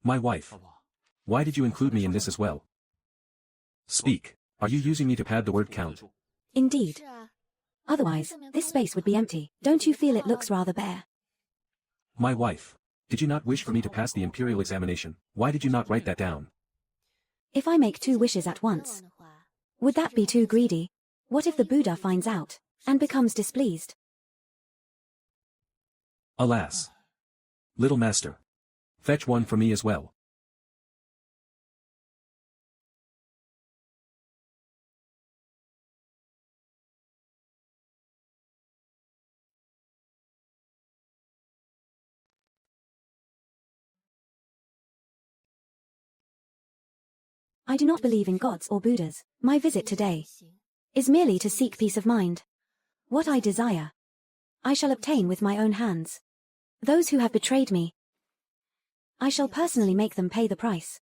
[SPEAKER 1] My wife. Why did you include me in this as well? Speak. Are you using me to pad the word count?
[SPEAKER 2] Indeed. Otherwise, this space would be empty. Don't you feel it looks rather bare?
[SPEAKER 1] My wife. Did you not wish for me to pass the imperial examination? Why did you not write that down?
[SPEAKER 2] If I make 2 wishes at once, would that be too greedy? What if the Buddha finds out and becomes displeased?
[SPEAKER 1] Alas. Little master. Fetch one for me as well.
[SPEAKER 2] I do not believe in gods or Buddhas. My visit today is merely to seek peace of mind. What I desire, I shall obtain with my own hands. Those who have betrayed me, I shall personally make them pay the price.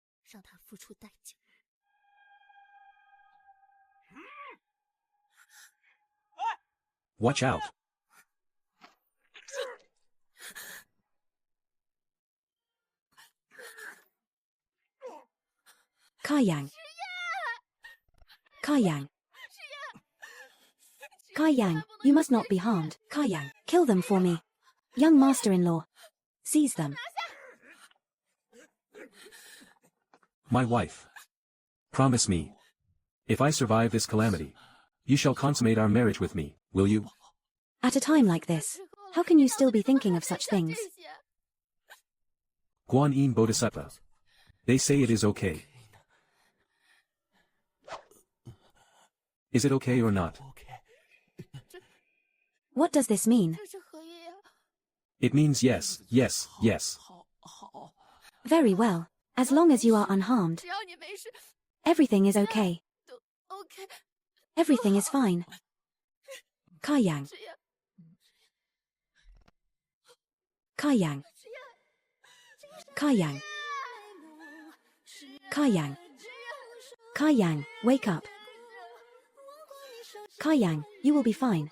[SPEAKER 1] Watch out.
[SPEAKER 2] Kaiyang. Kaiyang. Kaiyang, you must not be harmed. Kaiyang, kill them for me. Young master-in-law, seize them.
[SPEAKER 1] My wife. Promise me. If I survive this calamity, you shall consummate our marriage with me, will you?
[SPEAKER 2] At a time like this, how can you still be thinking of such things?
[SPEAKER 1] Guan Yin Bodhisattva. They say it is okay. Is it okay or not?
[SPEAKER 2] What does this mean?
[SPEAKER 1] It means yes, yes, yes.
[SPEAKER 2] Very well. As long as you are unharmed, everything is okay. Everything is fine. Kaiyang. Kaiyang. Kaiyang. Kaiyang. Kaiyang, wake up. Kaiyang, you will be fine.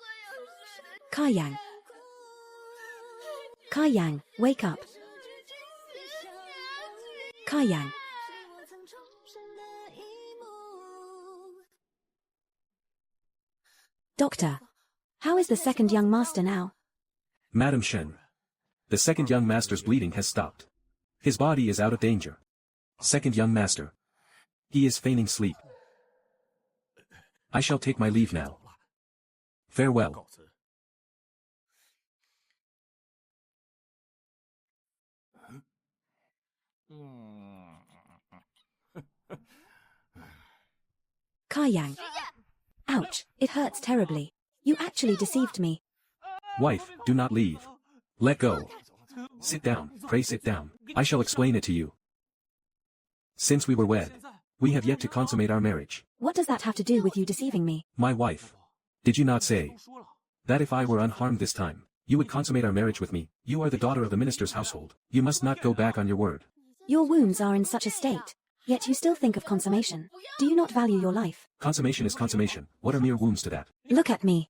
[SPEAKER 2] Kaiyang. Kaiyang, wake up. Kaiyang. Doctor, how is the second young master now?
[SPEAKER 1] Madam Shen. The second young master's bleeding has stopped. His body is out of danger. Second young master. He is feigning sleep. I shall take my leave now. Farewell.
[SPEAKER 2] Kaiyang. Ouch, it hurts terribly. You actually deceived me.
[SPEAKER 1] Wife, do not leave. Let go. Sit down, pray sit down. I shall explain it to you. Since we were wed, we have yet to consummate our marriage.
[SPEAKER 2] What does that have to do with you deceiving me?
[SPEAKER 1] My wife. Did you not say that if I were unharmed this time, you would consummate our marriage with me? You are the daughter of the minister's household. You must not go back on your word.
[SPEAKER 2] Your wounds are in such a state, yet you still think of consummation. Do you not value your life?
[SPEAKER 1] Consummation is consummation. What are mere wounds to that?
[SPEAKER 2] Look at me.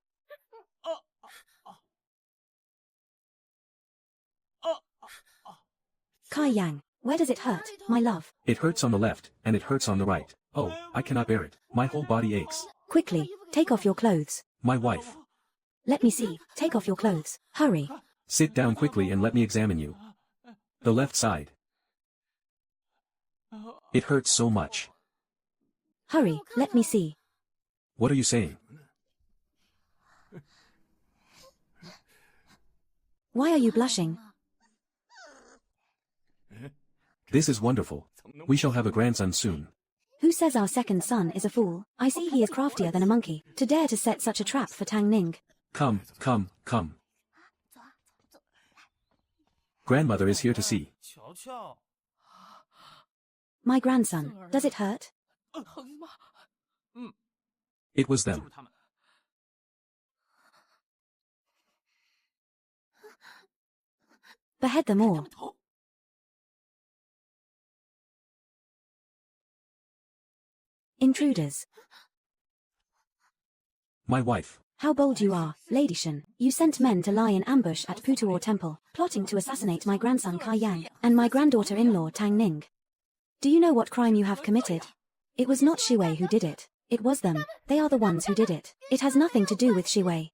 [SPEAKER 2] Kaiyang, where does it hurt, my love?
[SPEAKER 1] It hurts on the left, and it hurts on the right. Oh, I cannot bear it. My whole body aches.
[SPEAKER 2] Quickly, take off your clothes.
[SPEAKER 1] My wife.
[SPEAKER 2] Let me see. Take off your clothes. Hurry.
[SPEAKER 1] Sit down quickly and let me examine you. The left side. It hurts so much.
[SPEAKER 2] Hurry, let me see.
[SPEAKER 1] What are you saying?
[SPEAKER 2] Why are you blushing?
[SPEAKER 1] This is wonderful. We shall have a grandson soon.
[SPEAKER 2] Who says our second son is a fool? I see he is craftier than a monkey, to dare to set such a trap for Tang Ning.
[SPEAKER 1] Come, come, come. Grandmother is here to see.
[SPEAKER 2] My grandson, does it hurt?
[SPEAKER 1] It was them.
[SPEAKER 2] Behead them all. Intruders.
[SPEAKER 1] My wife.
[SPEAKER 2] How bold you are, Lady Shen. You sent men to lie in ambush at Putuor Temple, plotting to assassinate my grandson Kaiyang, and my granddaughter-in-law Tang Ning. Do you know what crime you have committed? It was not Shiwei who did it. It was them. They are the ones who did it. It has nothing to do with Shiwei.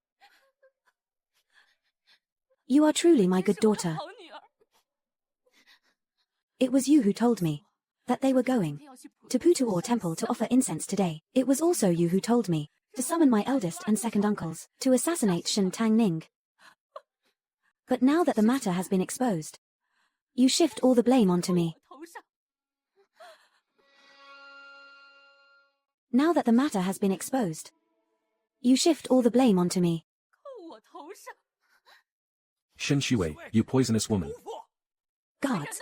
[SPEAKER 2] You are truly my good daughter. It was you who told me that they were going to Putuor Temple to offer incense today. It was also you who told me to summon my eldest and second uncles to assassinate Shen Tangning. But now that the matter has been exposed, you shift all the blame onto me. Now that the matter has been exposed, you shift all the blame onto me.
[SPEAKER 1] Shen Shiwei, you poisonous woman.
[SPEAKER 2] Guards,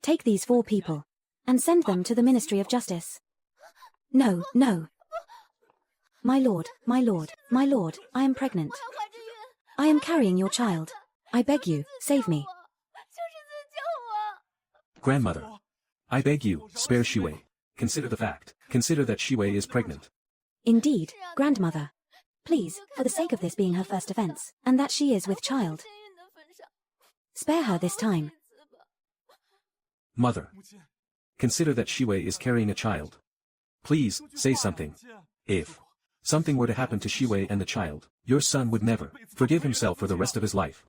[SPEAKER 2] take these 4 people and send them to the Ministry of Justice. No, no. My lord, my lord, my lord, I am pregnant. I am carrying your child. I beg you, save me.
[SPEAKER 1] Grandmother. I beg you, spare Shiwei. Consider the fact. Consider that Shiwei is pregnant.
[SPEAKER 2] Indeed, grandmother. Please, for the sake of this being her first offense, and that she is with child, spare her this time.
[SPEAKER 1] Mother. Consider that Shiwei is carrying a child. Please, say something. If something were to happen to Shiwei and the child, your son would never forgive himself for the rest of his life.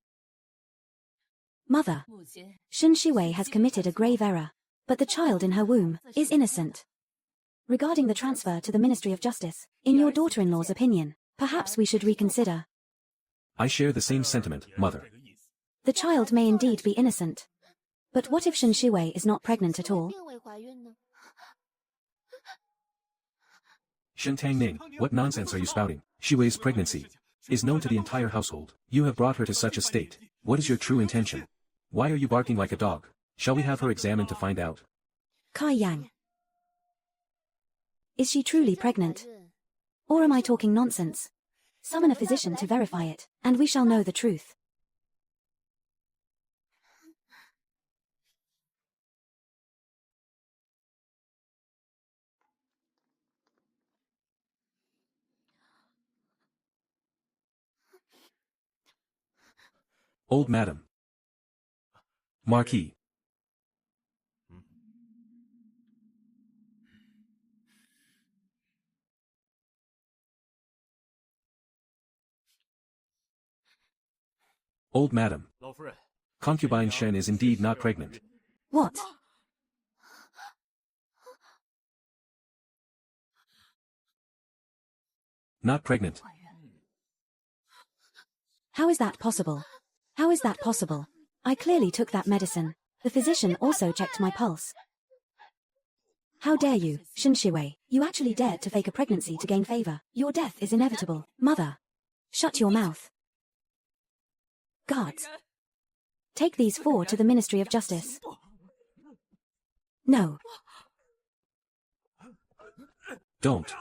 [SPEAKER 2] Mother. Shen Shiwei has committed a grave error, but the child in her womb is innocent. Regarding the transfer to the Ministry of Justice, in your daughter-in-law's opinion, perhaps we should reconsider.
[SPEAKER 1] I share the same sentiment, mother.
[SPEAKER 2] The child may indeed be innocent. But what if Shen Shiwei is not pregnant at all?
[SPEAKER 1] Shen Tangning, what nonsense are you spouting? Shiwei's pregnancy is known to the entire household. You have brought her to such a state. What is your true intention? Why are you barking like a dog? Shall we have her examined to find out?
[SPEAKER 2] Kai Yang. Is she truly pregnant? Or am I talking nonsense? Summon a physician to verify it, and we shall know the truth.
[SPEAKER 1] Old Madam. Marquis. Old Madam. Concubine Shen is indeed not pregnant.
[SPEAKER 2] What?
[SPEAKER 1] Not pregnant.
[SPEAKER 2] How is that possible? How is that possible? I clearly took that medicine. The physician also checked my pulse. How dare you, Shen Shiwei? You actually dared to fake a pregnancy to gain favor. Your death is inevitable. Mother. Shut your mouth. Guards. Take these 4 to the Ministry of Justice. No.
[SPEAKER 1] Don't.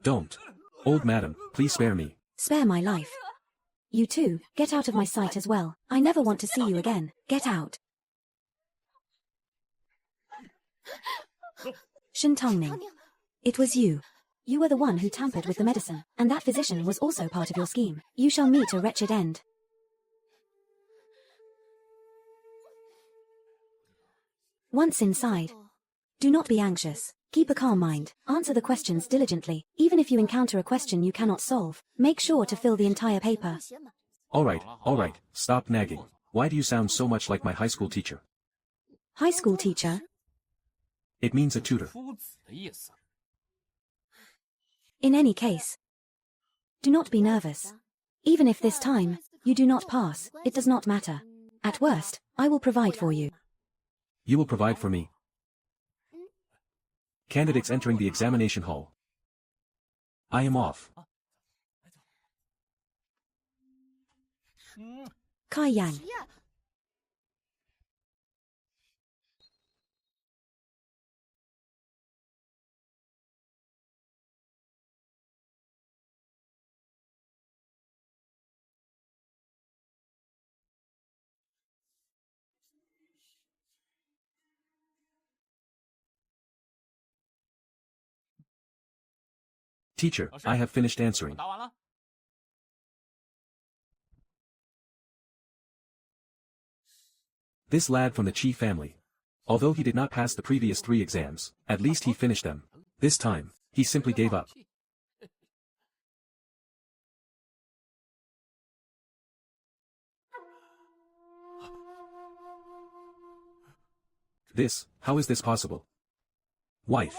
[SPEAKER 1] Don't. Old Madam, please spare me.
[SPEAKER 2] Spare my life. You too, get out of my sight as well. I never want to see you again. Get out. Shen Tongning. It was you. You were the one who tampered with the medicine, and that physician was also part of your scheme. You shall meet a wretched end. Once inside, do not be anxious. Keep a calm mind. Answer the questions diligently. Even if you encounter a question you cannot solve, make sure to fill the entire paper.
[SPEAKER 1] All right, stop nagging. Why do you sound so much like my high school teacher?
[SPEAKER 2] High school teacher?
[SPEAKER 1] It means a tutor.
[SPEAKER 2] In any case, do not be nervous. Even if this time you do not pass, it does not matter. At worst, I will provide for you.
[SPEAKER 1] You will provide for me. Candidates entering the examination hall. I am off.
[SPEAKER 2] Kai Yang.
[SPEAKER 1] Teacher, I have finished answering. This lad from the Chi family. Although he did not pass the previous 3 exams, at least he finished them. This time, he simply gave up. How is this possible? Wife.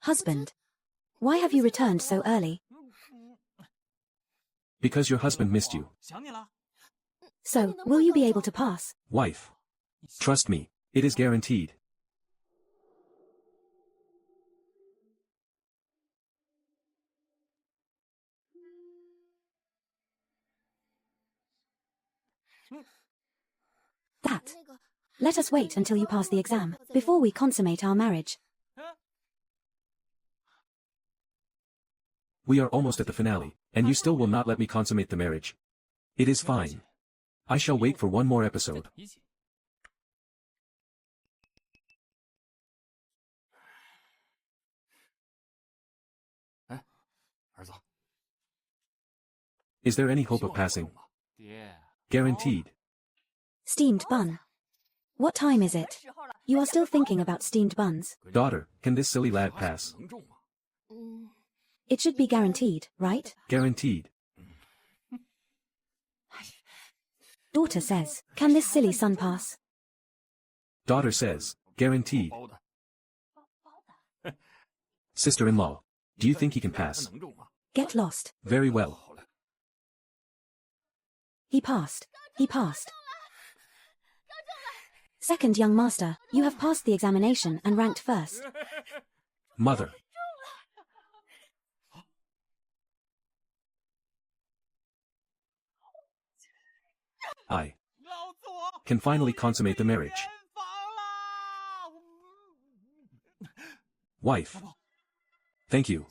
[SPEAKER 2] Husband. Why have you returned so early?
[SPEAKER 1] Because your husband missed you.
[SPEAKER 2] So, will you be able to pass?
[SPEAKER 1] Wife. Trust me, it is guaranteed.
[SPEAKER 2] That. Let us wait until you pass the exam, before we consummate our marriage.
[SPEAKER 1] We are almost at the finale, and you still will not let me consummate the marriage. It is fine. I shall wait for one more episode. Is there any hope of passing? Guaranteed.
[SPEAKER 2] Steamed bun. What time is it? You are still thinking about steamed buns.
[SPEAKER 1] Daughter, can this silly lad pass?
[SPEAKER 2] It should be guaranteed, right?
[SPEAKER 1] Guaranteed.
[SPEAKER 2] Daughter says, can this silly son pass?
[SPEAKER 1] Daughter says, guaranteed. Sister-in-law, do you think he can pass?
[SPEAKER 2] Get lost.
[SPEAKER 1] Very well.
[SPEAKER 2] He passed. He passed. Second young master, you have passed the examination and ranked first.
[SPEAKER 1] Mother. I can finally consummate the marriage. Wife. Thank you.